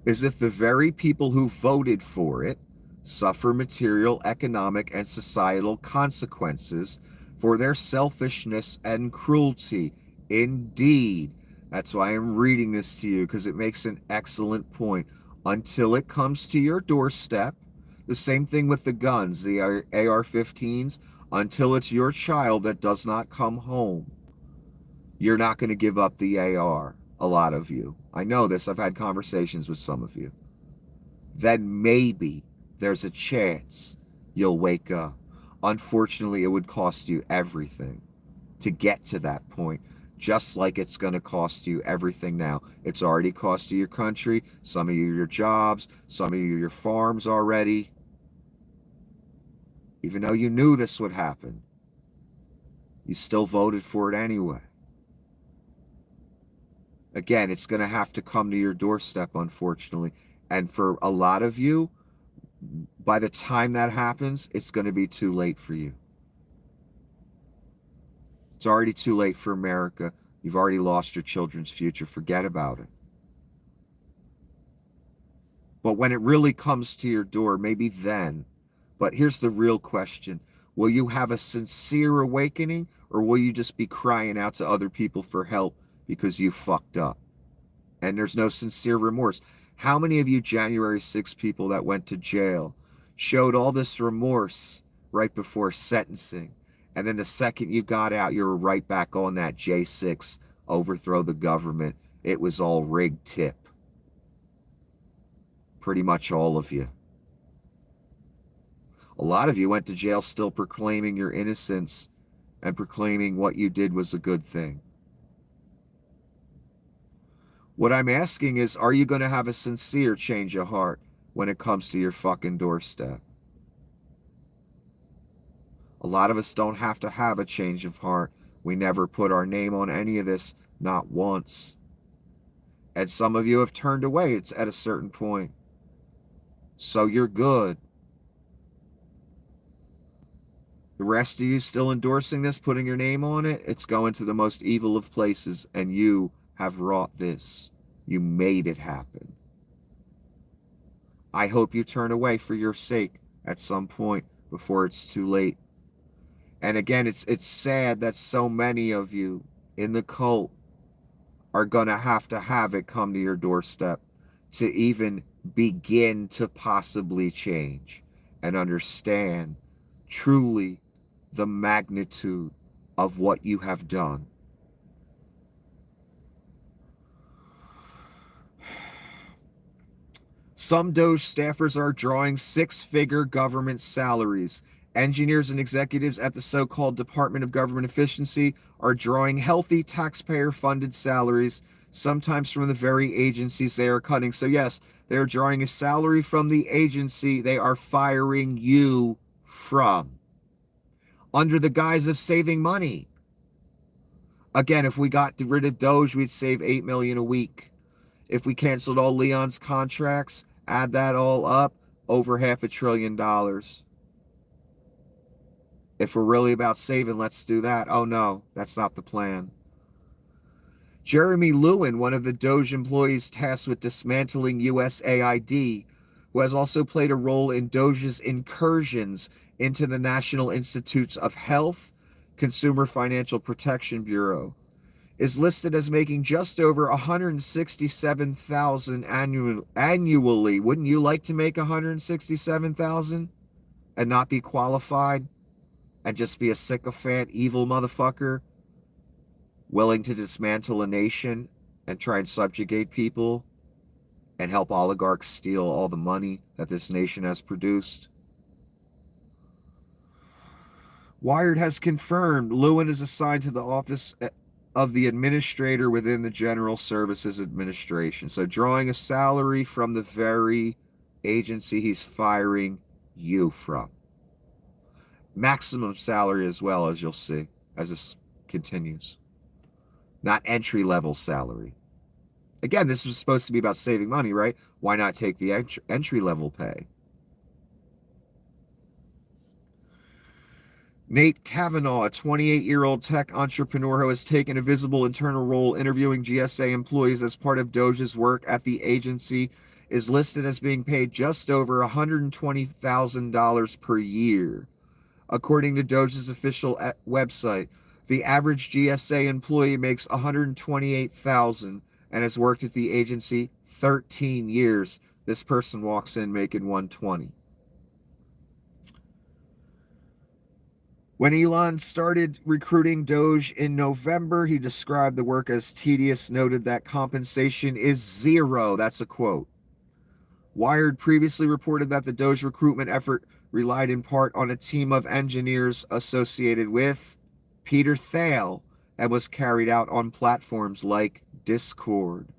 is if the very people who voted for it suffer material, economic, and societal consequences for their selfishness and cruelty. Indeed. That's why I'm reading this to you, because it makes an excellent point. Until it comes to your doorstep, the same thing with the guns, the AR-15s, until it's your child that does not come home, you're not going to give up the AR, a lot of you. I know this. I've had conversations with some of you. Then maybe there's a chance you'll wake up. Unfortunately, it would cost you everything to get to that point, just like it's going to cost you everything now. It's already cost you your country, some of you your jobs, some of you your farms already. Even though you knew this would happen, you still voted for it anyway. Again, it's going to have to come to your doorstep, unfortunately. And for a lot of you, by the time that happens, it's going to be too late for you. It's already too late for America. You've already lost your children's future. Forget about it. But when it really comes to your door, maybe then. But here's the real question. Will you have a sincere awakening, or will you just be crying out to other people for help because you fucked up? And there's no sincere remorse. How many of you January 6 people that went to jail showed all this remorse right before sentencing? And then the second you got out, you were right back on that J6, overthrow the government. It was all rigged tip. Pretty much all of you. A lot of you went to jail still proclaiming your innocence and proclaiming what you did was a good thing. What I'm asking is, are you going to have a sincere change of heart when it comes to your fucking doorstep? A lot of us don't have to have a change of heart. We never put our name on any of this, not once. And some of you have turned away. It's at a certain point. So you're good. The rest of you still endorsing this, putting your name on it, it's going to the most evil of places, and you have wrought this. You made it happen. I hope you turn away for your sake at some point before it's too late. And again, it's sad that so many of you in the cult are going to have it come to your doorstep to even begin to possibly change and understand truly the magnitude of what you have done. Some Doge staffers are drawing six-figure government salaries. Engineers and executives at the so-called Department of Government Efficiency are drawing healthy taxpayer-funded salaries, sometimes from the very agencies they are cutting. So yes, they are drawing a salary from the agency they are firing you from, under the guise of saving money. Again, if we got rid of Doge, we'd save $8 million a week. If we canceled all Leon's contracts, add that all up, over $500 billion. If we're really about saving, let's do that. Oh no, that's not the plan. Jeremy Lewin, one of the Doge employees tasked with dismantling USAID, who has also played a role in Doge's incursions into the National Institutes of Health Consumer Financial Protection Bureau, is listed as making just over $167,000 annually. Wouldn't you like to make $167,000 and not be qualified and just be a sycophant, evil motherfucker, willing to dismantle a nation and try and subjugate people and help oligarchs steal all the money that this nation has produced? Wired has confirmed Lewin is assigned to the office of the administrator within the General Services Administration. So drawing a salary from the very agency he's firing you from. Maximum salary as well, as you'll see as this continues. Not entry-level salary. Again, this is supposed to be about saving money, right? Why not take the entry-level pay? Nate Kavanaugh, a 28-year-old tech entrepreneur who has taken a visible internal role interviewing GSA employees as part of Doge's work at the agency, is listed as being paid just over $120,000 per year. According to Doge's official website, the average GSA employee makes $128,000 and has worked at the agency 13 years. This person walks in making $120,000. When Elon started recruiting Doge in November, he described the work as tedious, noted that compensation is zero. That's a quote. Wired previously reported that the Doge recruitment effort relied in part on a team of engineers associated with Peter Thiel and was carried out on platforms like Discord.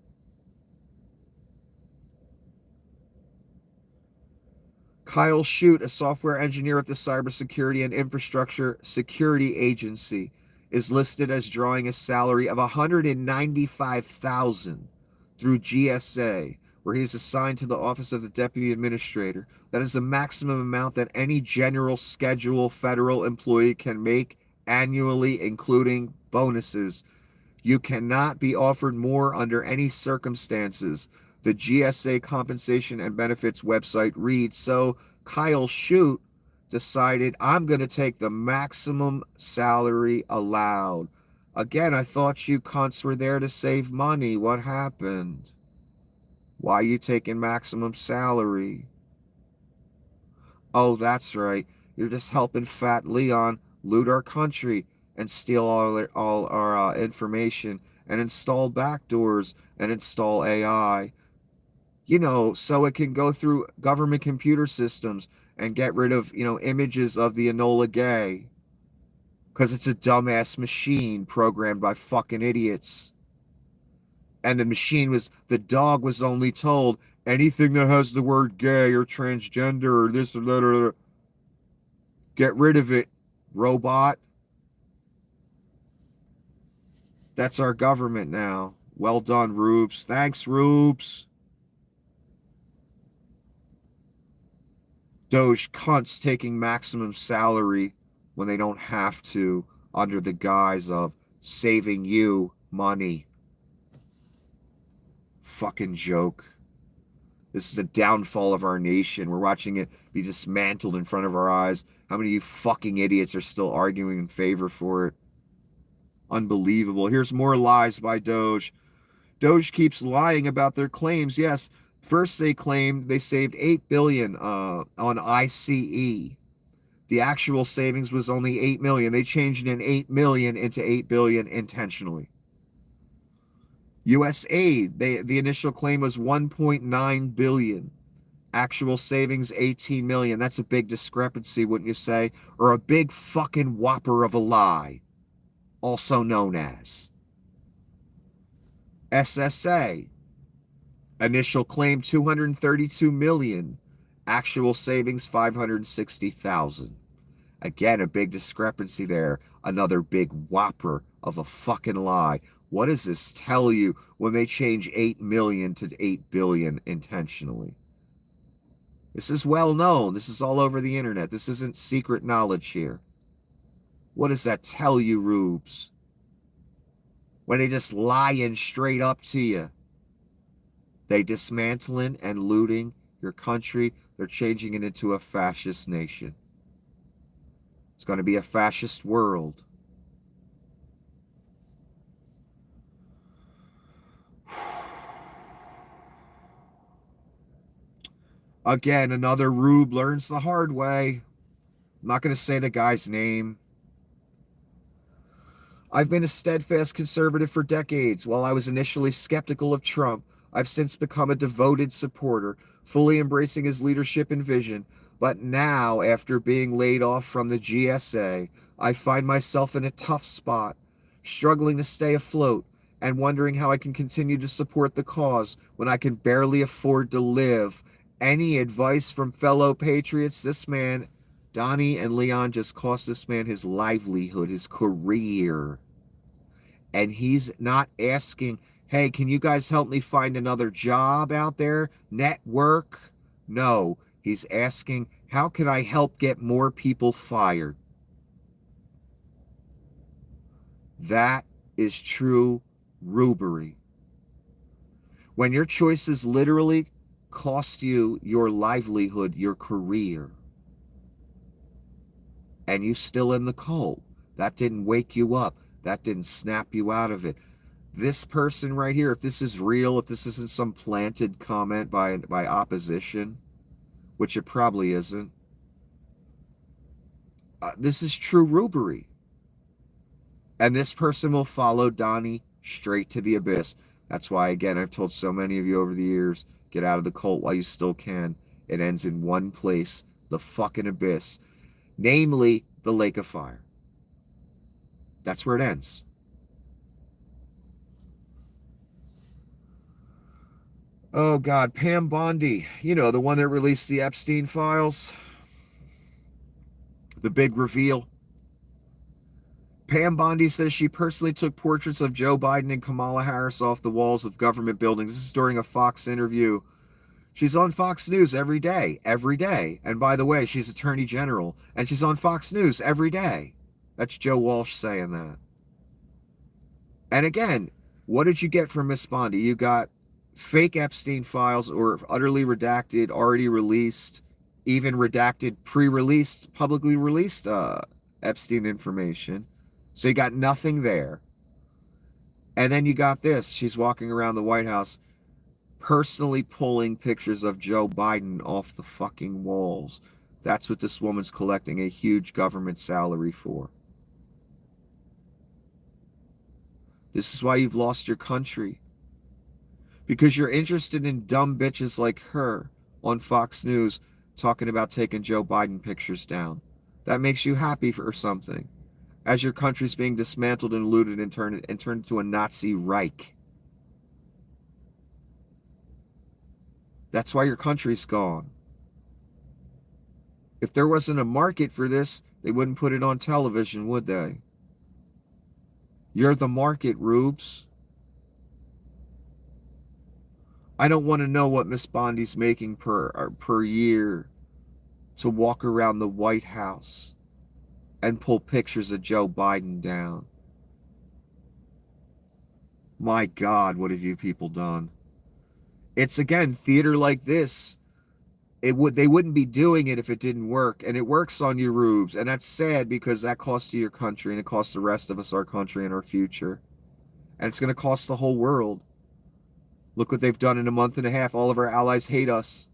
Kyle Shute, a software engineer at the Cybersecurity and Infrastructure Security Agency, is listed as drawing a salary of $195,000 through GSA, where he is assigned to the Office of the Deputy Administrator. That is the maximum amount that any general schedule federal employee can make annually, including bonuses. You cannot be offered more under any circumstances. The GSA compensation and benefits website reads, so Kyle Shute decided, I'm going to take the maximum salary allowed. Again, I thought you cunts were there to save money. What happened? Why are you taking maximum salary? Oh, that's right. You're just helping Fat Leon loot our country and steal all our information and install backdoors and install AI. You know, so it can go through government computer systems and get rid of, images of the Enola Gay. Because it's a dumbass machine programmed by fucking idiots. And the dog was only told anything that has the word gay or transgender or this or that, get rid of it, robot. That's our government now. Well done, Rubes. Thanks, Rubes. Doge cunts taking maximum salary when they don't have to, under the guise of saving you money. Fucking joke. This is a downfall of our nation. We're watching it be dismantled in front of our eyes. How many of you fucking idiots are still arguing in favor for it? Unbelievable. Here's more lies by Doge. Doge keeps lying about their claims. Yes, first they claimed they saved $8 billion on ICE. The actual savings was only $8 million. They changed an $8 million into $8 billion intentionally. U.S. aid, the initial claim was $1.9 billion. Actual savings, $18 million. That's a big discrepancy, wouldn't you say? Or a big fucking whopper of a lie, also known as SSA. Initial claim $232 million. Actual savings $560,000. Again, a big discrepancy there. Another big whopper of a fucking lie. What does this tell you when they change 8 million to 8 billion intentionally? This is well known. This is all over the internet. This isn't secret knowledge here. What does that tell you, Rubes? When they just lying straight up to you. They dismantling and looting your country. They're changing it into a fascist nation. It's going to be a fascist world. Again, another rube learns the hard way. I'm not going to say the guy's name. I've been a steadfast conservative for decades. While I was initially skeptical of Trump, I've since become a devoted supporter, fully embracing his leadership and vision. But now, after being laid off from the GSA, I find myself in a tough spot, struggling to stay afloat and wondering how I can continue to support the cause when I can barely afford to live. Any advice from fellow patriots? This man, Donnie and Leon, just cost this man his livelihood, his career. And he's not asking, hey, can you guys help me find another job out there? Network? No, he's asking, how can I help get more people fired? That is true rubery. When your choices literally cost you your livelihood, your career, and you still in the cult, that didn't wake you up. That didn't snap you out of it. This person right here, if this is real, if this isn't some planted comment by opposition, which it probably isn't, this is true rubery. And this person will follow Donnie straight to the abyss. That's why, again, I've told so many of you over the years, get out of the cult while you still can. It ends in one place, the fucking abyss. Namely, the lake of fire. That's where it ends. Oh, God, Pam Bondi. You know, the one that released the Epstein files. The big reveal. Pam Bondi says she personally took portraits of Joe Biden and Kamala Harris off the walls of government buildings. This is during a Fox interview. She's on Fox News every day. And by the way, she's Attorney General, and she's on Fox News every day. That's Joe Walsh saying that. And again, what did you get from Miss Bondi? You got fake Epstein files or utterly redacted, already released, even redacted, pre-released, publicly released Epstein information. So you got nothing there. And then you got this. She's walking around the White House personally pulling pictures of Joe Biden off the fucking walls. That's what this woman's collecting a huge government salary for. This is why you've lost your country. Because you're interested in dumb bitches like her on Fox News talking about taking Joe Biden pictures down. That makes you happy for something. As your country's being dismantled and looted and turned into a Nazi Reich. That's why your country's gone. If there wasn't a market for this, they wouldn't put it on television, would they? You're the market, rubes. I don't want to know what Miss Bondi's making per year to walk around the White House and pull pictures of Joe Biden down. My God, what have you people done? It's, again, theater like this. They wouldn't be doing it if it didn't work. And it works on you, rubes. And that's sad because that costs you your country and it costs the rest of us our country and our future. And it's going to cost the whole world. Look what they've done in a month and a half. All of our allies hate us.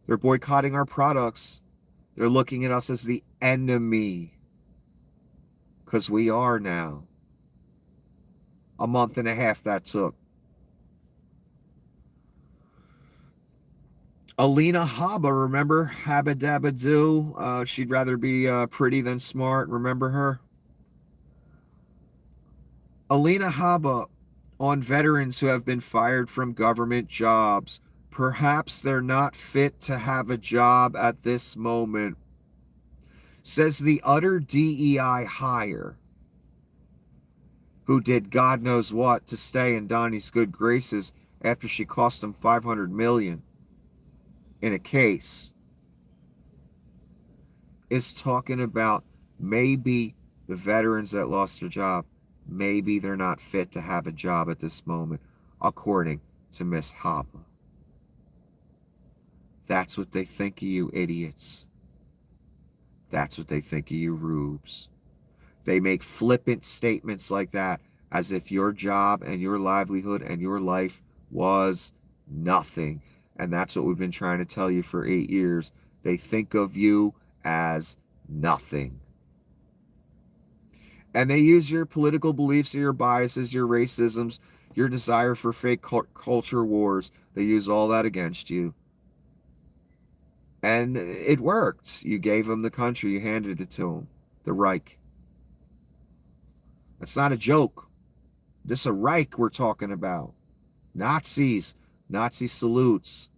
They're boycotting our products. They're looking at us as the enemy. Because we are now. A month and a half that took. Alina Habba, remember? Habba Dabba Doo. She'd rather be pretty than smart. Remember her? Alina Habba on veterans who have been fired from government jobs. Perhaps they're not fit to have a job at this moment. Says the utter DEI hire, who did God knows what to stay in Donnie's good graces after she cost him $500 million in a case, is talking about maybe the veterans that lost their job, maybe they're not fit to have a job at this moment, according to Miss Habba. That's what they think of you idiots. That's what they think of you rubes. They make flippant statements like that as if your job and your livelihood and your life was nothing. And that's what we've been trying to tell you for 8 years. They think of you as nothing. And they use your political beliefs, your biases, your racisms, your desire for fake culture wars. They use all that against you. And it worked. You gave them the country. You handed it to them. The Reich. That's not a joke. This is a Reich we're talking about. Nazis. Nazi salutes.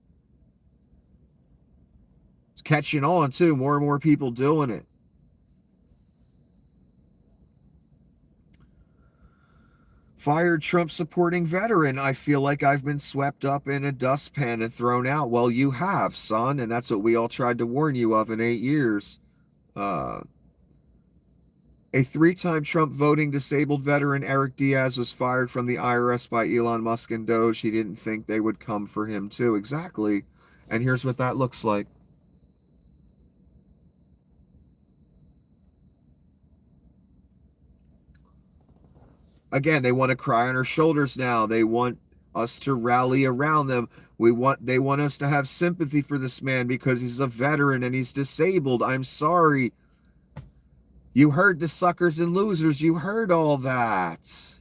It's catching on, too. More and more people doing it. Fired Trump-supporting veteran. I feel like I've been swept up in a dustpan and thrown out. Well, you have, son, and that's what we all tried to warn you of in 8 years. A 3-time Trump voting disabled veteran, Eric Diaz, was fired from the IRS by Elon Musk and Doge. He didn't think they would come for him, too. Exactly. And here's what that looks like. Again, they want to cry on our shoulders now. They want us to rally around them. They want us to have sympathy for this man because he's a veteran and he's disabled. I'm sorry. You heard the suckers and losers. You heard all that.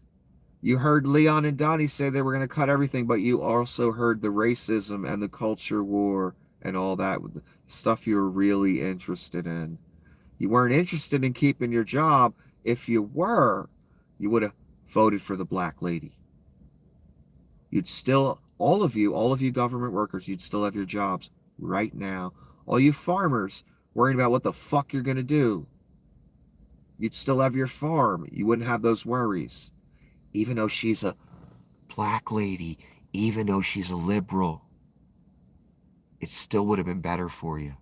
You heard Leon and Donnie say they were going to cut everything, but you also heard the racism and the culture war and all that stuff you were really interested in. You weren't interested in keeping your job. If you were, you would have voted for the black lady. You'd still, all of you government workers, you'd still have your jobs right now. All you farmers worrying about what the fuck you're going to do, you'd still have your farm. You wouldn't have those worries. Even though she's a black lady, even though she's a liberal, it still would have been better for you.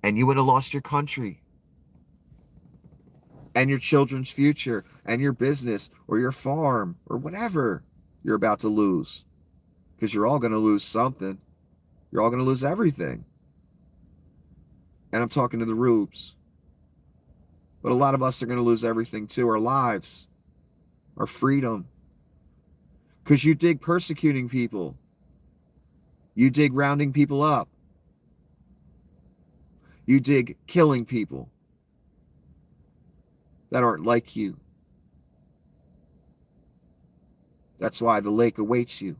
And you would have lost your country and your children's future and your business or your farm or whatever you're about to lose. Because you're all going to lose something. You're all going to lose everything. And I'm talking to the rubes. But a lot of us are going to lose everything too. Our lives. Our freedom. Because you dig persecuting people. You dig rounding people up. You dig killing people that aren't like you. That's why the lake awaits you.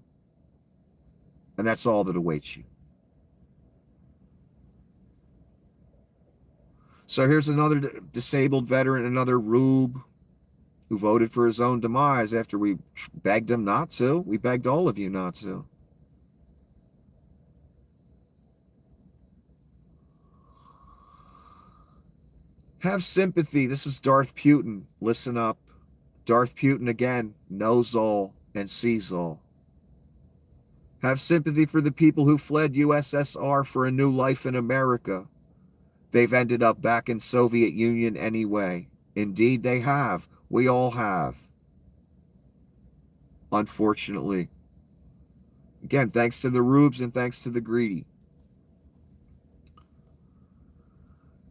And that's all that awaits you. So here's another disabled veteran, another rube who voted for his own demise after we begged him not to. We begged all of you not to. Have sympathy. This is Darth Putin. Listen up. Darth Putin again knows all and sees all. Have sympathy for the people who fled USSR for a new life in America. They've ended up back in Soviet Union anyway. Indeed, they have. We all have. Unfortunately. Again, thanks to the rubes and thanks to the greedy.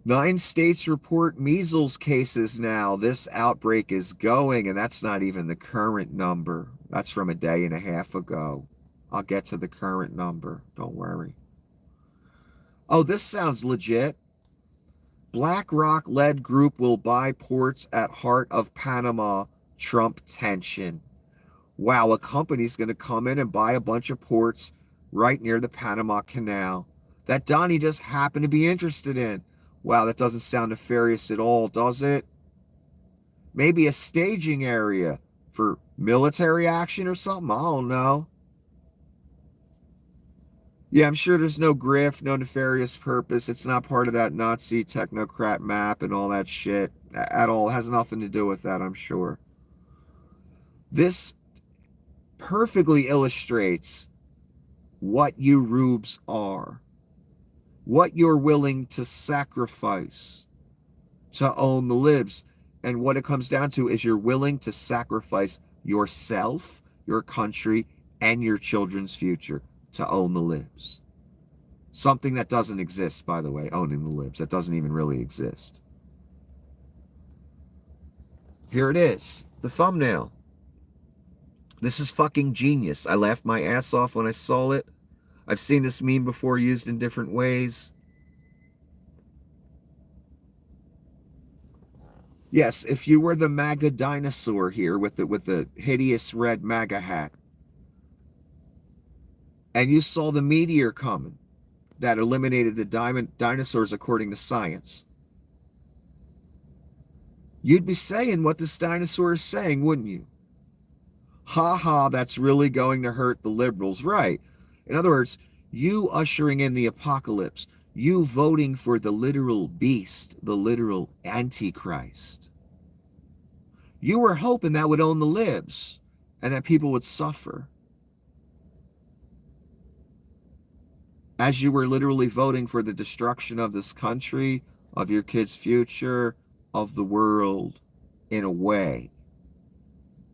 9 states report measles cases now. This outbreak is going, and that's not even the current number. That's from a day and a half ago. I'll get to the current number. Don't worry. Oh, this sounds legit. BlackRock-led group will buy ports at heart of Panama. Trump tension. Wow, a company's going to come in and buy a bunch of ports right near the Panama Canal that Donnie just happened to be interested in. Wow, that doesn't sound nefarious at all, does it? Maybe a staging area for military action or something? I don't know. Yeah, I'm sure there's no grift, no nefarious purpose. It's not part of that Nazi technocrat map and all that shit at all. It has nothing to do with that, I'm sure. This perfectly illustrates what you rubes are. What you're willing to sacrifice to own the libs. And what it comes down to is you're willing to sacrifice yourself, your country, and your children's future to own the libs. Something that doesn't exist, by the way, owning the libs. That doesn't even really exist. Here it is, the thumbnail. This is fucking genius. I laughed my ass off when I saw it. I've seen this meme before used in different ways. Yes, if you were the MAGA dinosaur here with the hideous red MAGA hat, and you saw the meteor coming that eliminated the dinosaurs according to science, you'd be saying what this dinosaur is saying, wouldn't you? Ha ha, that's really going to hurt the liberals, right? In other words, you ushering in the apocalypse, you voting for the literal beast, the literal antichrist. You were hoping that would own the libs and that people would suffer. As you were literally voting for the destruction of this country, of your kids' future, of the world, in a way.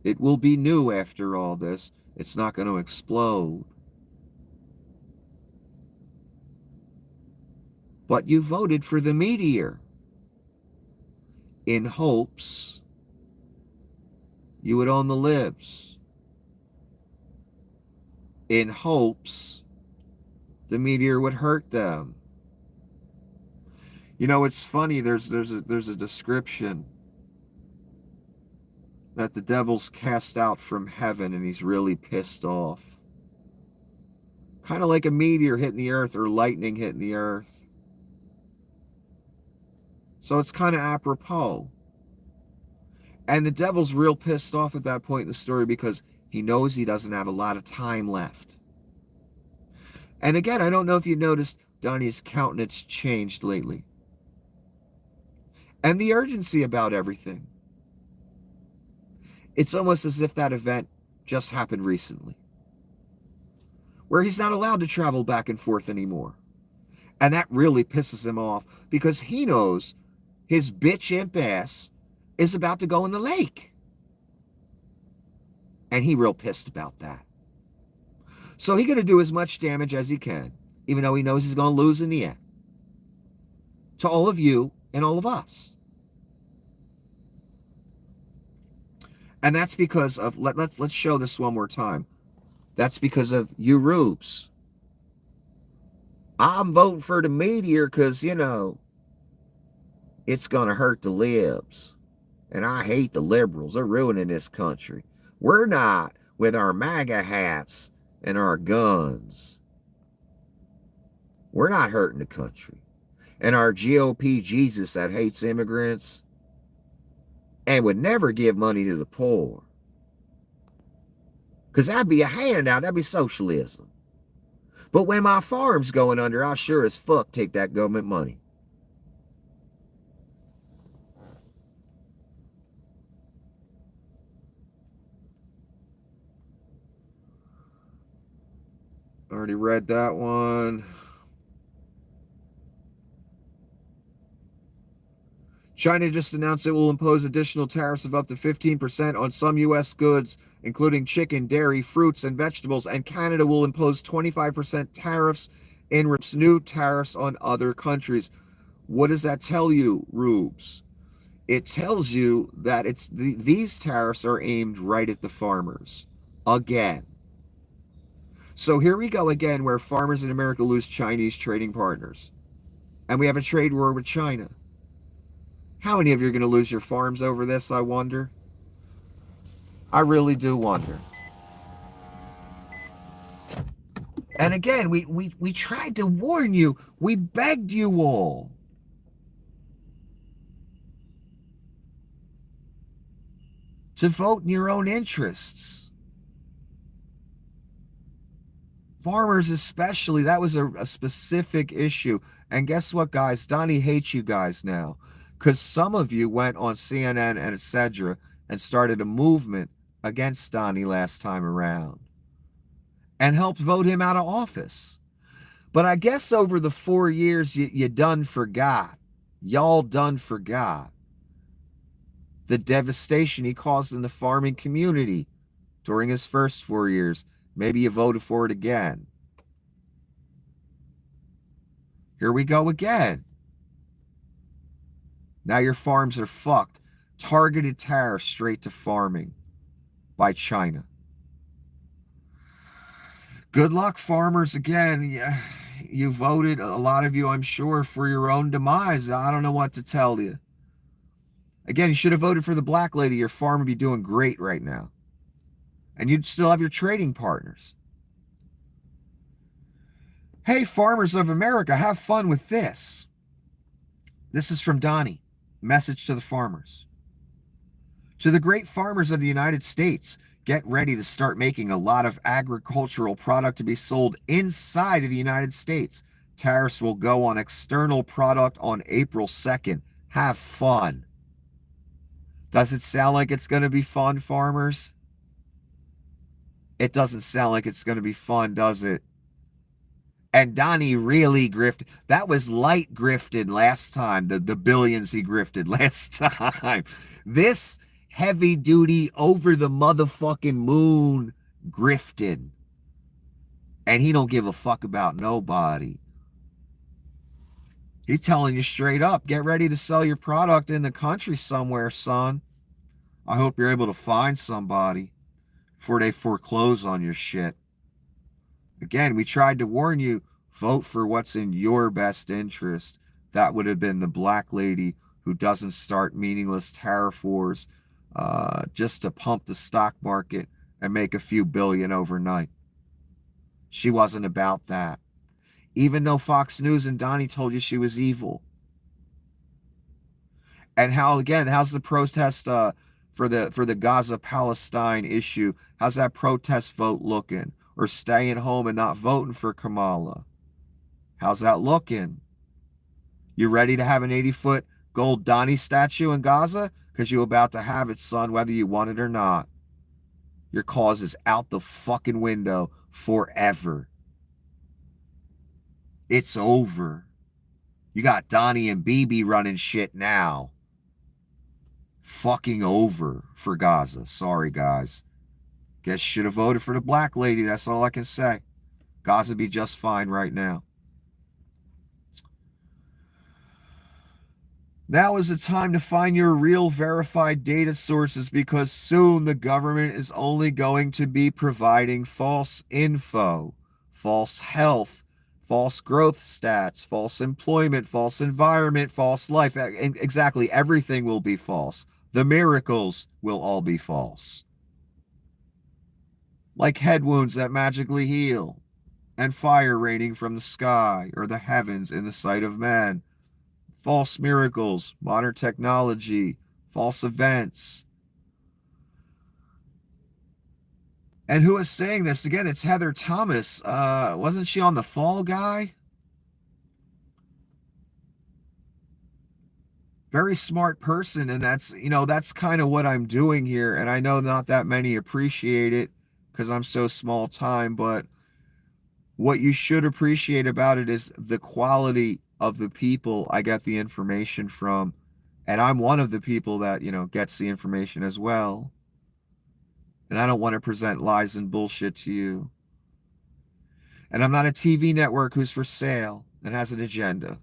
It will be new after all this. It's not going to explode. But you voted for the meteor in hopes you would own the libs. In hopes the meteor would hurt them. You know, it's funny, there's a description that the devil's cast out from heaven and he's really pissed off. Kind of like a meteor hitting the earth or lightning hitting the earth. So it's kind of apropos. And the devil's real pissed off at that point in the story because he knows he doesn't have a lot of time left. And again, I don't know if you noticed, Donnie's countenance changed lately. And the urgency about everything. It's almost as if that event just happened recently, where he's not allowed to travel back and forth anymore. And that really pisses him off because he knows his bitch imp ass is about to go in the lake. And he real pissed about that. So he's going to do as much damage as he can, even though he knows he's going to lose in the end. To all of you and all of us. And that's because of, let's show this one more time. That's because of you rubes. I'm voting for the meteor because, you know, it's going to hurt the libs. And I hate the liberals. They're ruining this country. We're not with our MAGA hats and our guns. We're not hurting the country. And our GOP Jesus that hates immigrants and would never give money to the poor. Because that'd be a handout. That'd be socialism. But when my farm's going under, I'll sure as fuck take that government money. Already read that one. China just announced it will impose additional tariffs of up to 15% on some U.S. goods, including chicken, dairy, fruits, and vegetables, and Canada will impose 25% tariffs in new tariffs on other countries. What does that tell you, Rubes? It tells you that these tariffs are aimed right at the farmers. Again. So here we go again, where farmers in America lose Chinese trading partners. And we have a trade war with China. How many of you are going to lose your farms over this, I wonder? I really do wonder. And again, we tried to warn you. We begged you all. To vote in your own interests. Farmers especially, that was a specific issue. And guess what, guys? Donnie hates you guys now. Because some of you went on CNN and etc. and started a movement against Donnie last time around. And helped vote him out of office. But I guess over the 4 years, you done forgot. Y'all done forgot. The devastation he caused in the farming community during his first 4 years. Maybe you voted for it again. Here we go again. Now your farms are fucked. Targeted tariffs straight to farming by China. Good luck, farmers. Again, yeah, you voted, a lot of you, I'm sure, for your own demise. I don't know what to tell you. Again, you should have voted for the black lady. Your farm would be doing great right now. And you'd still have your trading partners. Hey, farmers of America, have fun with this. This is from Donnie. Message to the farmers. To the great farmers of the United States, get ready to start making a lot of agricultural product to be sold inside of the United States. Tariffs will go on external product on April 2nd. Have fun. Does it sound like it's going to be fun, farmers? It doesn't sound like it's going to be fun, does it? And Donnie really grifted. That was light grifted last time, the billions he grifted last time. This heavy duty, over the motherfucking moon grifted. And he don't give a fuck about nobody. He's telling you straight up, get ready to sell your product in the country somewhere, son. I hope you're able to find somebody before they foreclose on your shit. Again, we tried to warn you, vote for what's in your best interest. That would have been the black lady who doesn't start meaningless tariff wars just to pump the stock market and make a few billion overnight. She wasn't about that. Even though Fox News and Donnie told you she was evil. And how's the protest for the Gaza-Palestine issue? How's that protest vote looking? Or staying home and not voting for Kamala? How's that looking? You ready to have an 80-foot gold Donnie statue in Gaza? Because you're about to have it, son, whether you want it or not. Your cause is out the fucking window forever. It's over. You got Donnie and BB running shit now. Fucking over for Gaza. Sorry, guys. Guess you should have voted for the black lady. That's all I can say. Gaza be just fine right now. Now is the time to find your real verified data sources, because soon the government is only going to be providing false info, false health, false growth stats, false employment, false environment, false life. Exactly, everything will be false. The miracles will all be false. Like head wounds that magically heal, and fire raining from the sky or the heavens in the sight of men. False miracles, modern technology, false events. And who is saying this? Again, it's Heather Thomas. Wasn't she on The Fall Guy? Very smart person, and that's kind of what I'm doing here. And I know not that many appreciate it because I'm so small time, but what you should appreciate about it is the quality of the people I get the information from. And I'm one of the people that, gets the information as well. And I don't want to present lies and bullshit to you. And I'm not a TV network who's for sale and has an agenda.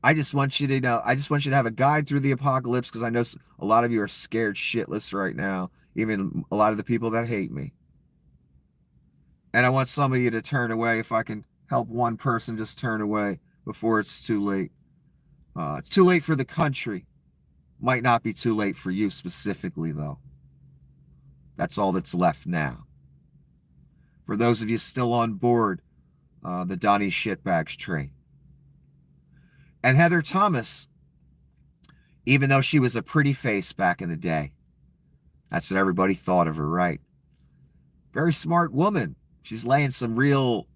I just want you to know, I just want you to have a guide through the apocalypse, because I know a lot of you are scared shitless right now, even a lot of the people that hate me. And I want some of you to turn away. If I can help one person just turn away before it's too late. It's too late for the country. Might not be too late for you specifically, though. That's all that's left now. For those of you still on board, the Donnie Shitbags train. And Heather Thomas, even though she was a pretty face back in the day, that's what everybody thought of her, right? Very smart woman. She's laying some real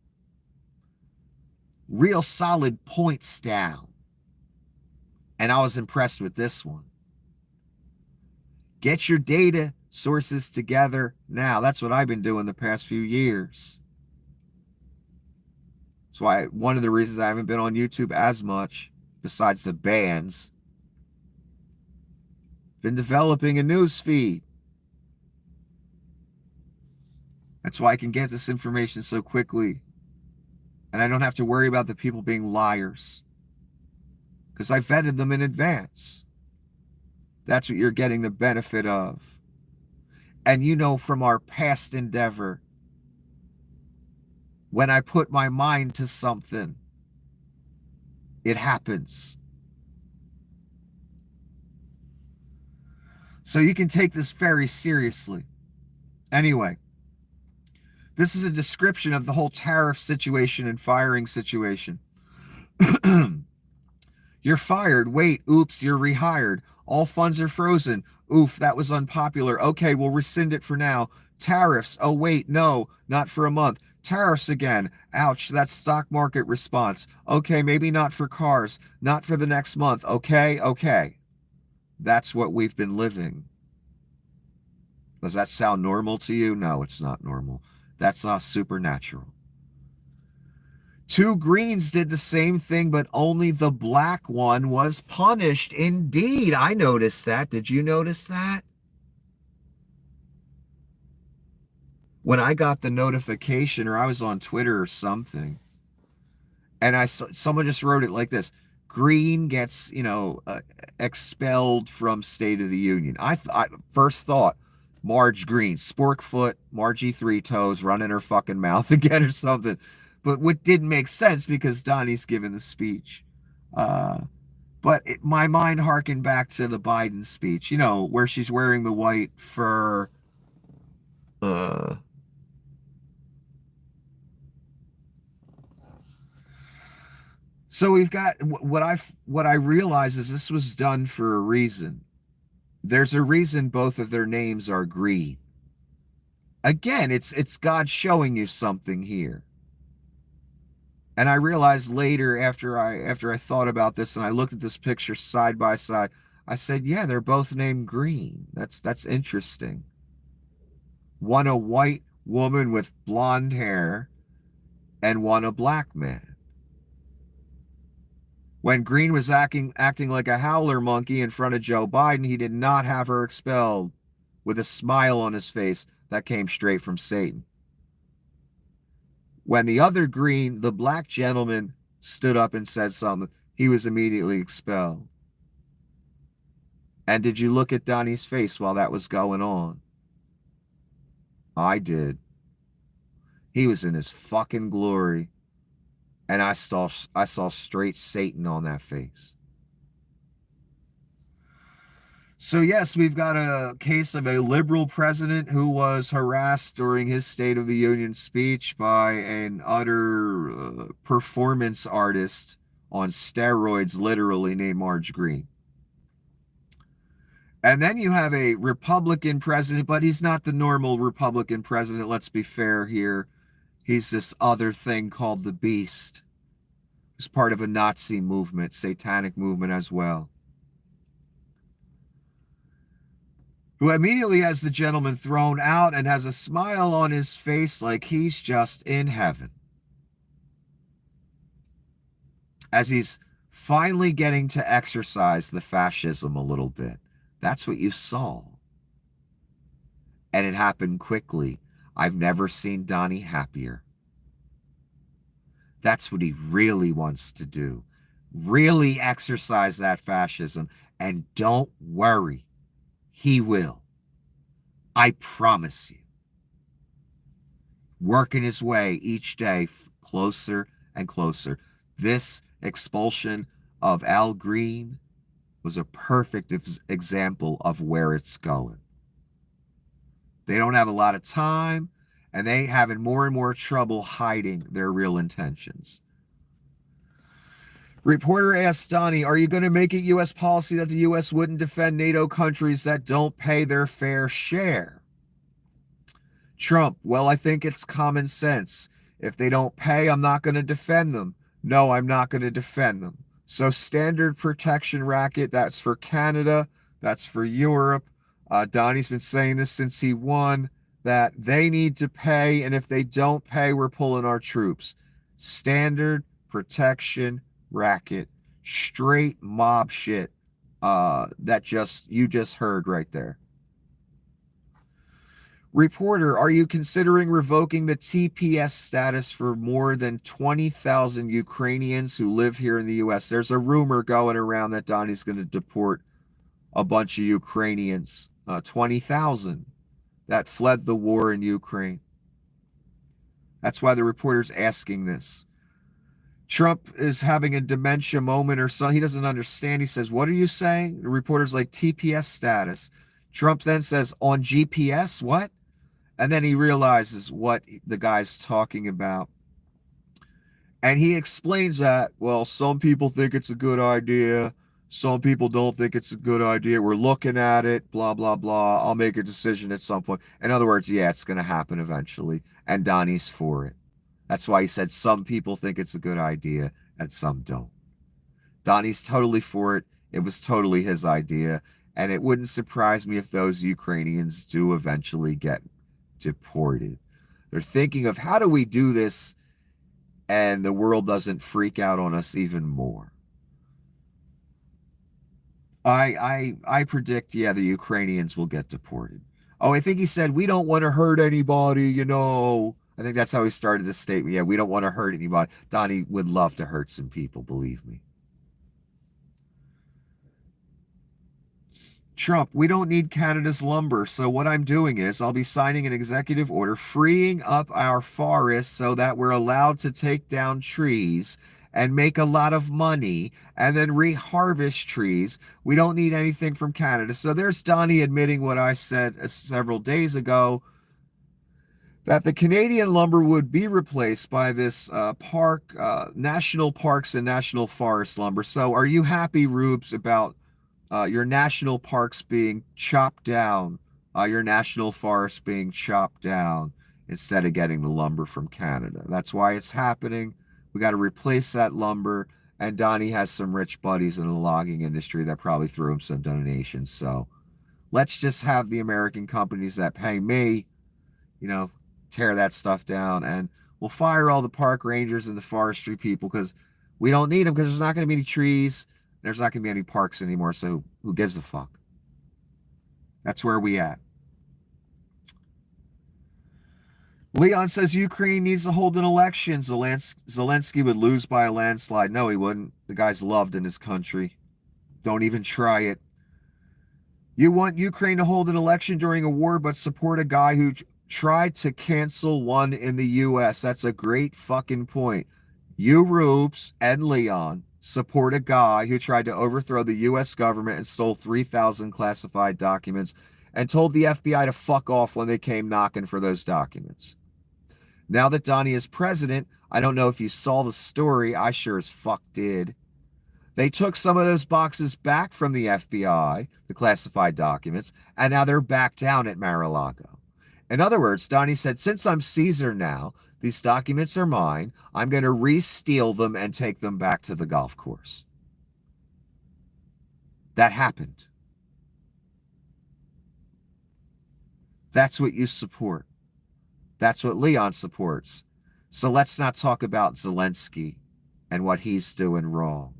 solid points down. And I was impressed with this one. Get your data sources together now. That's what I've been doing the past few years. That's why one of the reasons I haven't been on YouTube as much, besides the bans, been developing a news feed. That's why I can get this information so quickly And I don't have to worry about the people being liars because I vetted them in advance. That's what you're getting the benefit of. And you know from our past endeavor, when I put my mind to something, it happens. So you can take this very seriously. Anyway, this is a description of the whole tariff situation and firing situation. You're fired. Wait, oops, you're rehired. All funds are frozen. Oof, that was unpopular. Okay, we'll rescind it for now. Tariffs. Oh, wait, no, not for a month. Tariffs again. Ouch, that's stock market response. Okay, maybe not for cars. Not for the next month. Okay. That's what we've been living. Does that sound normal to you? No, it's not normal. That's not supernatural. Two greens did the same thing, but only the black one was punished. Indeed, I noticed that. Did you notice that? When I got the notification, or I was on Twitter or something, and someone just wrote it like this: Green gets, expelled from State of the Union. I first thought, Marge Green, Sporkfoot, Margie Three Toes running her fucking mouth again or something. But what didn't make sense because Donnie's giving the speech. But my mind harkened back to the Biden speech, where she's wearing the white fur. So we've got what I realize is this was done for a reason. There's a reason both of their names are green. Again, it's God showing you something here. And I realized later after I thought about this and I looked at this picture side by side, I said, yeah, they're both named Green. That's interesting. One a white woman with blonde hair and one a black man. When Green was acting like a howler monkey in front of Joe Biden, he did not have her expelled with a smile on his face that came straight from Satan. When the other Green, the black gentleman, stood up and said something, he was immediately expelled. And did you look at Donnie's face while that was going on? I did. He was in his fucking glory. And I saw straight Satan on that face. So yes, we've got a case of a liberal president who was harassed during his State of the Union speech by an utter performance artist on steroids, literally, named Marge Green. And then you have a Republican president, but he's not the normal Republican president, let's be fair here. He's this other thing called the Beast. He's part of a Nazi movement, satanic movement as well. Who immediately has the gentleman thrown out and has a smile on his face like he's just in heaven. As he's finally getting to exercise the fascism a little bit. That's what you saw. And it happened quickly. I've never seen Donnie happier. That's what he really wants to do. Really exercise that fascism. And don't worry. He will. I promise you. Working his way each day closer and closer. This expulsion of Al Green was a perfect example of where it's going. They don't have a lot of time, and they having more and more trouble hiding their real intentions. Reporter asked Donnie, are you going to make it U.S. policy that the U.S. wouldn't defend NATO countries that don't pay their fair share? Trump, well, I think it's common sense. If they don't pay, I'm not going to defend them. No, I'm not going to defend them. So standard protection racket, that's for Canada, that's for Europe. Donnie's been saying this since he won, that they need to pay, and if they don't pay, we're pulling our troops. Standard protection racket, straight mob shit that you just heard right there. Reporter, are you considering revoking the TPS status for more than 20,000 Ukrainians who live here in the U.S.? There's a rumor going around that Donnie's going to deport a bunch of Ukrainians, 20,000 that fled the war in Ukraine. That's why the reporter's asking this. Trump is having a dementia moment or so. He doesn't understand. He says, what are you saying? The reporter's like, TPS status. Trump then says, on GPS, what? And then he realizes what the guy's talking about. And he explains that, well, some people think it's a good idea. Some people don't think it's a good idea. We're looking at it, blah, blah, blah. I'll make a decision at some point. In other words, yeah, it's going to happen eventually. And Donnie's for it. That's why he said some people think it's a good idea and some don't. Donnie's totally for it. It was totally his idea. And it wouldn't surprise me if those Ukrainians do eventually get deported. They're thinking of how do we do this and the world doesn't freak out on us even more. I predict, yeah, the Ukrainians will get deported. Oh, I think he said, we don't want to hurt anybody, you know. I think that's how he started this statement. Yeah, we don't want to hurt anybody. Donnie would love to hurt some people, believe me. Trump, we don't need Canada's lumber, so what I'm doing is I'll be signing an executive order freeing up our forests so that we're allowed to take down trees and make a lot of money and then reharvest trees. We don't need anything from Canada. So there's Donnie admitting what I said several days ago, that the Canadian lumber would be replaced by this national parks and national forest lumber. So are you happy, Rubes, about your national parks being chopped down, your national forests being chopped down instead of getting the lumber from Canada? That's why it's happening. We got to replace that lumber. And Donnie has some rich buddies in the logging industry that probably threw him some donations. So let's just have the American companies that pay me, you know, tear that stuff down. And we'll fire all the park rangers and the forestry people because we don't need them, because there's not going to be any trees. There's not going to be any parks anymore. So who gives a fuck? That's where we at. Leon says Ukraine needs to hold an election. Zelensky would lose by a landslide. No, he wouldn't. The guy's loved in his country. Don't even try it. You want Ukraine to hold an election during a war, but support a guy who tried to cancel one in the U.S. That's a great fucking point. You, Rubes, and Leon support a guy who tried to overthrow the U.S. government and stole 3,000 classified documents and told the FBI to fuck off when they came knocking for those documents. Now that Donnie is president, I don't know if you saw the story. I sure as fuck did. They took some of those boxes back from the FBI, the classified documents, and now they're back down at Mar-a-Lago. In other words, Donnie said, since I'm Caesar now, these documents are mine. I'm going to re-steal them and take them back to the golf course. That happened. That's what you support. That's what Leon supports. So let's not talk about Zelensky and what he's doing wrong.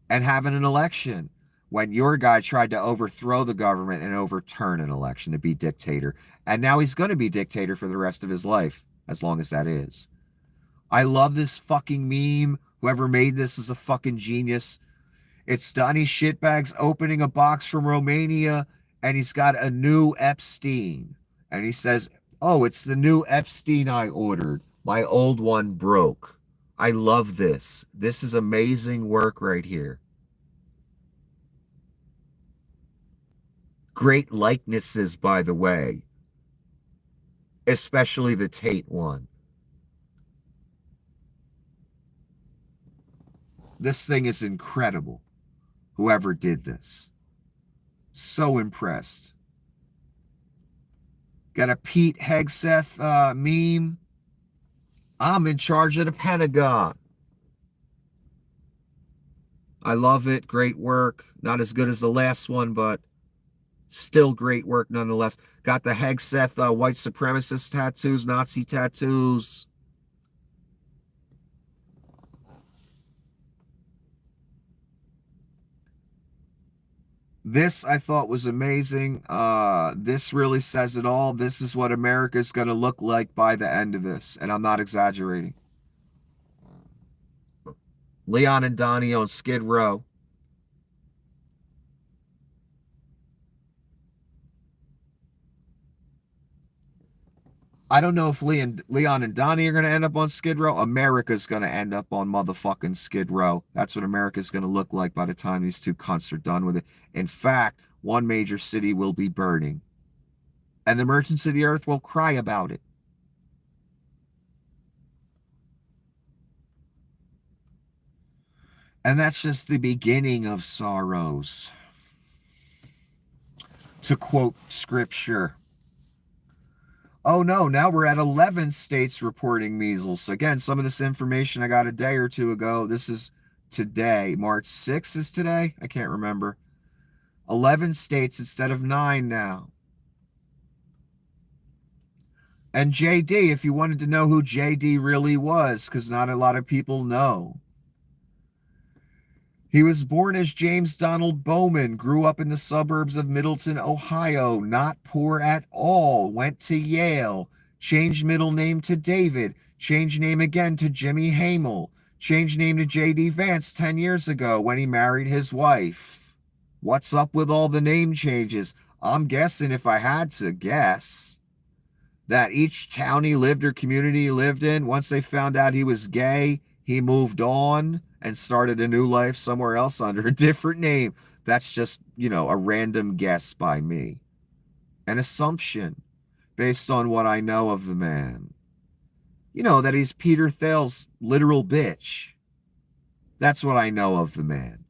And having an election when your guy tried to overthrow the government and overturn an election to be dictator. And now he's going to be dictator for the rest of his life, as long as that is. I love this fucking meme. Whoever made this is a fucking genius. It's Donnie Shitbags opening a box from Romania, and he's got a new Epstein. And he says, oh, it's the new Epstein I ordered. My old one broke. I love this. This is amazing work right here. Great likenesses, by the way. Especially the Tate one. This thing is incredible. Whoever did this. So impressed. Got a Pete Hegseth meme. I'm in charge of the Pentagon. I love it. Great work. Not as good as the last one, but still great work nonetheless. Got the Hegseth white supremacist tattoos, Nazi tattoos. This I thought was amazing. This really says it all. This is what America's going to look like by the end of this, and I'm not exaggerating. Leon and Donnie on Skid Row. I don't know if Leon and Donnie are going to end up on Skid Row. America's going to end up on motherfucking Skid Row. That's what America's going to look like by the time these two cunts are done with it. In fact, one major city will be burning, and the merchants of the earth will cry about it. And that's just the beginning of sorrows. To quote scripture. Oh no, now we're at 11 states reporting measles. Again, some of this information I got a day or two ago. This is today. March 6th is today? I can't remember. 11 states instead of 9 now. And JD, if you wanted to know who JD really was, because not a lot of people know. He was born as James Donald Bowman, grew up in the suburbs of Middleton, Ohio, not poor at all, went to Yale, changed middle name to David, changed name again to Jimmy Hamel, changed name to J.D. Vance 10 years ago when he married his wife. What's up with all the name changes? I'm guessing, if I had to guess, that each town he lived or community he lived in, once they found out he was gay, he moved on and started a new life somewhere else under a different name. That's just, a random guess by me. An assumption based on what I know of the man. That he's Peter Thiel's literal bitch. That's what I know of the man.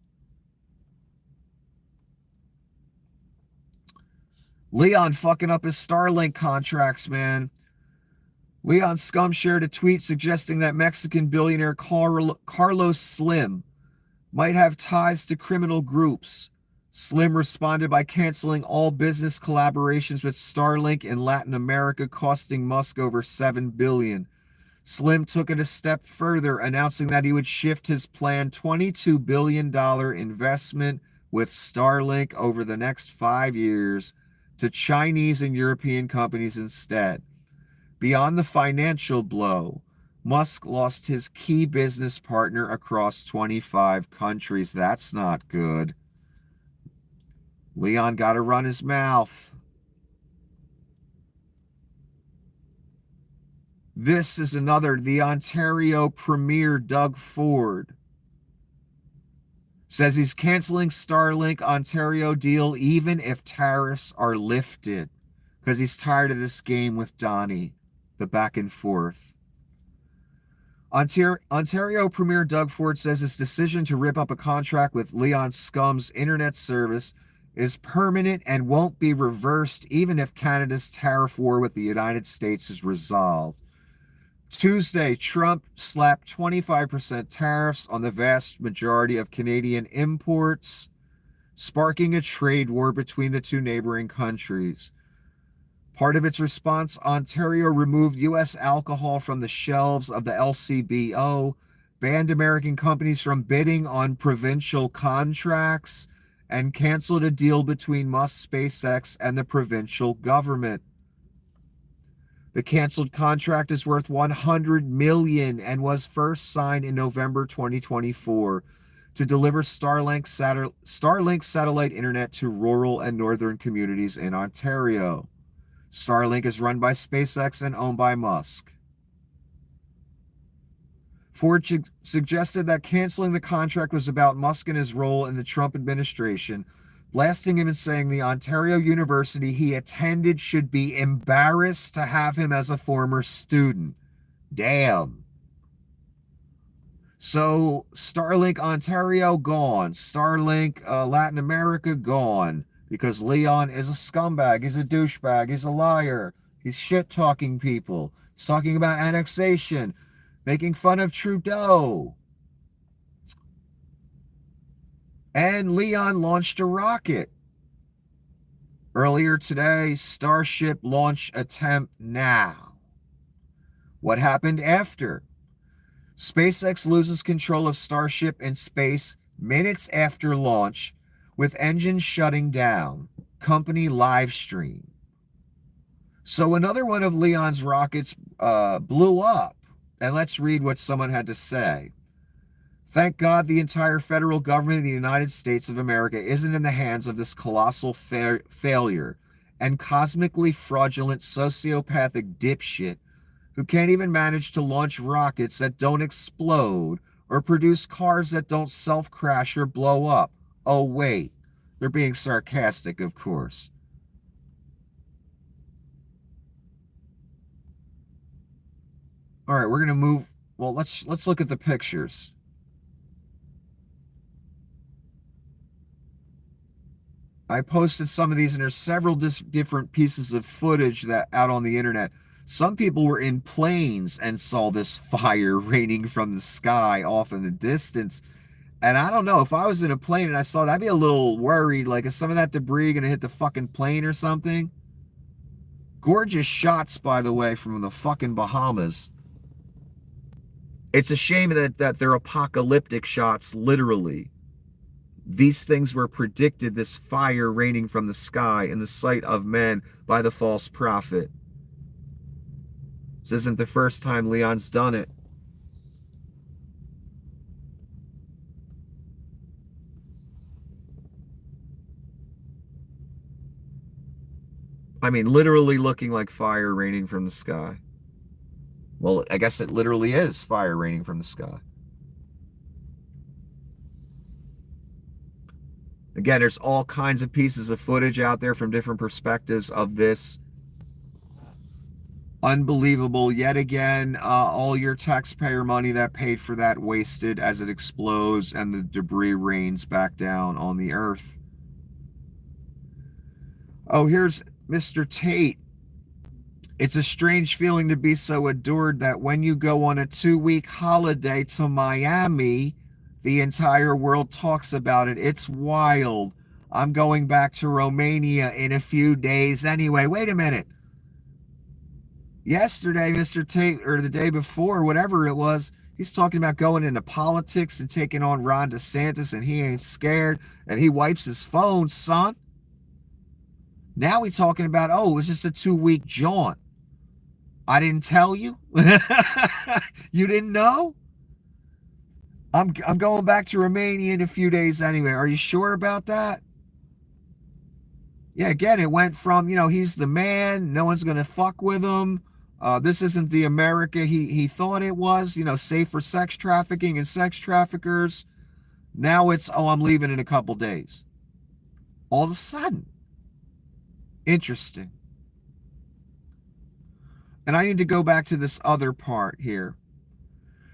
Leon fucking up his Starlink contracts, man. Leon Scum shared a tweet suggesting that Mexican billionaire Carlos Slim might have ties to criminal groups. Slim responded by canceling all business collaborations with Starlink in Latin America, costing Musk over $7 billion. Slim took it a step further, announcing that he would shift his planned $22 billion investment with Starlink over the next 5 years to Chinese and European companies instead. Beyond the financial blow, Musk lost his key business partner across 25 countries. That's not good. Leon got to run his mouth. This is another. The Ontario Premier Doug Ford says he's canceling Starlink Ontario deal even if tariffs are lifted, because he's tired of this game with Donnie. The back and forth. Ontario Premier Doug Ford says his decision to rip up a contract with Leon Scum's internet service is permanent and won't be reversed even if Canada's tariff war with the United States is resolved. Tuesday, Trump slapped 25% tariffs on the vast majority of Canadian imports, sparking a trade war between the two neighboring countries. Part of its response, Ontario removed U.S. alcohol from the shelves of the LCBO, banned American companies from bidding on provincial contracts, and canceled a deal between Musk, SpaceX, and the provincial government. The canceled contract is worth $100 million and was first signed in November 2024 to deliver Starlink satellite internet to rural and northern communities in Ontario. Starlink is run by SpaceX and owned by Musk. Ford suggested that canceling the contract was about Musk and his role in the Trump administration, blasting him and saying the Ontario University he attended should be embarrassed to have him as a former student. Damn. So Starlink Ontario gone. Starlink Latin America gone. Because Leon is a scumbag, he's a douchebag, he's a liar, he's shit-talking people, he's talking about annexation, making fun of Trudeau. And Leon launched a rocket. Earlier today, Starship launch attempt now. What happened after? SpaceX loses control of Starship in space minutes after launch, with engines shutting down. Company live stream. So another one of Leon's rockets blew up. And let's read what someone had to say. Thank God the entire federal government of the United States of America isn't in the hands of this colossal failure and cosmically fraudulent sociopathic dipshit who can't even manage to launch rockets that don't explode or produce cars that don't self-crash or blow up. Oh, wait. They're being sarcastic, of course. All right, we're going to move. Well, let's look at the pictures. I posted some of these, and there's several different pieces of footage that out on the internet. Some people were in planes and saw this fire raining from the sky off in the distance. And I don't know, if I was in a plane and I saw that, I'd be a little worried. Like, is some of that debris going to hit the fucking plane or something? Gorgeous shots, by the way, from the fucking Bahamas. It's a shame that they're apocalyptic shots, literally. These things were predicted, this fire raining from the sky in the sight of men by the false prophet. This isn't the first time Leon's done it. I mean, literally looking like fire raining from the sky. Well, I guess it literally is fire raining from the sky. Again, there's all kinds of pieces of footage out there from different perspectives of this. Unbelievable. Yet again, all your taxpayer money that paid for that wasted as it explodes and the debris rains back down on the earth. Oh, here's Mr. Tate. It's a strange feeling to be so adored that when you go on a 2-week holiday to Miami, the entire world talks about it. It's wild. I'm going back to Romania in a few days anyway. Wait a minute. Yesterday, Mr. Tate, or the day before, whatever it was, he's talking about going into politics and taking on Ron DeSantis, and he ain't scared, and he wipes his phone, son. Now he's talking about, oh, it was just a 2-week jaunt. I didn't tell you? You didn't know? I'm going back to Romania in a few days anyway. Are you sure about that? Yeah, again, it went from, he's the man, no one's going to fuck with him. This isn't the America he thought it was, safe for sex trafficking and sex traffickers. Now it's, oh, I'm leaving in a couple days. All of a sudden. Interesting. And I need to go back to this other part here.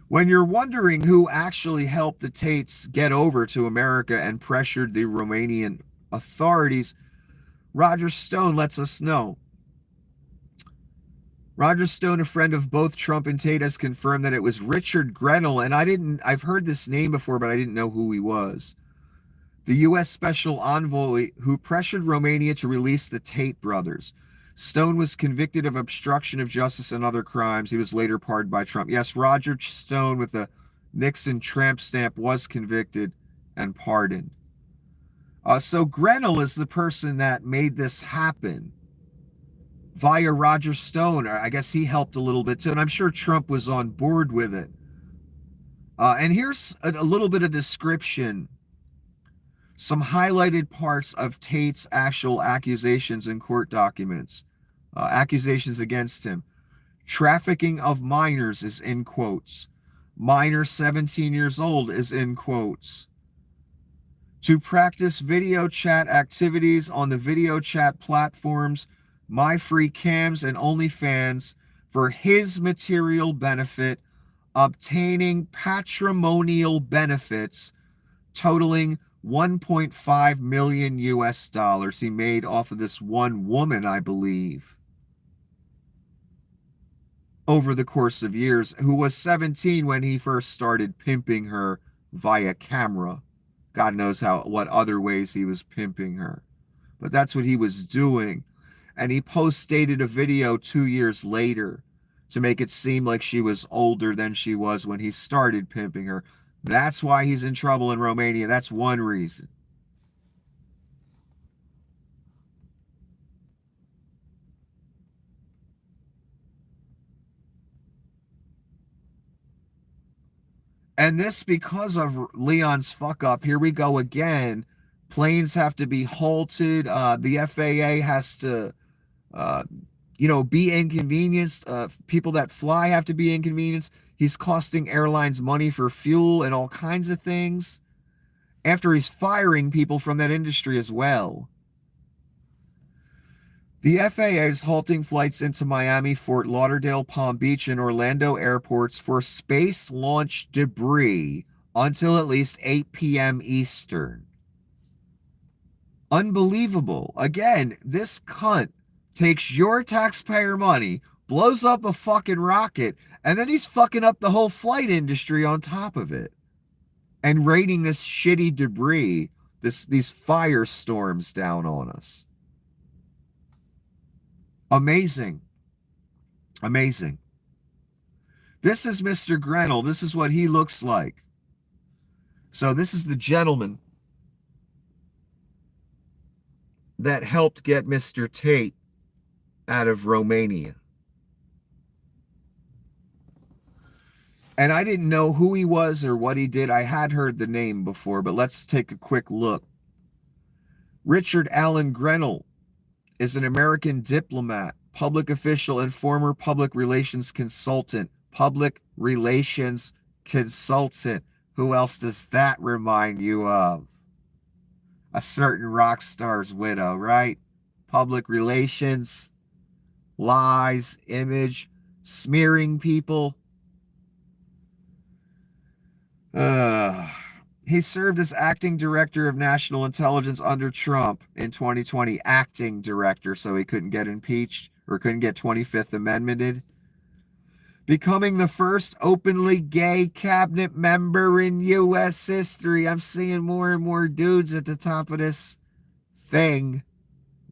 When you're wondering who actually helped the Tates get over to America and pressured the Romanian authorities, Roger Stone lets us know. Roger Stone, a friend of both Trump and Tate, has confirmed that it was Richard Grenell, and I've heard this name before, but I didn't know who he was. The U.S. Special Envoy who pressured Romania to release the Tate brothers. Stone was convicted of obstruction of justice and other crimes. He was later pardoned by Trump. Yes, Roger Stone with the Nixon tramp stamp was convicted and pardoned. So Grenell is the person that made this happen via Roger Stone. I guess he helped a little bit too, and I'm sure Trump was on board with it. And here's a little bit of description. Some highlighted parts of Tate's actual accusations in court documents. Accusations against him. Trafficking of minors is in quotes. Minor 17 years old is in quotes. To practice video chat activities on the video chat platforms, MyFreeCams and OnlyFans for his material benefit, obtaining patrimonial benefits totaling 1.5 million US dollars he made off of this one woman, I believe, over the course of years, who was 17 when he first started pimping her via camera. God knows what other ways he was pimping her. But that's what he was doing. And he post-dated a video 2 years later to make it seem like she was older than she was when he started pimping her. That's why he's in trouble in Romania. That's one reason. And this because of Leon's fuck up. Here we go again. Planes have to be halted. The FAA has to, be inconvenienced. People that fly have to be inconvenienced. He's costing airlines money for fuel and all kinds of things. After he's firing people from that industry as well. The FAA is halting flights into Miami, Fort Lauderdale, Palm Beach, and Orlando airports for space launch debris until at least 8 p.m. Eastern. Unbelievable. Again, this cunt takes your taxpayer money, blows up a fucking rocket, and then he's fucking up the whole flight industry on top of it. And raining this shitty debris, these firestorms down on us. Amazing. Amazing. This is Mr. Grenell. This is what he looks like. So this is the gentleman that helped get Mr. Tate out of Romania. And I didn't know who he was or what he did. I had heard the name before, but let's take a quick look. Richard Allen Grenell is an American diplomat, public official, and former public relations consultant. Public relations consultant. Who else does that remind you of? A certain rock star's widow, right? Public relations, lies, image, smearing people. He served as acting director of national intelligence under Trump in 2020. Acting director, so he couldn't get impeached or couldn't get 25th Amendmented. Becoming the first openly gay cabinet member in U.S. history. I'm seeing more and more dudes at the top of this thing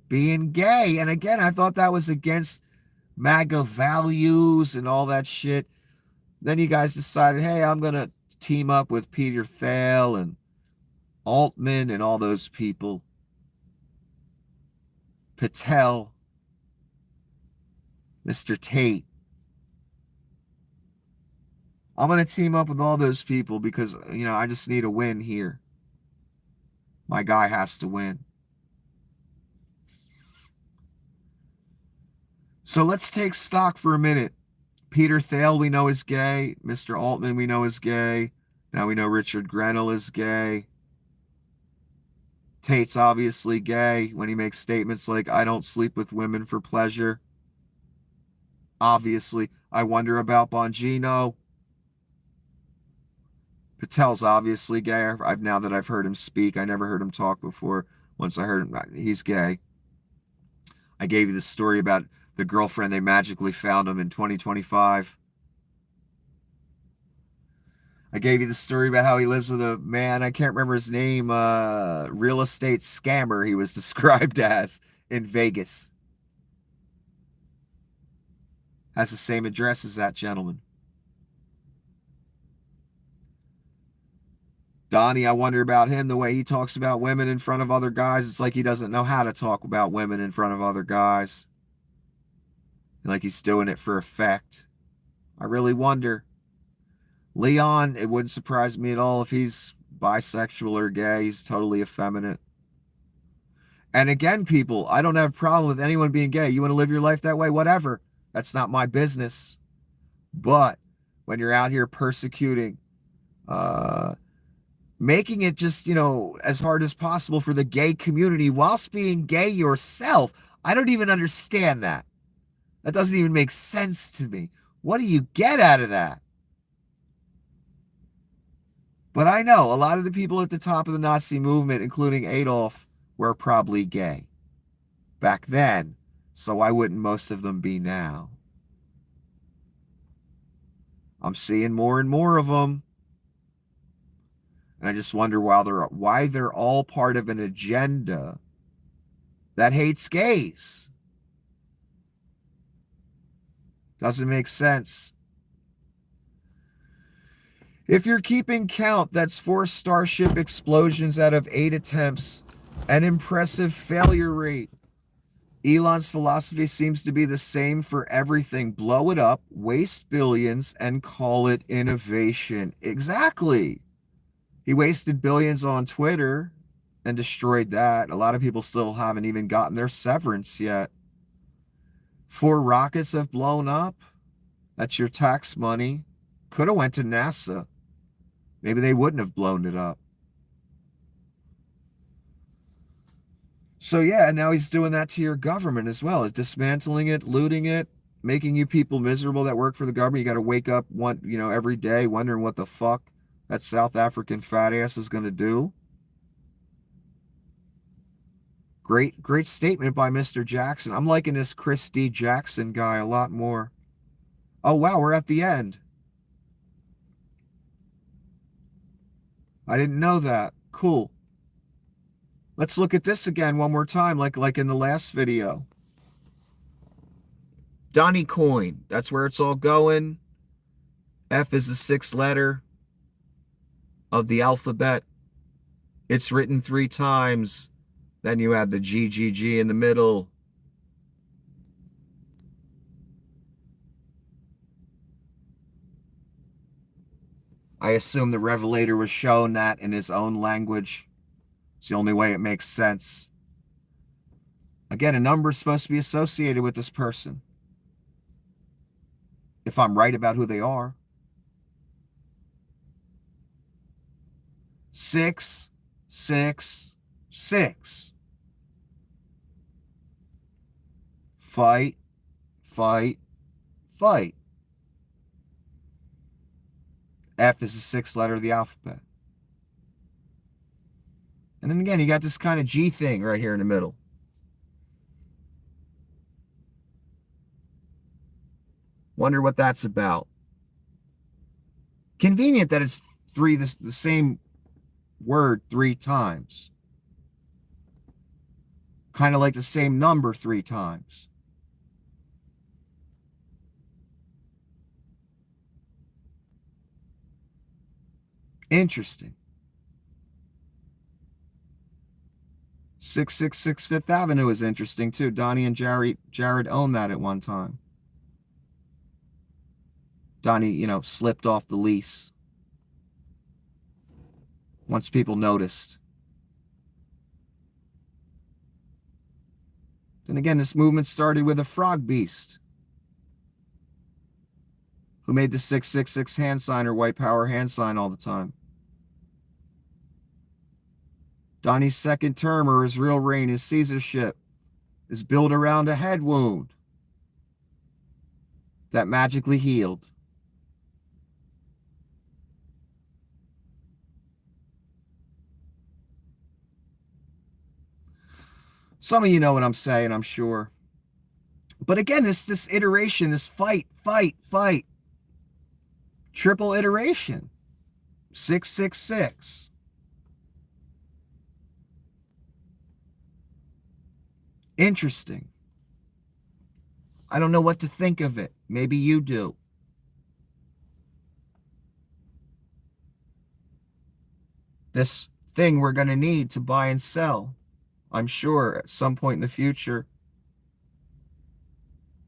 being gay. And again, I thought that was against MAGA values and all that shit. Then you guys decided, hey, I'm going to team up with Peter Thiel and Altman and all those people. Patel. Mr. Tate. I'm going to team up with all those people because, I just need a win here. My guy has to win. So let's take stock for a minute. Peter Thiel, we know is gay. Mr. Altman, we know is gay. Now we know Richard Grenell is gay. Tate's obviously gay when he makes statements like, I don't sleep with women for pleasure. Obviously, I wonder about Bongino. Patel's obviously gay. Now that I've heard him speak, I never heard him talk before. Once I heard him, he's gay. I gave you the story about the girlfriend, they magically found him in 2025. I gave you the story about how he lives with a man, I can't remember his name, real estate scammer he was described as in Vegas. Has the same address as that gentleman. Donnie, I wonder about him, the way he talks about women in front of other guys. It's like he doesn't know how to talk about women in front of other guys. Like he's doing it for effect. I really wonder. Leon, it wouldn't surprise me at all if he's bisexual or gay. He's totally effeminate. And again, people, I don't have a problem with anyone being gay. You want to live your life that way? Whatever. That's not my business. But when you're out here persecuting, making it just, as hard as possible for the gay community whilst being gay yourself, I don't even understand that. That doesn't even make sense to me. What do you get out of that? But I know a lot of the people at the top of the Nazi movement, including Adolf, were probably gay back then. So why wouldn't most of them be now? I'm seeing more and more of them. And I just wonder why they're all part of an agenda that hates gays. Doesn't make sense. If you're keeping count, that's 4 Starship explosions out of 8 attempts, an impressive failure rate. Elon's philosophy seems to be the same for everything. Blow it up, waste billions, and call it innovation. Exactly. He wasted billions on Twitter and destroyed that. A lot of people still haven't even gotten their severance yet. 4 rockets have blown up. That's your tax money. Could have went to NASA. Maybe they wouldn't have blown it up. So yeah, now he's doing that to your government as well. He's dismantling it, looting it, making you people miserable that work for the government. You got to wake up every day wondering what the fuck that South African fat ass is going to do. Great statement by Mr. Jackson. I'm liking this Chris D. Jackson guy a lot more. Oh, wow, we're at the end. I didn't know that. Cool. Let's look at this again one more time, like in the last video. Donnie coin. That's where it's all going. F is the 6th letter of the alphabet. It's written 3 times. Then you have the GGG in the middle. I assume the Revelator was shown that in his own language. It's the only way it makes sense. Again, a number is supposed to be associated with this person. If I'm right about who they are. 6, 6, 6. Fight, fight, fight. F is the 6th letter of the alphabet. And then again, you got this kind of G thing right here in the middle. Wonder what that's about. Convenient that it's the same word 3 times. Kind of like the same number 3 times. Interesting. 666 Fifth Avenue is interesting too. Donnie and Jared owned that at one time. Donnie, slipped off the lease once people noticed. Then again, this movement started with a frog beast who made the 666 hand sign or white power hand sign all the time. Donnie's second term, or his real reign, his Caesarship, is built around a head wound that magically healed. Some of you know what I'm saying, I'm sure. But again, this iteration, this fight. Triple iteration. 666. Interesting. I don't know what to think of it. Maybe you do. This thing we're going to need to buy and sell, I'm sure, at some point in the future,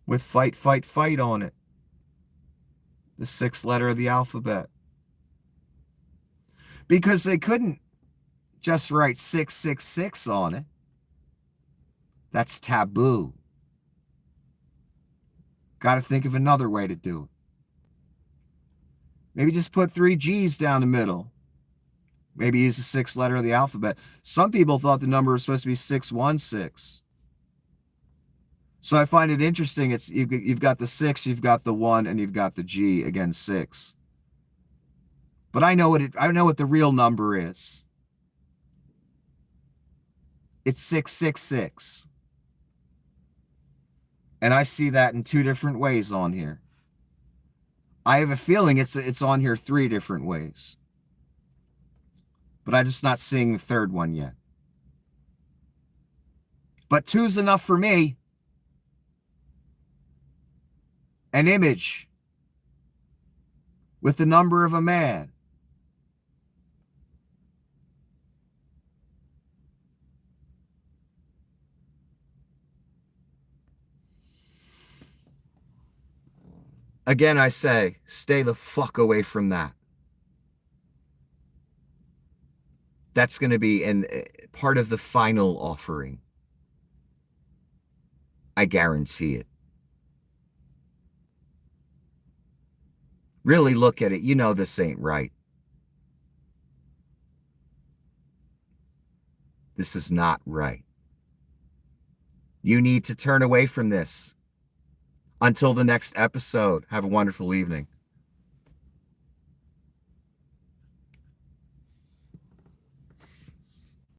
with fight on it. The 6th letter of the alphabet. Because they couldn't just write 666 on it. That's taboo. Got to think of another way to do it. Maybe just put 3 G's down the middle. Maybe use the 6th letter of the alphabet. Some people thought the number was supposed to be 616. So I find it interesting. You've got the 6, you've got the 1, and you've got the G. Again, 6. But I know what the real number is. It's 666. And I see that in 2 different ways on here. I have a feeling it's on here 3 different ways. But I'm just not seeing the 3rd one yet. But 2's enough for me. An image with the number of a man. Again, I say, stay the fuck away from that. That's going to be part of the final offering. I guarantee it. Really look at it. You know this ain't right. This is not right. You need to turn away from this. Until the next episode, have a wonderful evening.